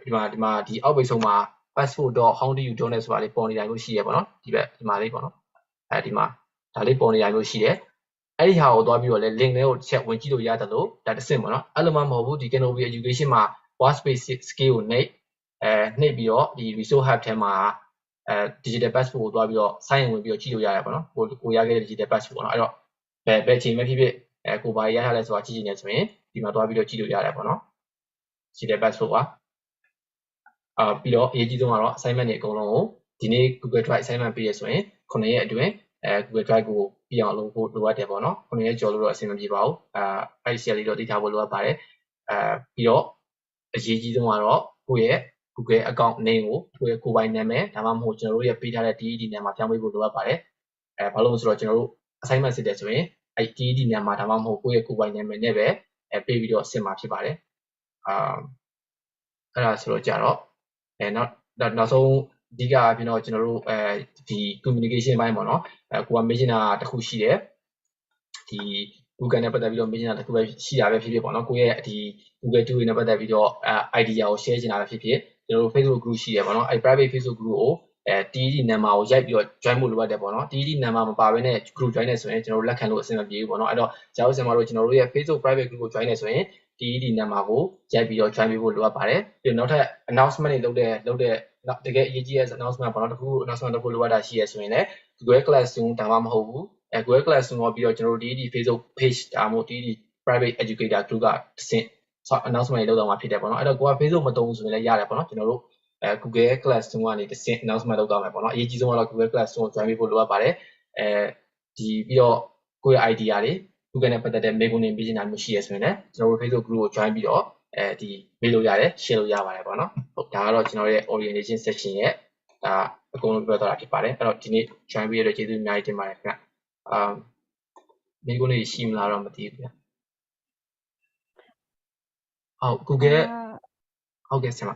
ဒီမှာဒီအောက်ပိတ်ဆုံးမှာ passport.howdoyou.net ဆိုတာလေးပေါ်နေတိုင်းလို့ရှိရပေါ့နော်ဒီမှာလေးပေါ့နော်ဒီမှာဒါလေးပေါ်နေတိုင်းလို့ရှိတယ်အဲ့ဒီဟာကိုတွားပြီးတော့လည်း link လေးကိုတစ်ချက်ဝင်ကြည့်လို့ရတယ်လို့ဒါတစ်ဆင့်ပေါ့နော်အဲ့လိုမှမဟုတ်ဘူးဒီ Keynote education မှာ Workspace skill ကိုနှိပ်ပြီးတော့ဒီ resource hub ထဲမှာdigital passport ကိုတွားပြီးတော့ sign in ဝင်ပြီးတော့ကြည့်လို့ရတယ်ပေါ့နော်ကိုရခဲ့တဲ့ digital passport ပေါ့နော်အဲ့တော့ဘယ်ချိန်မှဖြစ်ဖြစ်ကိုဘာရထားလဲဆိုတာကြည့်နေတယ်ဆိုရင်ဒီမှာတွားပြီးတော့ကြည့်လို့ရတယ်ပေါ့နော် digital passport ပါပြီးတော့အရေးကြီးဆုံးကတော့ assignment တွေအကုန်လုံးကိုဒီနေ့ Google Drive assignment ပေးရဆိုရင်9ရက်အတွင်းGoogle Drive ကိုပြအောင်လုပ်ဖို့လိုအပ်တယ်ပေါ့နော်9ရက်ကျော်လို့တော့အဆင်မပြေပါဘူးအဲ့ဒီ share လေးတော့သိထားဖို့လိုအပ်ပါတယ်ပြီးတော့အရေးကြီးဆုံးကတော့ကိုယ့်ရဲ့ Google account name ကိုကိုယ့်ရဲ့ကိုယ်ပိုင်နာမည်ဒါမှမဟုတ်ကျွန်တော်တို့ရဲ့ပေးထားတဲ့ DED နာမည်ပြောင်းပေးဖို့လိုအပ်ပါတယ်ဘာလို့လဲဆိုတော့ကျွန်တော်တို့ assignment စစ်တယ်ဆိုရင်အဲ့ DED နာမည်ဒါမှမဟုတ်ကိုယ့်ရဲ့ကိုယ်ပိုင်နာမည်နဲ့ပဲပေးပြီးတော့စစ်မှာဖြစ်ပါတယ်အဲ့ဒါဆိုတော့ကြတော့နောက်ဆုံးအဓိကအဖြစ်တော့ကျွန်တော်တို့ဒီ communication ဘိုင်းပေါ့နော်ကိုကမေးချင်တာတစ်ခုရှိတယ်ဒီ Google နဲ့ပတ်သက်ပြီးတော့မေးချင်တာတစ်ခုပဲရှိတာပဲဖြစ်ဖြစ်ပေါ့နော်ကိုရဲ့ဒီ Google 2နဲ့ပတ်သက်ပြီးတော့idea ကို share ချင်တာပဲဖြစ်ဖြစ်ကျွန်တော်တို့ Facebook group ရှိတယ်ပေါ့နော်အဲ့ private Facebook group ကိုTED number ကိုရိုက်ပြီးတော့ join ဖို့လိုအပ်တယ်ပေါ့နော် TED number မပါဘဲနဲ့ group join နေဆိုရင်ကျွန်တော်တို့လက်ခံလို့အဆင်မပြေဘူးပေါ့နော်အဲ့တော့ဆရာတို့ကျွန်တော်တို့ရဲ့ Facebook private group ကို join နေဆိုရင် TED number ကိုရိုက်ပြီးတော့ join ပေးဖို့လိုအပ်ပါတယ်ပြီးတော့နောက်ထပ် announcement တွေလုပ်တဲ့တကယ်အရေးကြီးတဲ့ announcement ပေါ့နော်တခု announcement လုပ်ဖို့လိုအပ်တာရှိရဆိုရင်လည်း Google Classroom ဒါမှမဟုတ်ဘူးGoogle Classroom ကိုပြီးတော့ကျွန်တော်တို့ TED Facebook page ဒါမှမဟုတ် TED private educator group ကတစ်ဆင့် announcement တွေလုပ်တော့မှာဖြစ်တယ်ပေါ့နော်အဲ့တော့ကိုက Facebook မသုံးဘူးဆိုရင်လည်းရတယ်ပေါ့နော်ကျွန်တော်တို့Google Classroom ကနေတစ်ဆင့် announcement လုပ်တော့မှာပေါ့နော်အရေးကြီးဆုံးကတော့ Google Classroom ကို join ပေးဖို့လိုအပ်ပါတယ်ဒီပြီးတော့ကိုယ့်ရဲ့ idea တွေ Google နဲ့ပတ်သက်တဲ့ မေးခွန်းတွေပေးချင်တာမျိုးရှိရဆိုရင်လည်းကျွန်တော်တို့ Facebook group ကို join ပြီးတော့ဒီမေးလို့ရတယ် share လို့ရပါတယ်ပေါ့နော်ဟုတ်ဒါကတော့ကျွန်တော်ရဲ့ orientation section ရဲ့ဒါအကုန်လုံးပြောသွားတာဖြစ်ပါတယ်အဲ့တော့ဒီနေ့ join ပြီးရတဲ့ကျေးဇူးအများကြီးတင်ပါတယ်ခင်ဗျမေးခွန်းတွေရှိမလားတော့မသိဘူးဗျဟုတ် Google ဟုတ်ကဲ့ဆရာ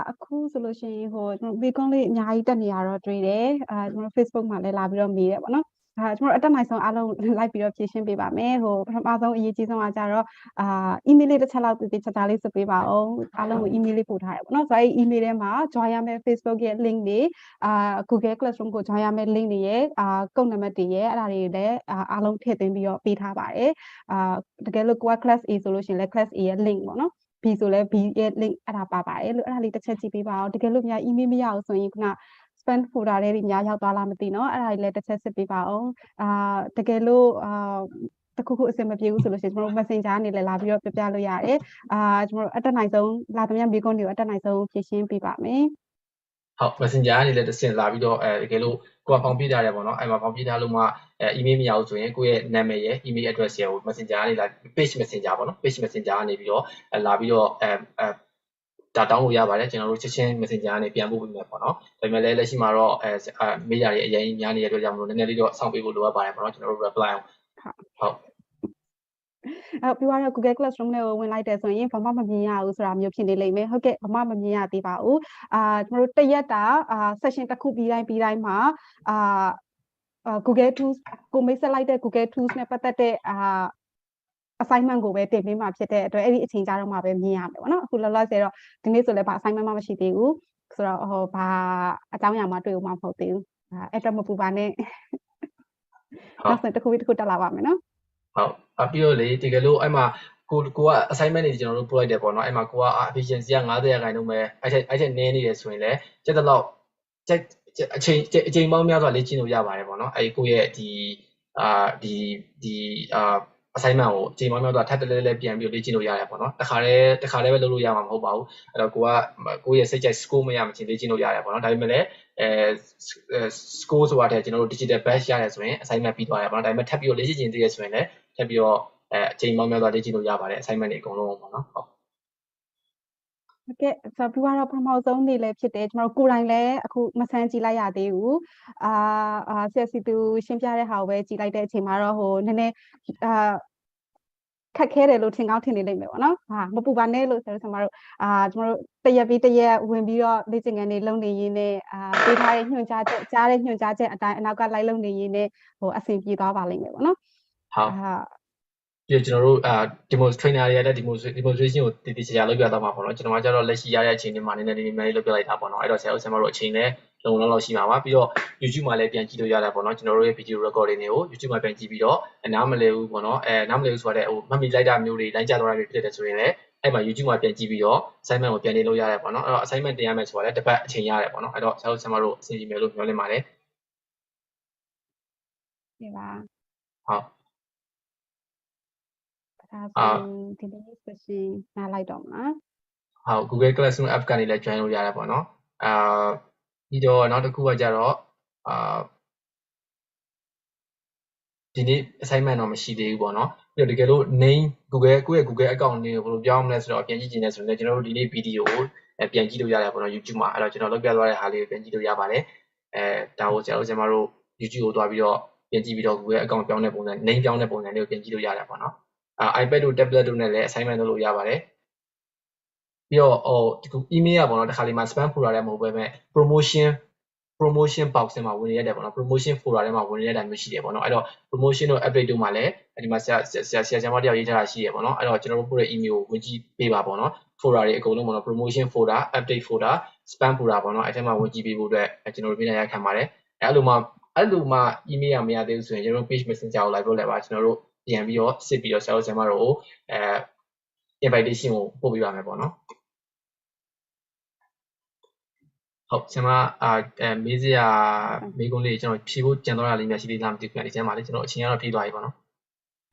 အခုဆိုလို့ရှိရင်ကျွန်တော် Bitcoin လေးအများကြီးတက်နေရတော့တွေ့တယ်ကျွန်တော် Facebook မှာလည်းလာပြီးတော့မေးတယ်ပေါ့နော်ကျွန်တော်အတက်နိုင်ဆုံးအားလုံးလိုက်ပြီးတော့ဖြည့်ရှင်းပေးပါမယ်ပထမဆုံးအရေးကြီးဆုံးကကြတော့ email လေးတစ်ချက်လောက်တိကျလေးစစ်ပေးပါအောင်အားလုံးကို email လေးပို့ထားတယ်ပေါ့နော်ဆိုတော့အဲ့ email ထဲမှာ join ရမယ့် Facebook ရဲ့ link တွေGoogle Classroom ကို join ရမယ့် link တွေရဲ့ကုတ်နံပါတ်တွေရဲ့အဲ့ဒါတွေလည်းအားလုံးထည့်သွင်းပြီးတော့ပေးထားပါတယ်တကယ်လို့ကိုက class A ဆိုလို့ရှိရင်လည်း class A ရဲ့ link ပေါ့နော် B ဆိုလဲ B ရဲ့ link အဲ့ဒါပါပါတယ်လို့အဲ့ဒါလေးတစ်ချက်ကြည့်ပေးပါအောင်တကယ်လို့များ email မရအောင်ဆိုရင်ခုန spam folder တွေများရောက်သွားလားမသိနော်အဲ့ဒါလေးလည်းတစ်ချက်စစ်ပေးပါအောင်တကယ်လို့တခုခုအဆင်မပြေဘူးဆိုလို့ရှိရင်ကျွန်တော်တို့ Messenger ကနေလည်းလာပြီးတော့ပြပြလို့ရတယ်ကျွန်တော်တို့အတက်နိုင်ဆုံးလာသမျှမိကွန်းတွေကိုအတက်နိုင်ဆုံးဖြည့်ရှင်းပေးပါမယ်ဟုတ် Messenger ကနေလည်းတစ်ဆင့်လာပြီးတော့တကယ်လို့ကိုကဖောင်ပြထားတယ်ပေါ့နော်အဲ့မှာဖောင်ပြထားလို့မှemail မရဘူးဆိုရင်ကိုယ့်ရဲ့နာမည်ရဲ့ email address ရဲ့ကို Messenger ကနေလာ page Messenger ပေါ့နော် page Messenger ကနေပြီးတော့လာပြီးတော့ ဒါတောင်းလို့ရပါတယ်ကျွန်တော်တို့ချက်ချင်း Messenger ကနေပြန်ပို့ပေးမယ်ပေါ့နော်ဒါပေမဲ့လည်းလက်ရှိမှာတော့မေးရတဲ့အရင်များနေတဲ့အတွက်ကြောင့်မလို့နည်းနည်းလေးတော့စောင့်ပေးဖို့လိုအပ်ပါတယ်ပေါ့နော်ကျွန်တော်တို့ reply အောင်ဟုတ် ပြီးတော့ Google Classroom နဲ့ဝင်လိုက်တယ်ဆိုရင်ဘာမှမမြင်ရဘူးဆိုတာမျိုးဖြစ်နေလိမ့်မယ်ဟုတ်ကဲ့ဘာမှမမြင်ရသေးပါဘူးကျွန်တော်တို့တစ်ရက်တာ session တစ်ခုပြီးတိုင်းမှာGoogle Tools ကိုမိတ်ဆက်လိုက်တဲ့ Google Tools နဲ့ပတ်သက်တဲ့ assignment ကိုပဲတင်ပေးမှာဖြစ်တဲ့အတွက်အဲ့ဒီအချိန်ကြာတော့မှပဲမြင်ရမယ်ပေါ့နော်အခုလောလောဆယ်တော့ဒီနေ့ဆိုလည်းဘာ assignment မှမရှိသေးဘူးဆိုတော့ဘာအကြောင်းအရာမှတွေ့ဦးမှာမဟုတ်သေးဘူးအဲ့တော့မပူပါနဲ့နောက်ဆုံးတစ်ခုတက်လာပါမယ်နော်ဟုတ်ပြီးတော့လေတကယ်လို့အဲ့မှာကိုက assignment တွေကျွန်တော်တို့ပို့လိုက်တယ်ပေါ့နော်အဲ့မှာကိုက efficiency က 50% ပဲအဲ့ချက်နည်းနေတယ်ဆိုရင်လည်းကျက်တော့အချိန်ပေါင်းများစွာလေ့ကျင့်လို့ရပါတယ်ပေါ့နော်အဲ့ကိုရဲ့ဒီ assignment ကိုအချိန်ပေါင်းများစွာထပ်တလဲပြန်ပြီးလေ့ကျင့်လို့ရတယ်ပေါ့နော်တခါတည်းပဲလုပ်လို့ရမှာမဟုတ်ပါဘူးအဲ့တော့ကိုရဲ့စိတ်ကြိုက် score မရမချင်းလေ့ကျင့်လို့ရတယ်ပေါ့နော်ဒါပေမဲ့လည်းscore ဆိုတာတည်းကျွန်တော်တို့ digital badge ရတယ်ဆိုရင် assignment ပြီးသွားတယ်ပေါ့နော်ဒါပေမဲ့ထပ်ပြီးလေ့ကျင့်ခြင်းတည်းရဆိုရင်လည်းထပ်ပြီးတော့အချိန်ပေါင်းများစွာလေ့ကျင့်လို့ရပါတယ် assignment တွေအကုန်လုံးပေါ့နော်ဟုတ်ကဲ့ဆိုပြီးတော့ပထမဆုံးနေ့လည်းဖြစ်တယ်ကျွန်တော်ကိုယ်တိုင်လည်းအခုမဆန်းကြည့်လိုက်ရသေးဘူးဆက်စီသူရှင်းပြတဲ့ဟာကိုပဲကြည့်လိုက်တဲ့အချိန်မှာတော့နည်းနည်းခက်ခဲတယ်လို့ထင်ကောင်းထင်နေလိမ့်မယ်ပေါ့နော်မပူပါနဲ့လို့ဆိုတော့ကျွန်တော်တို့တရက်ပြီးတရက်ဝင်ပြီးတော့လေ့ကျင့်ခန်းတွေလုပ်နေရင်းနဲ့ပေးထားတဲ့ညွှန်ကြားချက်ကြားတဲ့ညွှန်ကြားချက်အတိုင်းအနောက်ကလိုက်လုပ်နေရင်းနဲ့အဆင်ပြေသွားပါလိမ့်မယ်ပေါ့နော်ပြီးတော့ကျွန်တော်တို့trainer တွေရတဲ့ demonstration ကိုတည်ချာလုပ်ပြသွားမှာပေါ့နော်ကျွန်တော်ကကျတော့လက်ရှိရတဲ့အချိန်တွေမှာနည်းနည်းလေးလုပ်ပြလိုက်တာပေါ့နော်အဲ့တော့ဆရာတို့အချိန်နဲ့လုံလောက်ရှိမှာပါပြီးတော့ YouTube မှာလည်းပြန်ကြည့်လို့ရတာပေါ့နော်ကျွန်တော်တို့ရဲ့ video recording တွေကို YouTube မှာပြန်ကြည့်ပြီးတော့နားမလည်ဘူးပေါ့နော်နားမလည်ဘူးဆိုတော့မှတ်မိလိုက်တာမျိုးတွေလိုင်းကျသွားတာမျိုးဖြစ်တဲ့ဆိုရင်လည်းအဲ့မှာ YouTube မှာပြန်ကြည့်ပြီးတော့ assignment ကိုပြန်နေလို့ရတယ်ပေါ့နော်အဲ့တော့ assignment တင်ရမယ်ဆိုတာလည်းတစ်ပတ်အချိန်ရတယ်ပေါ့နော်အဲ့တော့ဆရာတို့အဆင်ပြေမယ်လို့ပြောနေပါတယ်ဒီပါဟုတ်ဒီနေ့ session နားလိုက်တော့မှာဟုတ် Google Classroom app ကနေလည်း join လို့ရတယ်ပေါ့နော်ပြီးတော့နောက်တစ်ခုကကြတော့ဒီနေ့ assignment တော့မရှိသေးဘူးပေါ့နော်ပြီးတော့တကယ်လို့ name Google ကိုယ့်ရဲ့ Google account လေးကိုဘယ်လိုပြောင်းမလဲဆိုတော့ပြန်ကြည့်ခြင်းနဲ့ဆိုရင်ကျွန်တော်တို့ဒီနေ့ video ကိုပြန်ကြည့်လို့ရတယ်ပေါ့နော် YouTube မှာအဲ့တော့ကျွန်တော်လုပ်ပြသွားတဲ့ဟာလေးကိုပြန်ကြည့်လို့ရပါတယ်ဒါကိုကျွန်တော်တို့ YouTube ကိုတွားပြီးတော့ပြန်ကြည့်ပြီးတော့ Google account ပြောင်းတဲ့ပုံစံ name ပြောင်းတဲ့ပုံစံလေးကိုပြန်ကြည့်လို့ရတယ်ပေါ့နော် iPad တို့ tablet တို့နဲ့လည်း assignment လုပ်လို့ရပါတယ်ပြီးတော့ဒီခု email ကပေါ့နော်တစ်ခါလေးမှာ spam folder ထဲမဟုတ်ဘဲမဲ့ promotion box ထဲမှာဝင်နေရတယ်ပေါ့နော် promotion folder ထဲမှာဝင်နေရတာမျိုးရှိတယ်ပေါ့နော်အဲ့တော့ promotion တို့ update တို့မှာလည်းဒီမှာဆရာမတယောက်ရေးထားတာရှိတယ်ပေါ့နော်အဲ့တော့ကျွန်တော်တို့ပို့တဲ့ email ကိုဝင်ကြည့်ပေးပါပေါ့နော် folder တွေအကုန်လုံးပေါ့နော် promotion folder update folder spam folder ပေါ့နော်အဲ့ထဲမှာဝင်ကြည့်ပေးဖို့အတွက်ကျွန်တော်တို့ပြင်ရခံပါတယ်အဲ့လိုမှ email မရသေးဘူးဆိုရင်ကျွန်တော်တို့ page messenger ကိုလိုက်ပို့လိုက်ပါကျွန်တော်တို့ပြန်ပြီးတော့စစ်ပြီးတော့ဆရာမတို့ကိုinvitation ကိုပို့ပေးပါမယ်ပေါ့နော်ဟုတ်ဆရာမမေးစရာမေးခွန်းလေးကျွန်တော်ဖြေဖို့ကြံသွားတာလေးများရှိသေးလားမသိဘူးခင်ဗျာဒီကျမ်းမှာလေကျွန်တော်အချိန်ကတော့ပြေးသွားပြီပေါ့နော်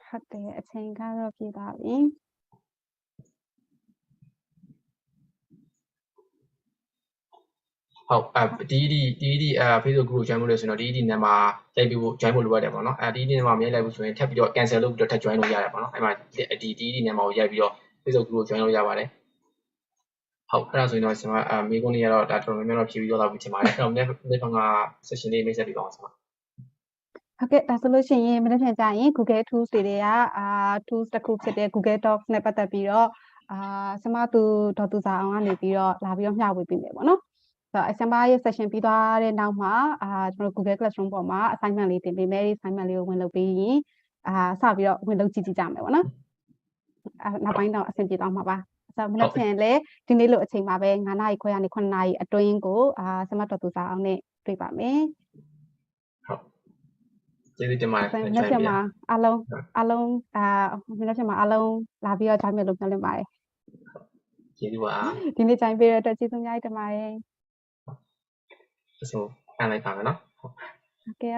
ဟုတ်တယ်အချိန်ကတော့ပြေးသွားပြီဟုတ်ဒီ Facebook group join လို့ဆိုရင်တော့ဒီနံပါတ်ရိုက်ပြီးဖို့ join ဖို့လိုရတယ်ပေါ့နော်ဒီနံပါတ်မရိုက်လိုက်ဘူးဆိုရင်ထပ်ပြီးတော့ cancel လုပ်ပြီးတော့ထပ် join လို့ရတယ်ပေါ့နော်အဲ့မှာဒီနံပါတ်ကိုရိုက်ပြီးတော့ Facebook group ကို join လို့ရပါတယ်ဟုတ်အဲ့ဒါဆိုရင်တော့ကျွန်တော်မေးခွန်းလေးကတော့ဒါတော်တော်များများတော့ဖြေပြီးတော့ပြီထင်ပါတယ်အဲ့တော့နေ့က session လေးမိတ်ဆက်ပြီးပါအောင်ဆရာဟုတ်ကဲ့ဒါဆိုလို့ရှိရင်မနေ့ပြန်ကြရင် Google Tools တွေကtools တစ်ခုဖြစ်တဲ့ Google Docs နဲ့ပတ်သက်ပြီးတော့ဆရာမသူဒေါ်သူစာအောင်ကနေပြီးတော့လာပြီးတော့မျှဝေပေးမယ်ပေါ့နော်ဆိုတော့ဆရာမရဲ့ session ပြီးသွားတဲ့နောက်မှာကျွန်တော် Google Classroom ပေါ်မှာ assignment လေးတင်ပေးမယ်ဒီ assignment လေးကိုဝင်လုပ်ပြီးရင်စပြီးတော့ဝင်လုပ်ကြည့်ကြမယ်ပေါ့နော်နောက်ပိုင်းတော့အဆင်ပြေသွားမှာပါဆိုတော့မနေ့ပြန်လဲဒီနေ့လိုအချိန်မှာပဲ9နာရီခွဲကနေ9နာရီအတွင်းကိုဆရာမဒေါ်သူစာအောင်နဲ့တွေ့ပါမယ်ဟုတ်ကျေးဇူးတင်ပါတယ်မနေ့ပြန်မှာအားလုံးမနေ့ပြန်မှာအားလုံးလာပြီးတော့ join မယ်လို့ပြောနေပါတယ်ကျေးဇူးပါဒီနေ့ join ပေးရတဲ့ကျေးဇူးများတင်ပါတယ်ဆိုအားလိုက်ပါမယ်နော်ဟုတ်ကဲ့